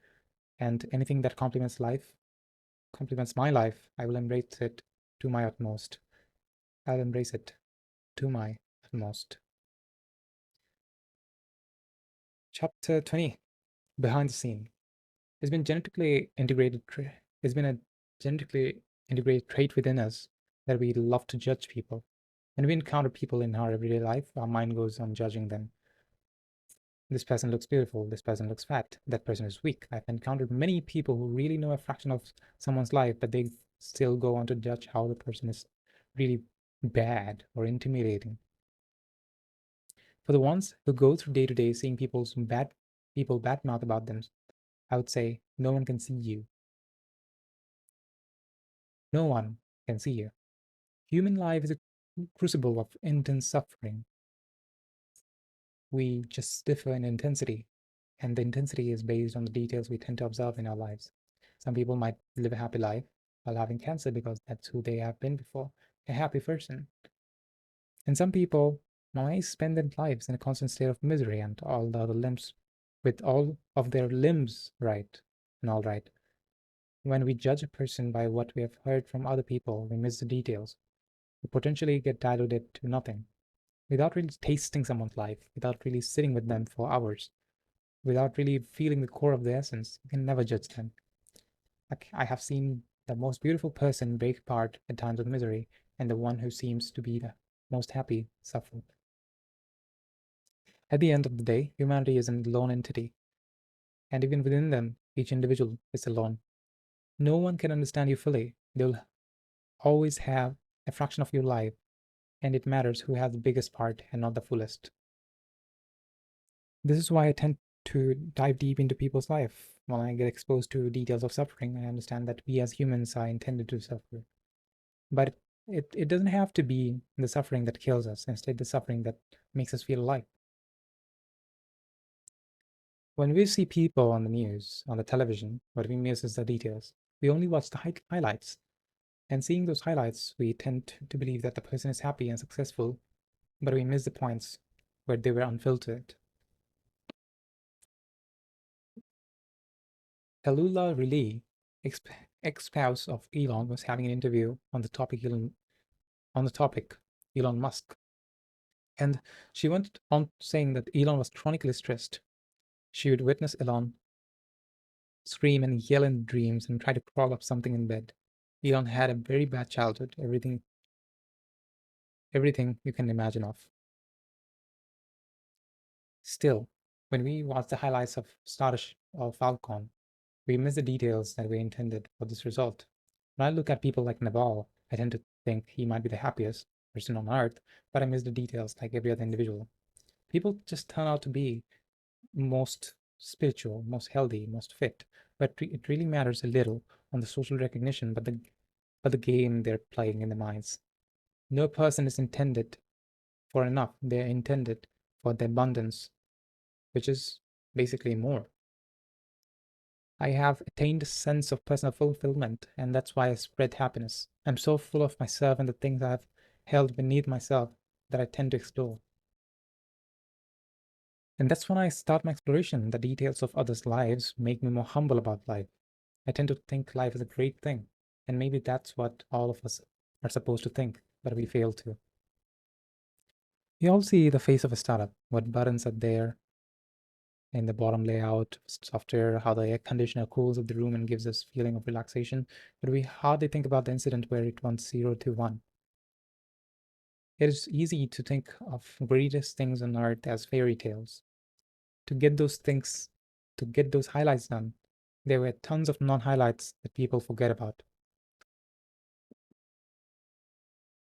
And anything that complements my life, I will embrace it to my utmost. I'll embrace it to my utmost. Chapter 20, Behind the Scene. It's been genetically integrated. It's been a genetically integrated trait within us that we love to judge people. When we encounter people in our everyday life, our mind goes on judging them. This person looks beautiful. This person looks fat. That person is weak. I've encountered many people who really know a fraction of someone's life, but they still go on to judge how the person is really bad or intimidating. For the ones who go through day to day seeing people badmouth about them, I would say no one can see you. No one can see you. Human life is a crucible of intense suffering. We just differ in intensity, and the intensity is based on the details we tend to observe in our lives. Some people might live a happy life while having cancer because that's who they have been before, a happy person. And some people might spend their lives in a constant state of misery and all the other limbs, with all of their limbs right and all right. When we judge a person by what we have heard from other people, we miss the details. We potentially get diluted to nothing. Without really tasting someone's life, without really sitting with them for hours, without really feeling the core of the essence, you can never judge them. Like, I have seen the most beautiful person break apart at times of misery, and the one who seems to be the most happy suffer. At the end of the day, humanity is a lone entity, and even within them, each individual is alone. No one can understand you fully. They'll always have a fraction of your life, and it matters who has the biggest part and not the fullest. This is why I tend to dive deep into people's life. When I get exposed to details of suffering, I understand that we as humans are intended to suffer. But it doesn't have to be the suffering that kills us, instead, the suffering that makes us feel alive. When we see people on the news, on the television, what we miss is the details. We only watch the highlights. And seeing those highlights, we tend to believe that the person is happy and successful, but we miss the points where they were unfiltered. Tallulah Riley, ex-spouse of Elon, was having an interview on the topic Elon Musk, and she went on saying that Elon was chronically stressed. She would witness Elon scream and yell in dreams and try to crawl up something in bed. Elon had a very bad childhood, everything you can imagine of. Still, when we watch the highlights of Starship or Falcon, we miss the details that we intended for this result. When I look at people like Naval, I tend to think he might be the happiest person on earth, but I miss the details like every other individual. People just turn out to be most spiritual, most healthy, most fit, but it really matters a little on the social recognition, but the game they're playing in the minds. No person is intended for enough. They're intended about the abundance, which is basically more. I have attained a sense of personal fulfillment, and that's why I spread happiness. I'm so full of myself and the things I've held beneath myself that I tend to explore. And that's when I start my exploration. The details of others' lives make me more humble about life. I tend to think life is a great thing, and maybe that's what all of us are supposed to think, but we fail to. We all see the face of a startup, what buttons are there in the bottom layout, software, how the air conditioner cools up the room and gives us feeling of relaxation, but we hardly think about the incident where it went 0 to 1. It is easy to think of greatest things on earth as fairy tales. To get those things, to get those highlights done, there were tons of non-highlights that people forget about.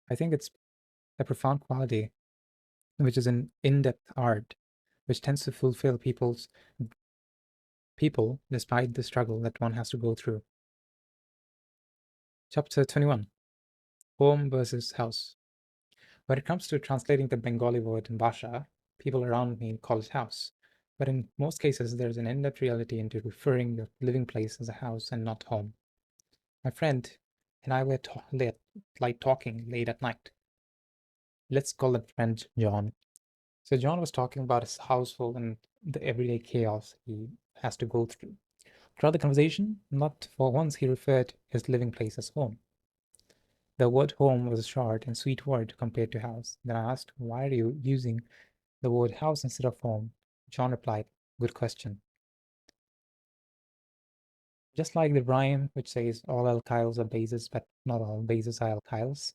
I think it's a profound quality, which is an in-depth art, which tends to fulfill people despite the struggle that one has to go through. Chapter 21: Home versus House. When it comes to translating the Bengali word in Basha, people around me call it house. But in most cases, there's an in-depth reality into referring your living place as a house and not home. My friend and I were talking late at night. Let's call that friend John. So John was talking about his household and the everyday chaos he has to go through. Throughout the conversation, not for once he referred his living place as home. The word home was a short and sweet word compared to house. Then I asked, why are you using the word house instead of home? John replied, good question. Just like the rhyme which says all alkyls are bases, but not all bases are alkyls,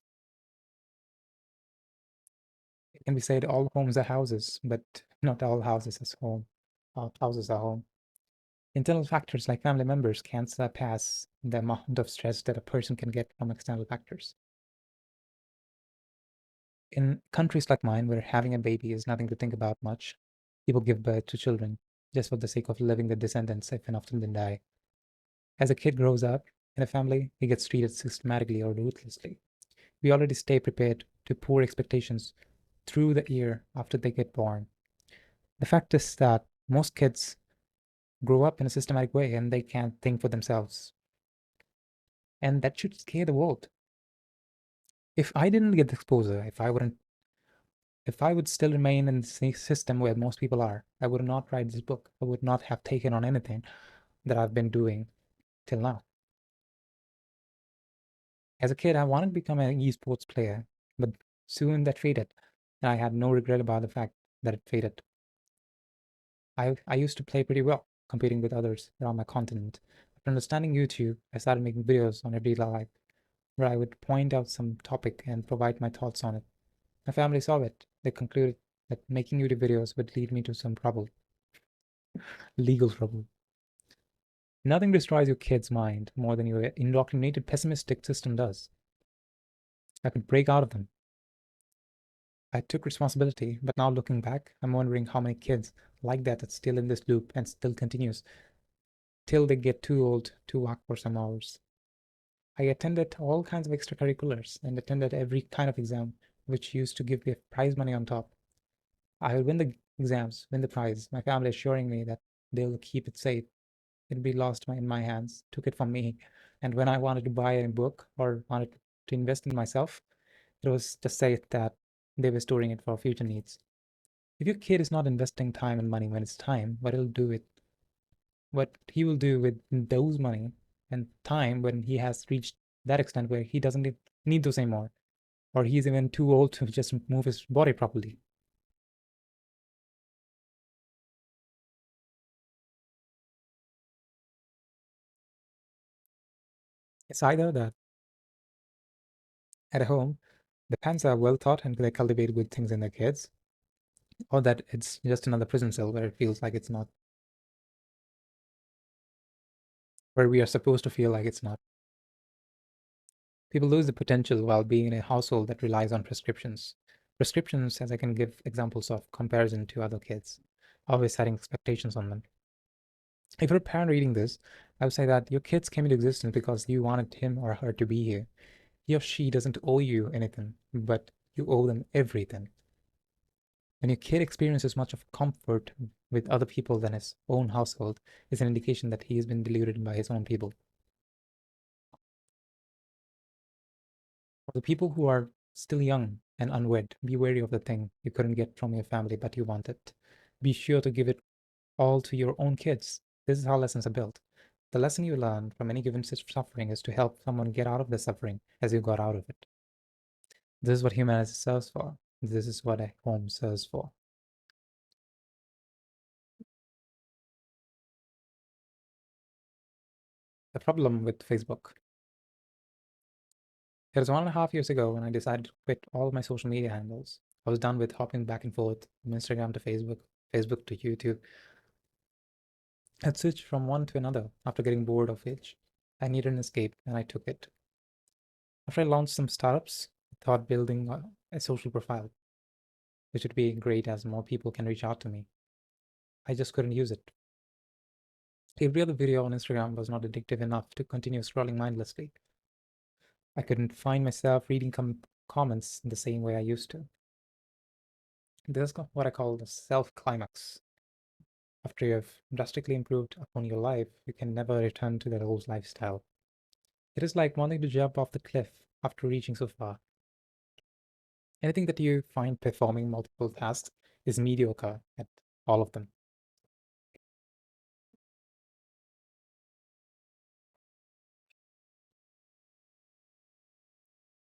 it can be said all homes are houses, but not all houses are home. All houses are home. Internal factors like family members can't surpass the amount of stress that a person can get from external factors. In countries like mine, where having a baby is nothing to think about much, people give birth to children just for the sake of living the descendants if enough of them die. As a kid grows up in a family, he gets treated systematically or ruthlessly. We already stay prepared to poor expectations through the year after they get born. The fact is that most kids grow up in a systematic way and they can't think for themselves. And that should scare the world. If I didn't get the exposure, if I would still remain in the system where most people are, I would not write this book. I would not have taken on anything that I've been doing till now. As a kid, I wanted to become an esports player, but soon that faded, and I had no regret about the fact that it faded. I used to play pretty well, competing with others around my continent. After understanding YouTube, I started making videos on everyday life, where I would point out some topic and provide my thoughts on it. My family saw it. They concluded that making YouTube videos would lead me to some trouble, legal trouble. Nothing destroys your kid's mind more than your indoctrinated pessimistic system does. I could break out of them. I took responsibility, but now looking back, I'm wondering how many kids like that are still in this loop and still continues till they get too old to work for some hours. I attended all kinds of extracurriculars and attended every kind of exam, which used to give me prize money on top. I would win the exams, win the prize, my family assuring me that they'll keep it safe. It'd be lost in my hands, took it from me. And when I wanted to buy a book or wanted to invest in myself, it was just said that they were storing it for future needs. If your kid is not investing time and money when it's time, what he will do with those money and time when he has reached that extent where he doesn't need those anymore, or he's even too old to just move his body properly. It's either that at home, the parents are well taught and they cultivate good things in their kids, or that it's just another prison cell where it feels like it's not, where we are supposed to feel like it's not. People lose the potential while being in a household that relies on prescriptions. Prescriptions, as I can give examples of comparison to other kids, always setting expectations on them. If you're a parent reading this, I would say that your kids came into existence because you wanted him or her to be here. He or she doesn't owe you anything, but you owe them everything. When your kid experiences much of comfort with other people than his own household, it's an indication that he has been deluded by his own people. For the people who are still young and unwed, be wary of the thing you couldn't get from your family but you wanted. Be sure to give it all to your own kids. This is how lessons are built. The lesson you learn from any given suffering is to help someone get out of the suffering as you got out of it. This is what humanity serves for. This is what a home serves for. The problem with Facebook. It was 1.5 years ago when I decided to quit all of my social media handles. I was done with hopping back and forth from Instagram to Facebook, Facebook to YouTube. I'd switched from one to another after getting bored of each. I needed an escape and I took it. After I launched some startups, I thought building a social profile, which would be great as more people can reach out to me. I just couldn't use it. Every other video on Instagram was not addictive enough to continue scrolling mindlessly. I couldn't find myself reading comments in the same way I used to. This is what I call the self-climax. After you have drastically improved upon your life, you can never return to that old lifestyle. It is like wanting to jump off the cliff after reaching so far. Anything that you find performing multiple tasks is mediocre at all of them.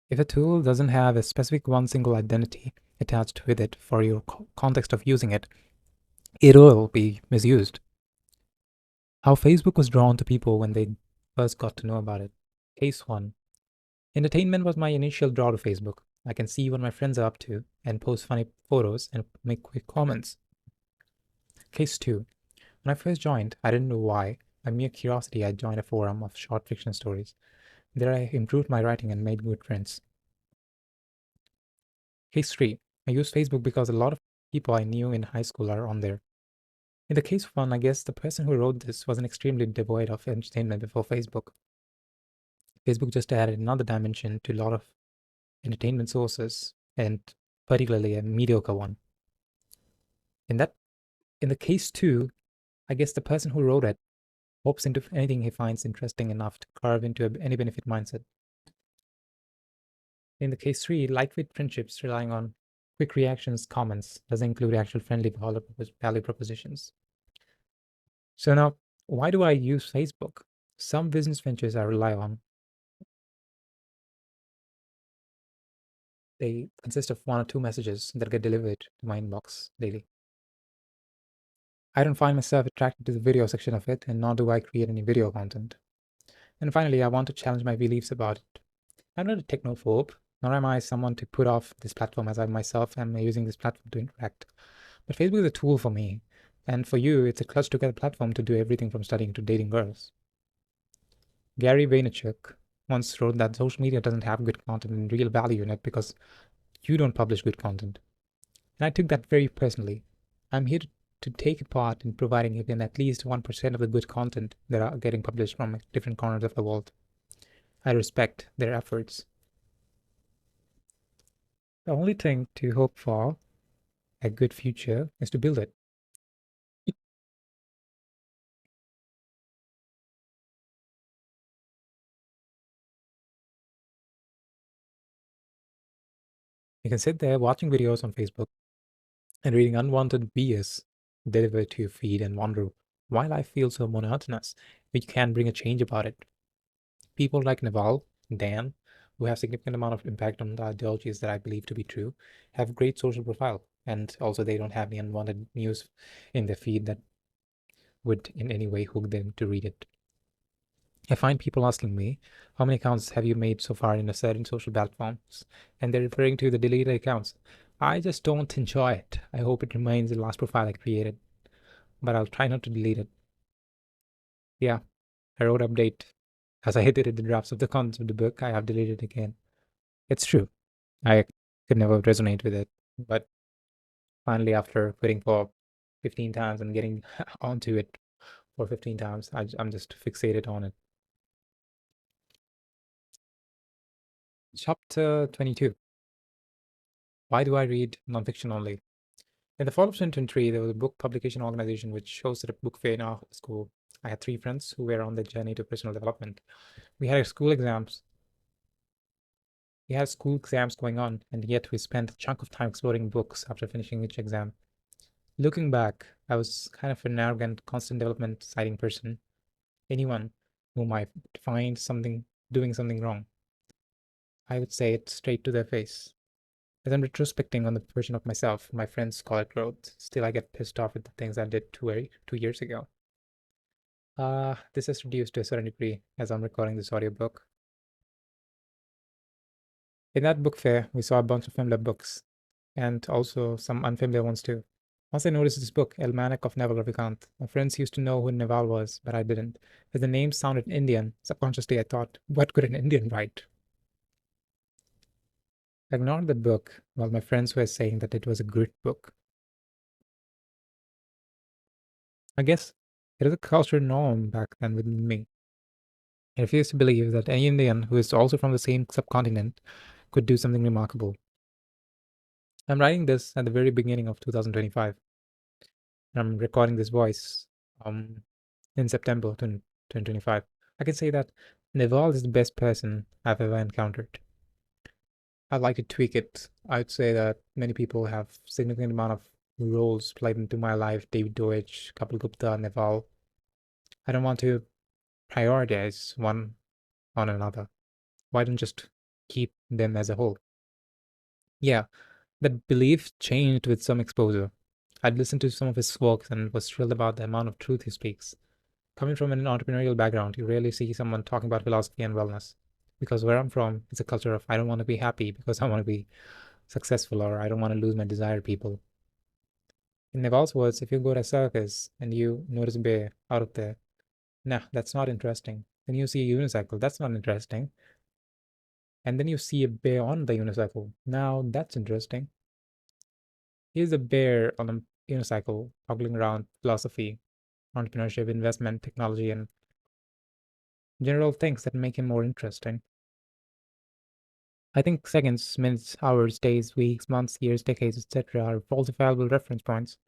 If a tool doesn't have a specific one single identity attached with it for your context of using it, it will be misused. How Facebook was drawn to people when they first got to know about it. Case 1. Entertainment was my initial draw to Facebook. I can see what my friends are up to and post funny photos and make quick comments. Case 2. When I first joined, I didn't know why. By mere curiosity, I joined a forum of short fiction stories. There I improved my writing and made good friends. Case 3. I used Facebook because a lot of people I knew in high school are on there. In the case 1, I guess the person who wrote this wasn't extremely devoid of entertainment before Facebook. Facebook just added another dimension to a lot of entertainment sources, and particularly a mediocre one. In the case 2, I guess the person who wrote it hopes into anything he finds interesting enough to carve into any benefit mindset. In the case 3, lightweight friendships relying on quick reactions, comments, doesn't include actual friendly value propositions. So now, why do I use Facebook? Some business ventures I rely on, they consist of 1 or 2 messages that get delivered to my inbox daily. I don't find myself attracted to the video section of it, and nor do I create any video content. And finally, I want to challenge my beliefs about it. I'm not a technophobe, nor am I someone to put off this platform, as I myself am using this platform to interact. But Facebook is a tool for me, and for you, it's a clutch together platform to do everything from studying to dating girls. Gary Vaynerchuk once wrote that social media doesn't have good content and real value in it because you don't publish good content. And I took that very personally. I'm here to take a part in providing even at least 1% of the good content that are getting published from different corners of the world. I respect their efforts. The only thing to hope for a good future is to build it. You can sit there watching videos on Facebook and reading unwanted BS delivered to your feed and wonder why life feels so monotonous, but you can't bring a change about it. People like Naval, Dan, who have significant amount of impact on the ideologies that I believe to be true, have great social profile, and also they don't have any unwanted news in their feed that would in any way hook them to read it. I find people asking me, how many accounts have you made so far in a certain social platforms? And they're referring to the deleted accounts. I just don't enjoy it. I hope it remains the last profile I created, but I'll try not to delete it. Yeah, I wrote update. As I edited the drafts of the contents of the book, I have deleted it again. It's true. I could never resonate with it. But finally, after quitting for 15 times and getting onto it for 15 times, I'm just fixated on it. Chapter 22. Why do I read nonfiction only? In the fall of 2023, there was a book publication organization which hosted a book fair in our school. I had three friends who were on their journey to personal development. We had school exams. We had school exams going on, and yet we spent a chunk of time exploring books after finishing each exam. Looking back, I was kind of an arrogant, constant development citing person. Anyone who might find something doing something wrong, I would say it straight to their face. As I'm retrospecting on the version of myself, my friends call it growth. Still, I get pissed off with the things I did 2 years ago. This is reduced to a certain degree as I'm recording this audiobook. In that book fair, we saw a bunch of familiar books and also some unfamiliar ones too. Once I noticed this book, Almanac of Naval Ravikant. My friends used to know who Naval was, but I didn't. As the name sounded Indian, subconsciously I thought, what could an Indian write? I ignored the book while my friends were saying that it was a great book. I guess it is a cultural norm back then within me. I refused to believe that any Indian who is also from the same subcontinent could do something remarkable. I'm writing this at the very beginning of 2025. I'm recording this voice um, in September 2025. I can say that Naval is the best person I've ever encountered. I'd like to tweak it. I'd say that many people have significant amount of roles played into my life. David Deutsch, Kapil Gupta, Naval. I don't want to prioritize one on another. Why don't just keep them as a whole? Yeah, that belief changed with some exposure. I'd listened to some of his works and was thrilled about the amount of truth he speaks. Coming from an entrepreneurial background, you rarely see someone talking about philosophy and wellness. Because where I'm from, it's a culture of I don't want to be happy because I want to be successful or I don't want to lose my desired people. In Naval's words, if you go to a circus and you notice a bear out of there, nah, that's not interesting. Then you see a unicycle, that's not interesting. And then you see a bear on the unicycle. Now that's interesting. Here's a bear on a unicycle toggling around philosophy, entrepreneurship, investment, technology, and general things that make him more interesting. I think seconds, minutes, hours, days, weeks, months, years, decades, etc. are falsifiable reference points.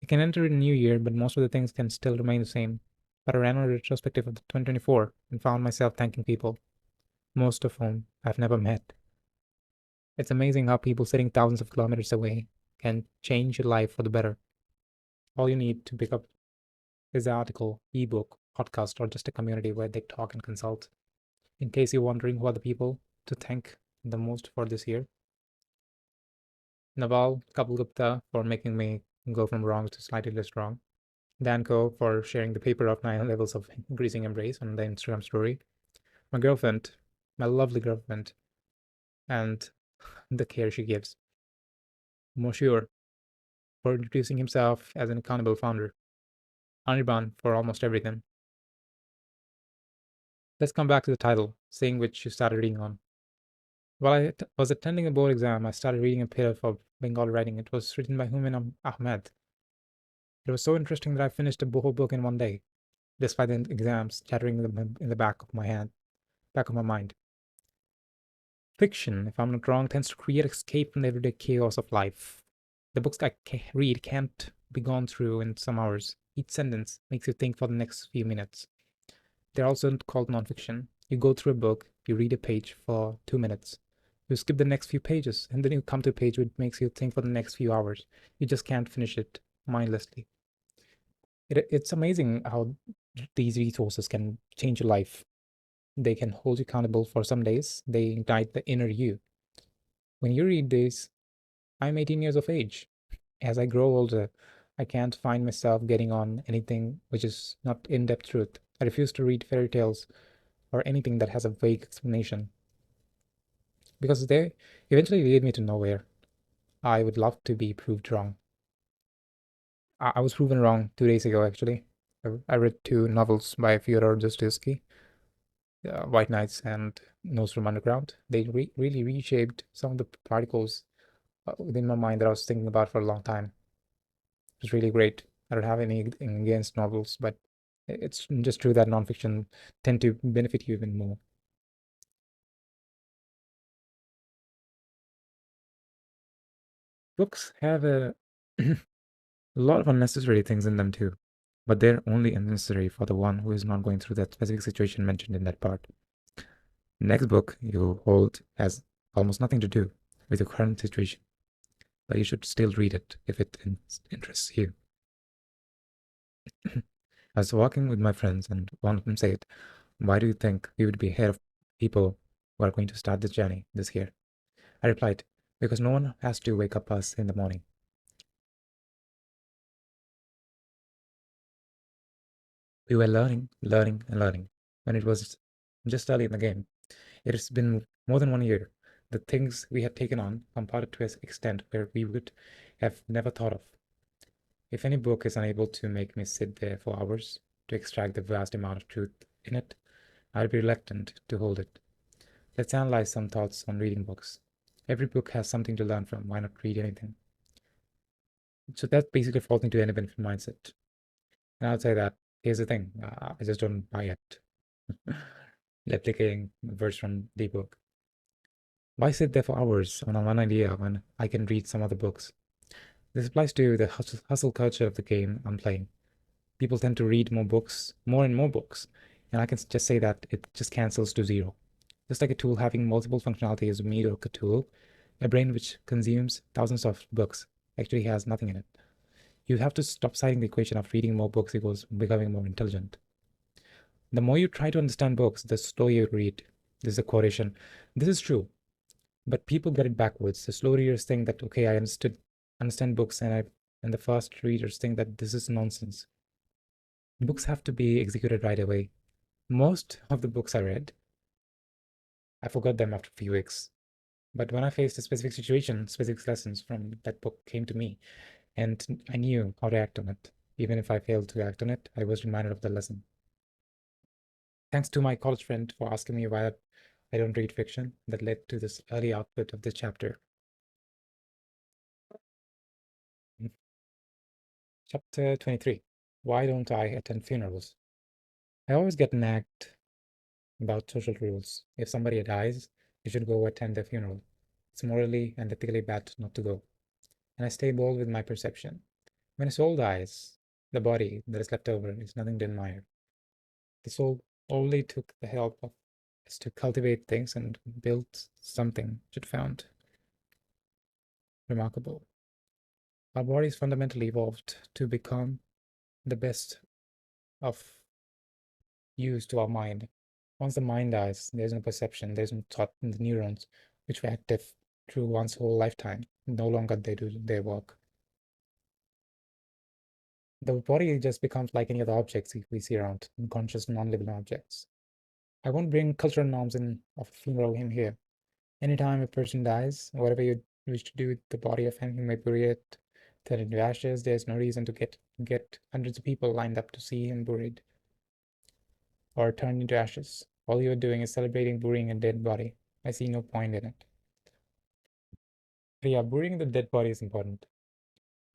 You can enter a new year, but most of the things can still remain the same. But I ran a retrospective of 2024 and found myself thanking people, most of whom I've never met. It's amazing how people sitting thousands of kilometers away can change your life for the better. All you need to pick up is the article, ebook, podcast, or just a community where they talk and consult. In case you're wondering who are the people to thank the most for this year, Naval, Kapil Gupta for making me go from wrong to slightly less wrong, Danko for sharing the paper of 9 levels of increasing embrace on the Instagram story, my girlfriend, my lovely girlfriend, and the care she gives. Moshiur for introducing himself as an accountable founder, Anirban for almost everything. Let's come back to the title, saying which you started reading on. While I was attending a board exam, I started reading a paper for Bengali writing. It was written by Humayun Ahmed. It was so interesting that I finished the whole book in one day, despite the exams chattering in the back of my mind. Fiction, if I'm not wrong, tends to create escape from the everyday chaos of life. The books I read can't be gone through in some hours. Each sentence makes you think for the next few minutes. They're also called nonfiction. You go through a book, you read a page for 2 minutes, you skip the next few pages, and then you come to a page which makes you think for the next few hours. You just can't finish it mindlessly. It's amazing how these resources can change your life. They can hold you accountable for some days. They ignite the inner you. When you read this, I'm 18 years of age. As I grow older, I can't find myself getting on anything which is not in-depth truth. I refuse to read fairy tales or anything that has a vague explanation because they eventually lead me to nowhere. I would love to be proved wrong. I was proven wrong 2 days ago, actually. I read two novels by Fyodor Dostoevsky, White Knights and Notes from Underground. They really reshaped some of the particles within my mind that I was thinking about for a long time. It was really great. I don't have anything against novels, but it's just true that nonfiction tend to benefit you even more. Books have a A lot of unnecessary things in them too, but they're only unnecessary for the one who is not going through that specific situation mentioned in that part. Next book you hold has almost nothing to do with your current situation, but you should still read it if it interests you. I was walking with my friends, and one of them said, "Why do you think we would be ahead of people who are going to start this journey this year?" I replied, "Because no one has to wake up us in the morning. We were learning, learning, and learning when it was just early in the game. It has been more than 1 year. The things we had taken on compounded to an extent where we would have never thought of. If any book is unable to make me sit there for hours to extract the vast amount of truth in it, I'd be reluctant to hold it. Let's analyze some thoughts on reading books. Every book has something to learn from. Why not read anything?" So that basically falls into any benefit mindset. And I'll say that here's the thing, I just don't buy it. Replicating words from the book. Why sit there for hours on one idea when I can read some other books? This applies to the hustle culture of the game I'm playing. People tend to read more books, more and more books, and I can just say that it just cancels to zero. Just like a tool having multiple functionality is a mediocre tool, a brain which consumes thousands of books actually has nothing in it. You have to stop citing the equation of reading more books equals becoming more intelligent. The more you try to understand books, the slower you read. This is a quotation. This is true, but people get it backwards. The slow readers think that okay, I understand books, and the fast readers think that this is nonsense. Books have to be executed right away. Most of the books I read, I forgot them after a few weeks. But when I faced a specific situation, specific lessons from that book came to me, and I knew how to act on it. Even if I failed to act on it, I was reminded of the lesson. Thanks to my college friend for asking me why I don't read fiction, that led to this early output of this chapter. Chapter 23. Why don't I attend funerals? I always get nagged about social rules. If somebody dies, you should go attend their funeral. It's morally and ethically bad not to go. And I stay bold with my perception. When a soul dies, the body that is left over is nothing to admire. The soul only took the help of us to cultivate things and build something which it found remarkable. Our bodies fundamentally evolved to become the best of use to our mind. Once the mind dies, there's no perception, there's no thought in the neurons, which were active through one's whole lifetime. No longer they do their work. The body just becomes like any other objects we see around, unconscious, non-living objects. I won't bring cultural norms in of a funeral in here. Anytime a person dies, whatever you wish to do with the body of him, you may bury it, turn it into ashes. There's no reason to get hundreds of people lined up to see him buried or turned into ashes. All you're doing is celebrating burying a dead body. I see no point in it. But yeah, burying the dead body is important.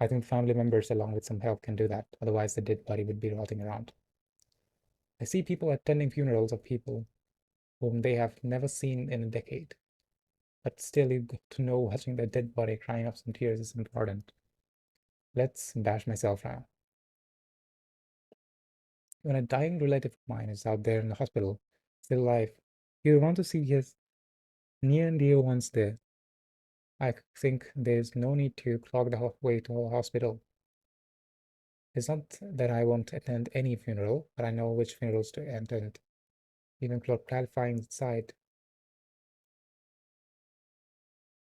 I think family members, along with some help, can do that. Otherwise, the dead body would be rotting around. I see people attending funerals of people whom they have never seen in a decade. But still, you get to know watching their dead body crying up some tears is important. Let's bash myself now. When a dying relative of mine is out there in the hospital, still alive, you want to see his near and dear ones there. I think there's no need to clog the way to a hospital. It's not that I won't attend any funeral, but I know which funerals to attend. Even clarifying the site,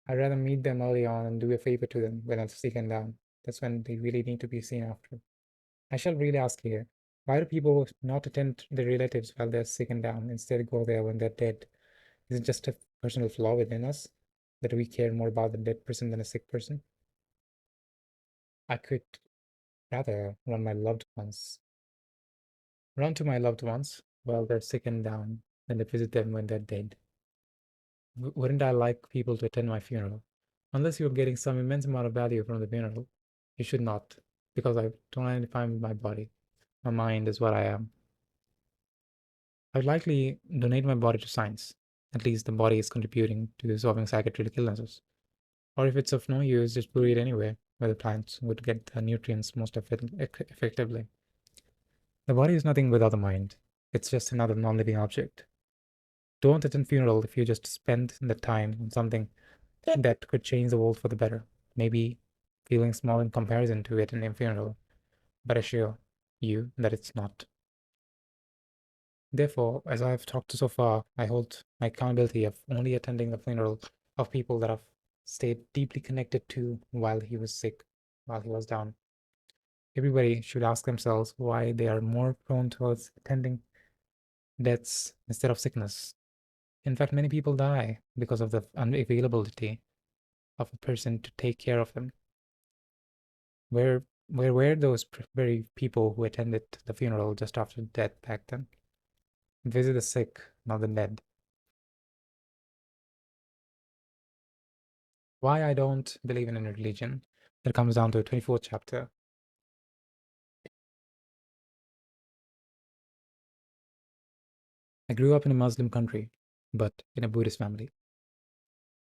I'd rather meet them early on and do a favor to them when I'm sick and down. That's when they really need to be seen after. I shall really ask here, why do people not attend their relatives while they're sick and down, instead go there when they're dead? Is it just a personal flaw within us that we care more about the dead person than a sick person? I could rather run to my loved ones while they're sick and down than to visit them when they're dead. Wouldn't I like people to attend my funeral? Unless you're getting some immense amount of value from the funeral, you should not, because I don't identify with my body. My mind is what I am. I'd likely donate my body to science. At least the body is contributing to solving psychiatric illnesses. Or if it's of no use, just bury it anywhere. where the plants would get the nutrients most effectively. The body is nothing without the mind. It's just another non-living object. Don't attend funeral if you just spend the time on something that could change the world for the better. Maybe feeling small in comparison to attending a funeral, but I assure you that it's not. Therefore, as I have talked so far, I hold my accountability of only attending the funeral of people that I've stayed deeply connected to while he was sick, while he was down. Everybody should ask themselves why they are more prone towards attending deaths instead of sickness. In fact, many people die because of the unavailability of a person to take care of them. Where were those very people who attended the funeral just after death back then? Visit the sick, not the dead. Why I don't believe in any religion? That comes down to the 24th chapter. I grew up in a Muslim country, but in a Buddhist family.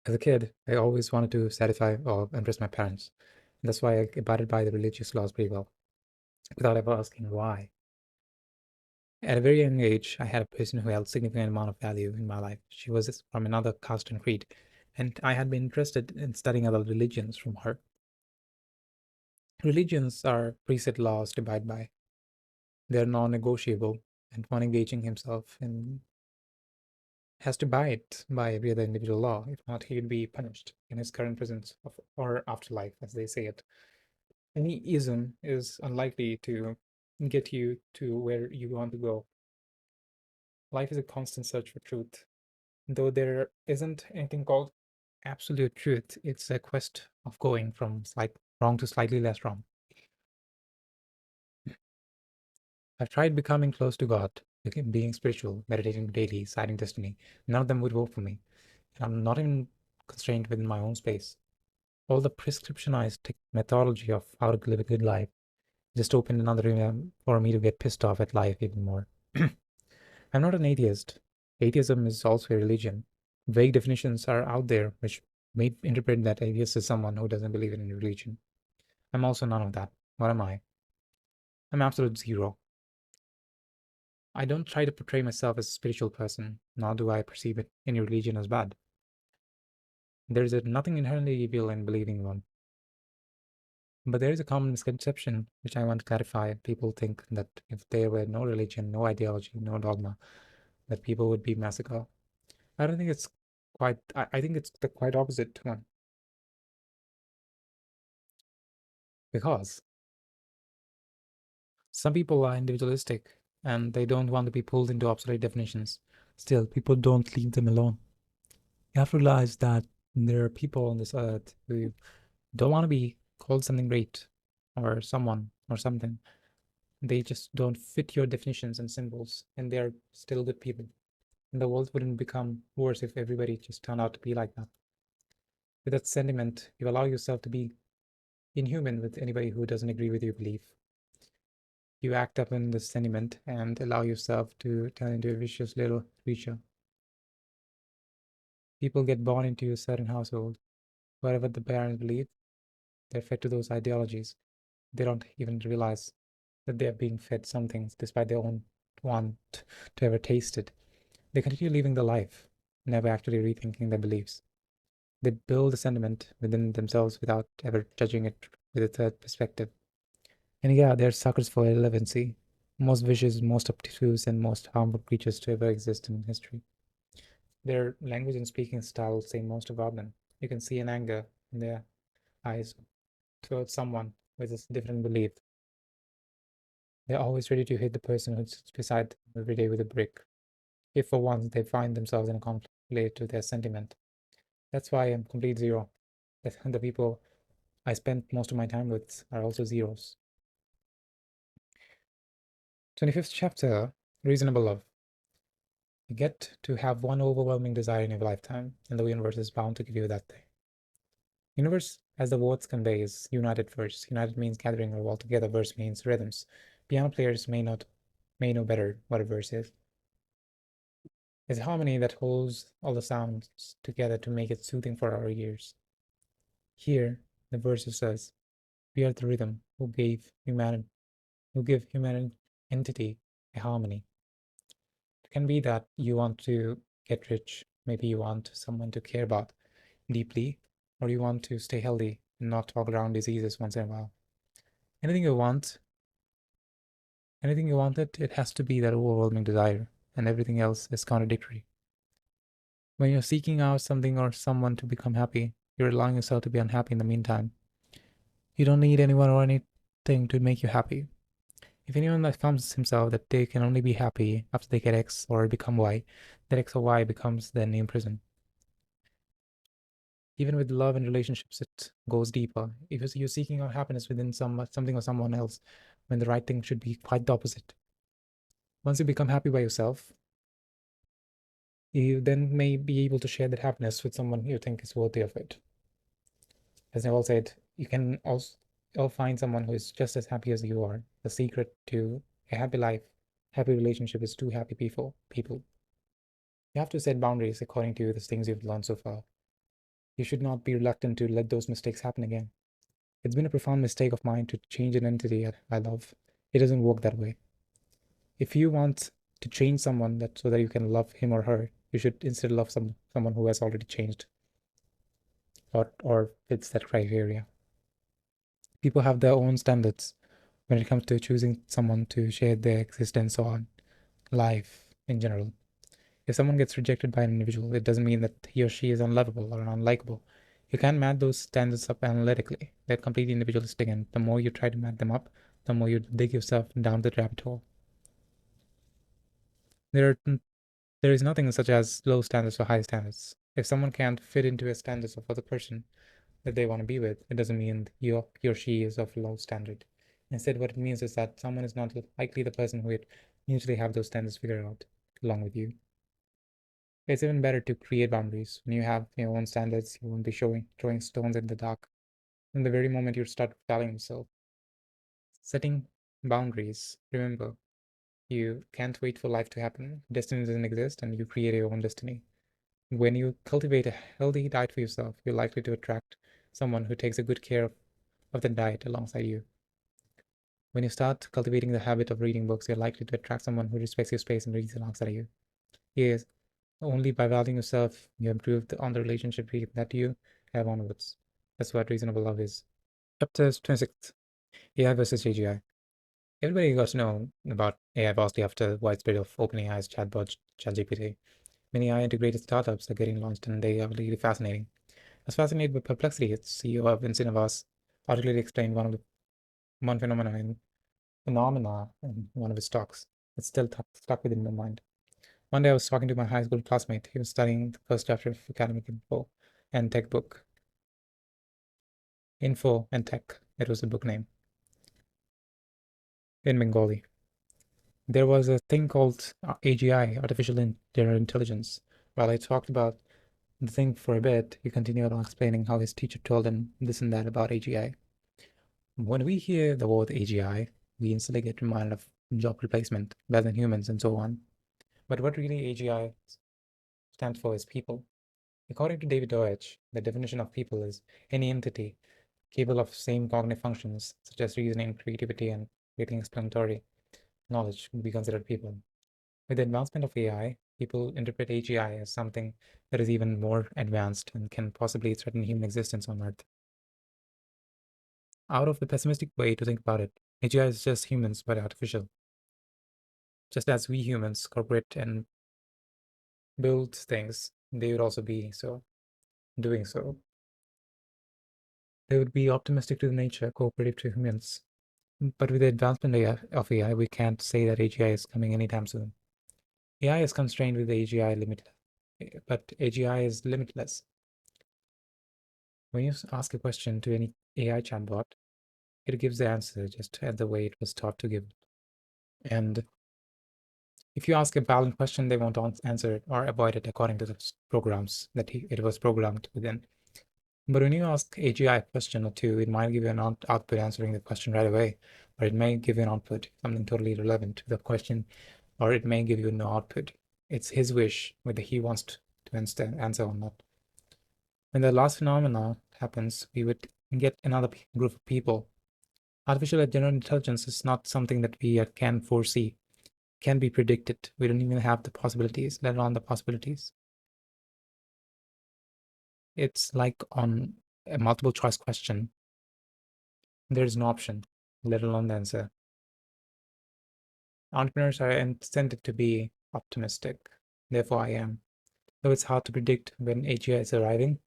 As a kid, I always wanted to satisfy or impress my parents. And that's why I abided by the religious laws pretty well, without ever asking why. At a very young age, I had a person who held significant amount of value in my life. She was from another caste and creed, and I had been interested in studying other religions from her. Religions are preset laws to abide by. They're non-negotiable, and one engaging himself in has to abide by every other individual law. If not, he would be punished in his current presence of, or afterlife, as they say it. Any ism is unlikely to get you to where you want to go. Life is a constant search for truth. Though there isn't anything called absolute truth, it's a quest of going from wrong to slightly less wrong. I've tried becoming close to God, being spiritual, meditating daily, citing destiny. None of them would work for me. And I'm not even constrained within my own space. All the prescriptionized methodology of how to live a good life just opened another room for me to get pissed off at life even more. I'm not an atheist. Atheism is also a religion. Vague definitions are out there which may interpret that atheist is someone who doesn't believe in any religion. I'm also none of that. What am I? I'm absolute zero. I don't try to portray myself as a spiritual person, nor do I perceive any religion as bad. There is nothing inherently evil in believing one. But there is a common misconception which I want to clarify. People think that if there were no religion, no ideology, no dogma, that people would be massacred. I don't think it's I think it's the quite opposite one. Because some people are individualistic and they don't want to be pulled into obsolete definitions. Still, people don't leave them alone. You have to realize that there are people on this earth who don't want to be called something great or someone or something. They just don't fit your definitions and symbols, and they're still good people. And the world wouldn't become worse if everybody just turned out to be like that. With that sentiment, you allow yourself to be inhuman with anybody who doesn't agree with your belief. You act up in this sentiment and allow yourself to turn into a vicious little creature. People get born into a certain household. Whatever the parents believe, they're fed to those ideologies. They don't even realize that they're being fed something despite their own want to ever taste it. They continue living the life, never actually rethinking their beliefs. They build a sentiment within themselves without ever judging it with a third perspective. And yeah, they're suckers for irrelevancy, most vicious, most obtuse, and most harmful creatures to ever exist in history. Their language and speaking style say most about them. You can see an anger in their eyes towards someone with a different belief. They're always ready to hit the person who's beside them every day with a brick, if for once they find themselves in a conflict related to their sentiment. That's why I'm complete zero. The people I spent most of my time with are also zeros. 25th chapter, Reasonable Love. You get to have one overwhelming desire in your lifetime, and the universe is bound to give you that thing. Universe, as the words convey, is united verse. United means gathering or all together. Verse means rhythms. Piano players may know better what a verse is. It's harmony that holds all the sounds together to make it soothing for our ears. Here, the verse says, We are the rhythm who give human entity a harmony. It can be that you want to get rich, maybe you want someone to care about deeply, or you want to stay healthy and not talk around diseases once in a while. Anything you want, anything you want it has to be that overwhelming desire, and everything else is contradictory. When you're seeking out something or someone to become happy, you're allowing yourself to be unhappy in the meantime. You don't need anyone or anything to make you happy. If anyone affirms himself that they can only be happy after they get X or become Y, that X or Y becomes their new prison. Even with love and relationships, it goes deeper. If you're seeking out happiness within something or someone else, when the right thing should be quite the opposite. Once you become happy by yourself, you then may be able to share that happiness with someone you think is worthy of it. As Neville said, you can also find someone who is just as happy as you are. The secret to a happy life, happy relationship is two happy people. You have to set boundaries according to the things you've learned so far. You should not be reluctant to let those mistakes happen again. It's been a profound mistake of mine to change an entity I love. It doesn't work that way. If you want to change someone so that you can love him or her, you should instead love someone who has already changed or fits that criteria. People have their own standards when it comes to choosing someone to share their existence on life in general. If someone gets rejected by an individual, it doesn't mean that he or she is unlovable or unlikable. You can't match those standards up analytically. They're completely individualistic, and the more you try to match them up, the more you dig yourself down the rabbit hole. There is nothing such as low standards or high standards. If someone can't fit into a standards of other person that they want to be with, it doesn't mean he or she is of low standard. Instead, what it means is that someone is not likely the person who would usually have those standards figured out along with you. It's even better to create boundaries. When you have your own standards, you won't be throwing stones in the dark. In the very moment you start telling yourself, setting boundaries, remember, you can't wait for life to happen. Destiny doesn't exist, and you create your own destiny. When you cultivate a healthy diet for yourself, you're likely to attract someone who takes a good care of the diet alongside you. When you start cultivating the habit of reading books, you're likely to attract someone who respects your space and reads alongside you. Yes, only by valuing yourself, you improve on the relationship that you have onwards. That's what reasonable love is. Chapter 26, AI versus AGI. Everybody got to know about AI vastly after the widespread of OpenAI's chatbot ChatGPT. Many AI integrated startups are getting launched, and they are really fascinating. I was fascinated with Perplexity. Its CEO of Incinevas articulately explained one phenomena in one of his talks. It's still stuck within my mind. One day I was talking to my high school classmate. He was studying the first chapter of academic info and tech book. Info and Tech. It was the book name in Bengali. There was a thing called AGI, artificial general intelligence. While I talked about the thing for a bit, he continued on explaining how his teacher told him this and that about AGI. When we hear the word AGI, we instantly get reminded of job replacement, less than humans, and so on. But what really AGI stands for is people. According to David Deutsch, the definition of people is any entity capable of same cognitive functions, such as reasoning, creativity, and creating explanatory knowledge, would be considered people. With the advancement of AI, people interpret AGI as something that is even more advanced and can possibly threaten human existence on Earth. Out of the pessimistic way to think about it, AGI is just humans but artificial. Just as we humans cooperate and build things, they would also be so doing so. They would be optimistic to the nature, cooperative to humans. But with the advancement of AI, we can't say that AGI is coming anytime soon. AI is constrained with the AGI limit, but AGI is limitless. When you ask a question to any AI chatbot, it gives the answer just the way it was taught to give. And if you ask a valid question, they won't answer it or avoid it according to the programs that it was programmed within. But when you ask AGI a question or two, it might give you an output answering the question right away, or it may give you an output, something totally irrelevant to the question, or it may give you no output. It's his wish whether he wants to answer or not. When the last phenomena happens, we would get another group of people Artificial general intelligence is not something that we can foresee, can be predicted. We don't even have the possibilities, let alone the possibilities. It's like on a multiple choice question. There's no option, let alone the answer. Entrepreneurs are incented to be optimistic. Therefore, I am. Though it's hard to predict when AGI is arriving.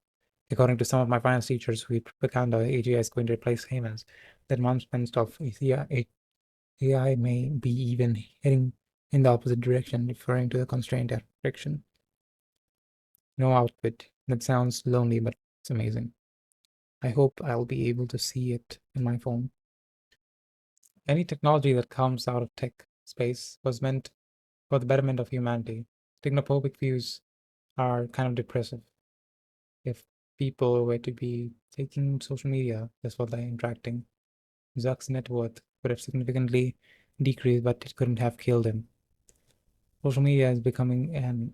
According to some of my finance teachers who propaganda, AGI is going to replace humans. The advancement of AI may be even heading in the opposite direction, referring to the constrained direction. No output. That sounds lonely, but it's amazing. I hope I'll be able to see it in my phone. Any technology that comes out of tech space was meant for the betterment of humanity. Technophobic views are kind of depressive. If people were to be taking social media just for the interacting, Zuck's net worth would have significantly decreased, but it couldn't have killed him. Social media is becoming an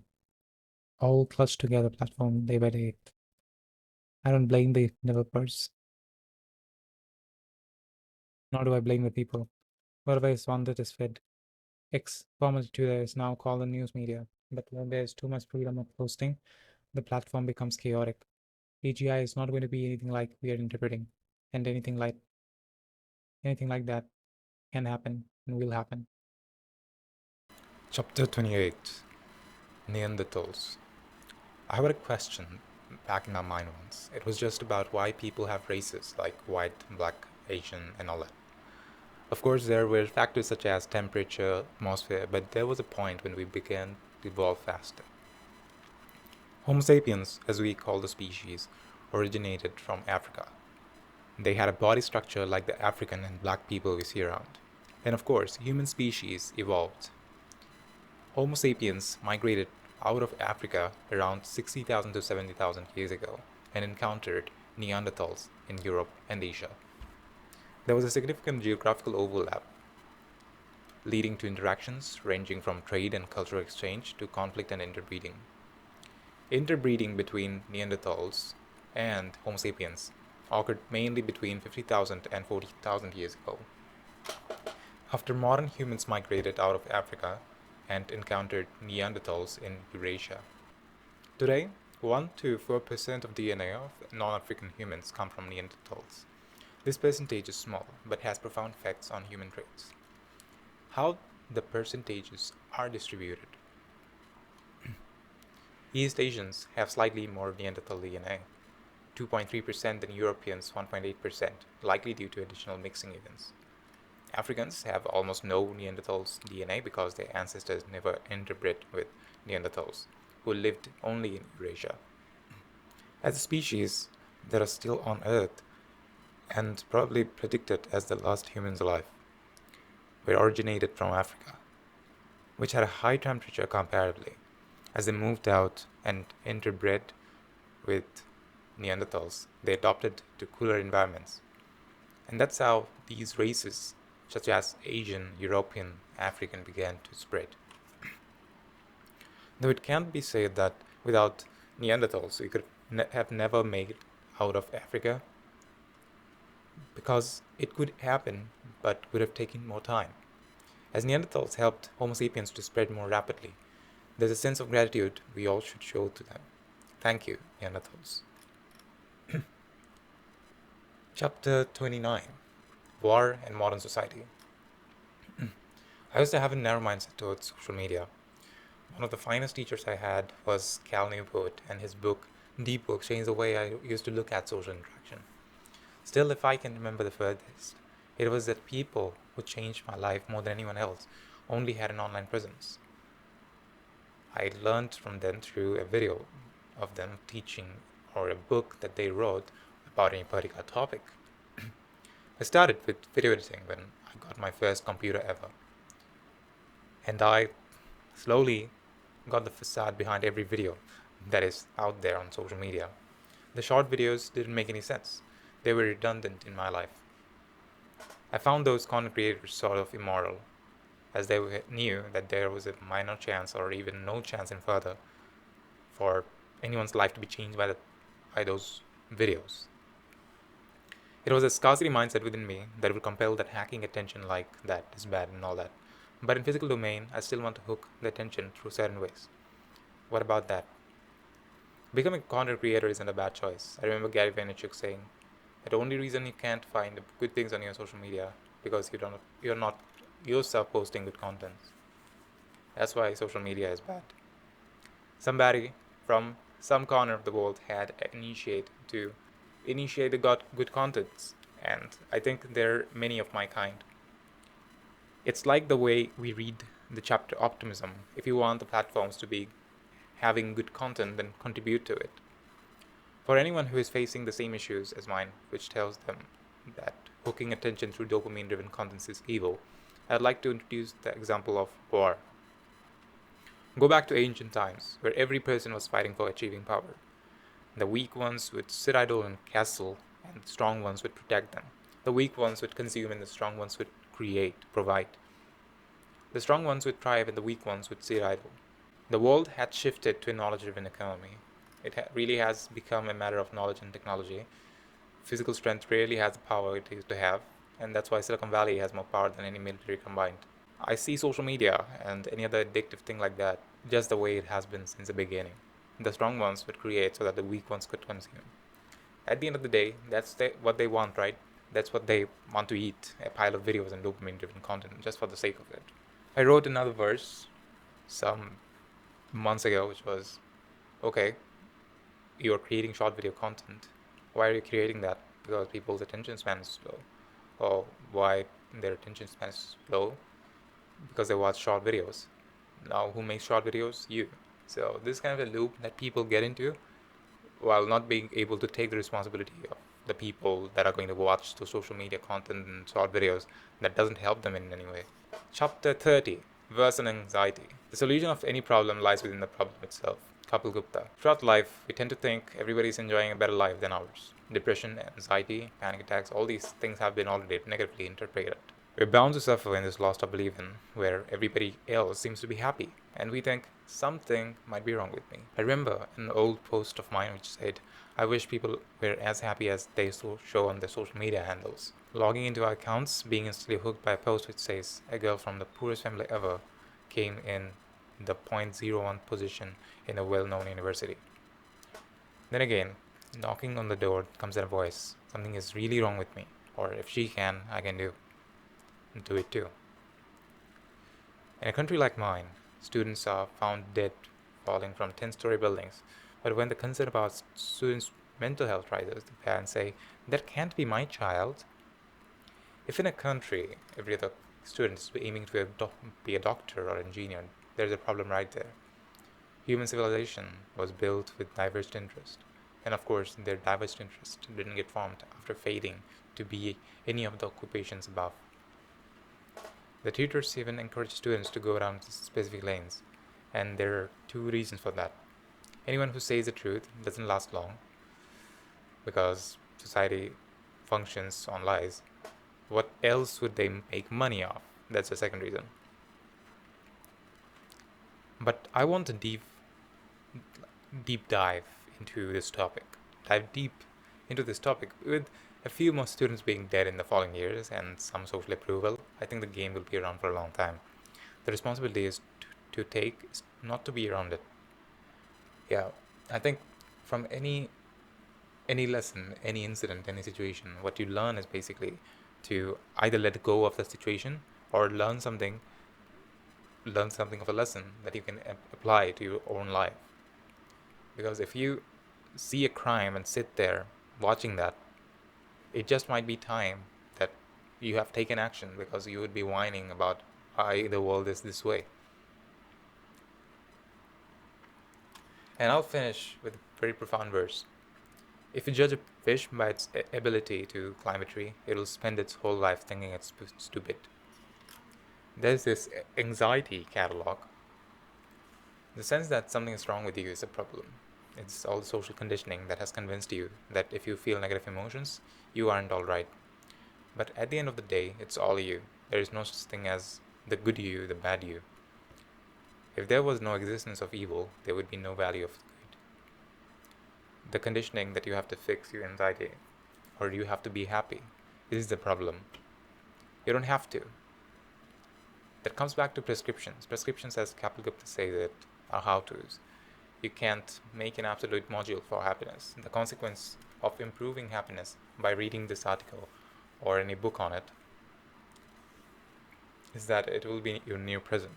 all clutched together platform day by day. I don't blame the developers, nor do I blame the people. Whatever is wanted is fed. X, formerly Twitter, is now called the news media, but when there's too much freedom of posting, the platform becomes chaotic. AGI is not going to be anything like we are interpreting, and anything like that can happen and will happen. Chapter 28 Neanderthals. I had a question back in my mind once. It was just about why people have races like white, black, Asian, and all that. Of course, there were factors such as temperature, atmosphere, but there was a point when we began to evolve faster. Homo sapiens, as we call the species, originated from Africa. They had a body structure like the African and black people we see around. And of course, human species evolved. Homo sapiens migrated out of Africa around 60,000 to 70,000 years ago and encountered Neanderthals in Europe and Asia. There was a significant geographical overlap, leading to interactions ranging from trade and cultural exchange to conflict and interbreeding. Interbreeding between Neanderthals and Homo sapiens occurred mainly between 50,000 and 40,000 years ago. After modern humans migrated out of Africa and encountered Neanderthals in Eurasia. Today, 1 to 4% of DNA of non-African humans come from Neanderthals. This percentage is small, but has profound effects on human traits. How the percentages are distributed. East Asians have slightly more Neanderthal DNA, 2.3% than Europeans, 1.8%, likely due to additional mixing events. Africans have almost no Neanderthals DNA because their ancestors never interbred with Neanderthals, who lived only in Eurasia. As a species that are still on Earth and probably predicted as the last humans alive, were originated from Africa, which had a high temperature comparably. As they moved out and interbred with Neanderthals, they adopted to cooler environments. And that's how these races, such as Asian, European, African, began to spread. Though it can't be said that without Neanderthals we could have never made it out of Africa, because it could happen but would have taken more time. As Neanderthals helped Homo sapiens to spread more rapidly, there's a sense of gratitude we all should show to them. Thank you, Neanderthals. Chapter 29 War and Modern Society. I used to have a narrow mindset towards social media. One of the finest teachers I had was Cal Newport, and his book, Deep Book, changed the way I used to look at social interaction. Still, if I can remember the furthest, it was that people who changed my life more than anyone else only had an online presence. I learned from them through a video of them teaching or a book that they wrote about any particular topic. I started with video editing when I got my first computer ever. And I slowly got the facade behind every video that is out there on social media. The short videos didn't make any sense. They were redundant in my life. I found those content creators sort of immoral, as they knew that there was a minor chance or even no chance in further for anyone's life to be changed by those videos. It was a scarcity mindset within me that would compel that hacking attention like that is bad and all that. But in physical domain, I still want to hook the attention through certain ways. What about that? Becoming a content creator isn't a bad choice. I remember Gary Vaynerchuk saying that the only reason you can't find good things on your social media because you're not yourself posting good content. That's why social media is bad. Somebody from some corner of the world had initiate the good contents, and I think there are many of my kind. It's like the way we read the chapter optimism. If you want the platforms to be having good content, then contribute to it. For anyone who is facing the same issues as mine, which tells them that hooking attention through dopamine driven contents is evil, I'd like to introduce the example of war. Go back to ancient times, where every person was fighting for achieving power. The weak ones would sit idle in a castle, and the strong ones would protect them. The weak ones would consume, and the strong ones would create, provide. The strong ones would thrive, and the weak ones would sit idle. The world had shifted to a knowledge-driven economy. It really has become a matter of knowledge and technology. Physical strength rarely has the power it used to have, and that's why Silicon Valley has more power than any military combined. I see social media and any other addictive thing like that just the way it has been since the beginning. The strong ones would create so that the weak ones could consume. At the end of the day, that's what they want, right? That's what they want to eat, a pile of videos and dopamine driven content just for the sake of it. I wrote another verse some months ago, which was, okay, you're creating short video content. Why are you creating that? Because people's attention span is slow. Or why their attention span is slow? Because they watch short videos. Now, who makes short videos? You. So this is kind of a loop that people get into while not being able to take the responsibility of the people that are going to watch the social media content and short videos that doesn't help them in any way. Chapter 30, Verse on Anxiety. The solution of any problem lies within the problem itself. Kapil Gupta. Throughout life, we tend to think everybody's enjoying a better life than ours. Depression, anxiety, panic attacks, all these things have been already negatively interpreted. We're bound to suffer in this lost of belief in, where everybody else seems to be happy, and we think something might be wrong with me. I remember an old post of mine which said, I wish people were as happy as they show on their social media handles. Logging into our accounts, being instantly hooked by a post which says, a girl from the poorest family ever came in the 0.01 position in a well-known university. Then again, knocking on the door comes in a voice, something is really wrong with me, or if she can, I can do it too. In a country like mine, students are found dead falling from 10-story buildings, but when the concern about students' mental health rises, the parents say, that can't be my child. If in a country every other student is aiming to be a doctor or engineer, there's a problem right there. Human civilization was built with divergent interest, and of course their divergent interest didn't get formed after failing to be any of the occupations above. The tutors even encourage students to go around specific lanes, and there are two reasons for that. Anyone who says the truth doesn't last long, because society functions on lies. What else would they make money off? That's the second reason. But I want to deep dive into this topic. Dive deep into this topic with a few more students being dead in the following years and some social approval. I think the game will be around for a long time. The responsibility is to take, is not to be around it. Yeah, I think from any lesson, any incident, any situation, what you learn is basically to either let go of the situation or learn something of a lesson that you can apply to your own life. Because if you see a crime and sit there watching that, it just might be time that you have taken action, because you would be whining about why the world is this way. And I'll finish with a very profound verse. If you judge a fish by its ability to climb a tree, it'll spend its whole life thinking it's stupid. There's this anxiety catalog. The sense that something is wrong with you is a problem. It's all the social conditioning that has convinced you that if you feel negative emotions, you aren't alright. But at the end of the day, it's all you. There is no such thing as the good you, the bad you. If there was no existence of evil, there would be no value of good. The conditioning that you have to fix your anxiety, or you have to be happy. This is the problem. You don't have to. That comes back to prescriptions. Prescriptions, as Kapil Gupta says it, are how-tos. You can't make an absolute module for happiness. The consequence of improving happiness by reading this article or any book on it is that it will be your new prison.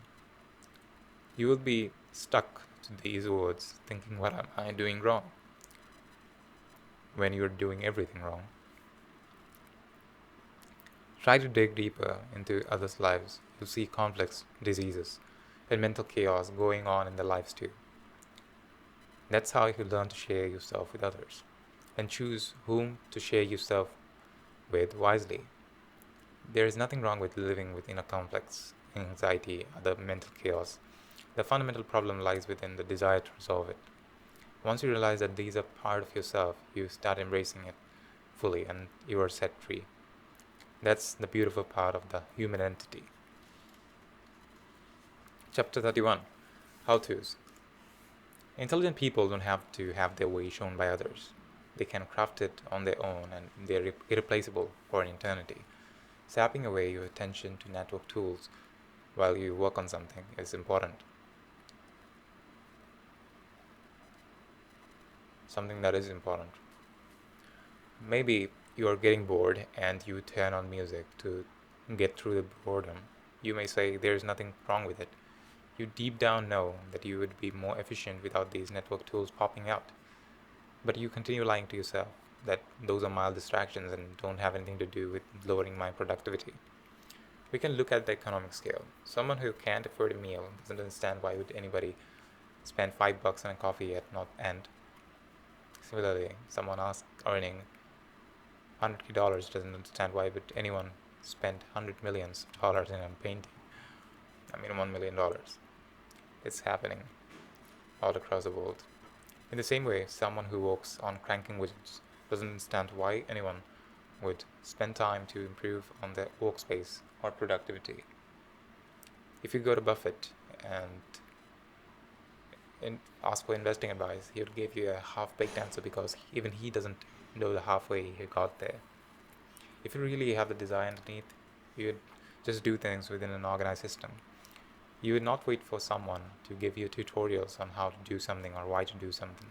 You will be stuck to these words thinking, what am I doing wrong? When you're doing everything wrong. Try to dig deeper into others' lives. You'll see complex diseases and mental chaos going on in their lives too. That's how you learn to share yourself with others and choose whom to share yourself with wisely. There is nothing wrong with living within a complex anxiety, other mental chaos. The fundamental problem lies within the desire to resolve it. Once you realize that these are part of yourself, you start embracing it fully and you are set free. That's the beautiful part of the human entity. Chapter 31. How-tos. Intelligent people don't have to have their way shown by others. They can craft it on their own and they're irreplaceable for an eternity. Sapping away your attention to network tools while you work on something is important. Something that is important. Maybe you are getting bored and you turn on music to get through the boredom. You may say there's nothing wrong with it. You deep down know that you would be more efficient without these network tools popping out. But you continue lying to yourself that those are mild distractions and don't have anything to do with lowering my productivity. We can look at the economic scale. Someone who can't afford a meal doesn't understand why would anybody spend $5 on a coffee at North End. Similarly, someone else earning $100 doesn't understand why would anyone spend hundred millions of dollars in a painting. $1 million. It's happening all across the world. In the same way, someone who works on cranking widgets doesn't understand why anyone would spend time to improve on their workspace or productivity. If you go to Buffett and ask for investing advice, he would give you a half-baked answer because even he doesn't know the halfway he got there. If you really have the desire underneath, you would just do things within an organized system. You would not wait for someone to give you tutorials on how to do something or why to do something.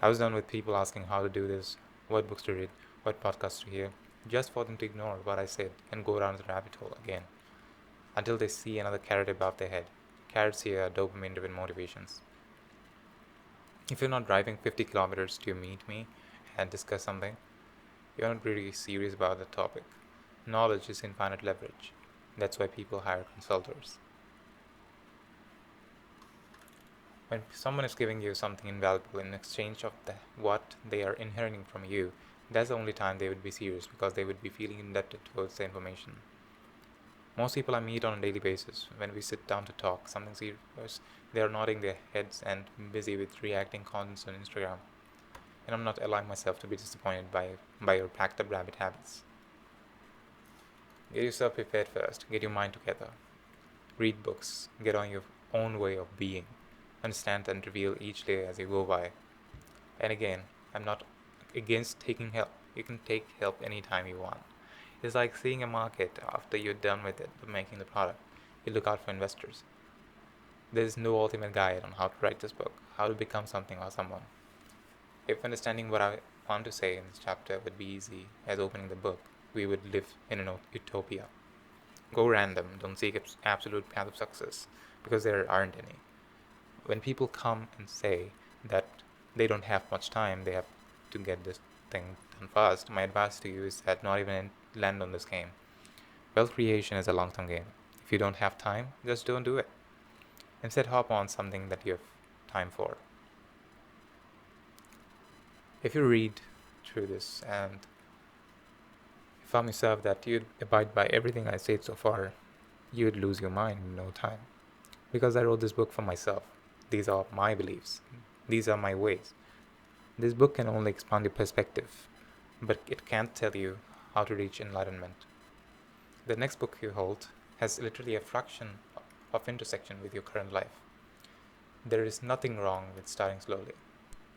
I was done with people asking how to do this, what books to read, what podcasts to hear, just for them to ignore what I said and go down the rabbit hole again, until they see another carrot above their head. Carrots here are dopamine-driven motivations. If you're not driving 50 kilometers to meet me and discuss something, you're not really serious about the topic. Knowledge is infinite leverage. That's why people hire consultants. When someone is giving you something invaluable in exchange of what they are inheriting from you, that's the only time they would be serious because they would be feeling indebted towards the information. Most people I meet on a daily basis, when we sit down to talk something serious, they are nodding their heads and busy with reacting comments on Instagram. And I'm not allowing myself to be disappointed by your packed up rabbit habits. Get yourself prepared first, get your mind together. Read books, get on your own way of being. Understand and reveal each day as you go by. And again, I'm not against taking help. You can take help anytime you want. It's like seeing a market after you're done with it, making the product. You look out for investors. There's no ultimate guide on how to write this book, how to become something or someone. If understanding what I want to say in this chapter would be easy as opening the book, we would live in an utopia. Go random, don't seek absolute path of success, because there aren't any. When people come and say that they don't have much time, they have to get this thing done fast, my advice to you is that not even land on this game. Wealth creation is a long-term game. If you don't have time, just don't do it. Instead, hop on something that you have time for. If you read through this and you found yourself that you'd abide by everything I said so far, you'd lose your mind in no time. Because I wrote this book for myself. These are my beliefs. These are my ways. This book can only expand your perspective, but it can't tell you how to reach enlightenment. The next book you hold has literally a fraction of intersection with your current life. There is nothing wrong with starting slowly.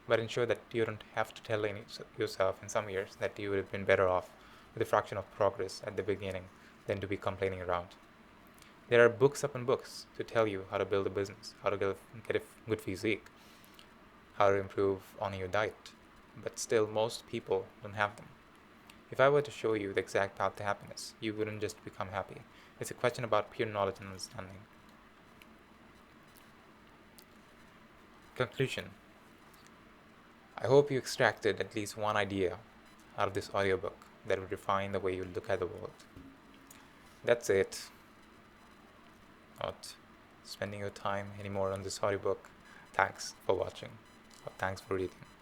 but ensure that you don't have to tell yourself in some years that you would have been better off with a fraction of progress at the beginning than to be complaining around. There are books upon books to tell you how to build a business, how to get a good physique, how to improve on your diet, but still most people don't have them. If I were to show you the exact path to happiness, you wouldn't just become happy. It's a question about pure knowledge and understanding. Conclusion. I hope you extracted at least one idea out of this audiobook that would refine the way you look at the world. That's it. Not spending your time anymore on this audiobook. Thanks for watching, or thanks for reading.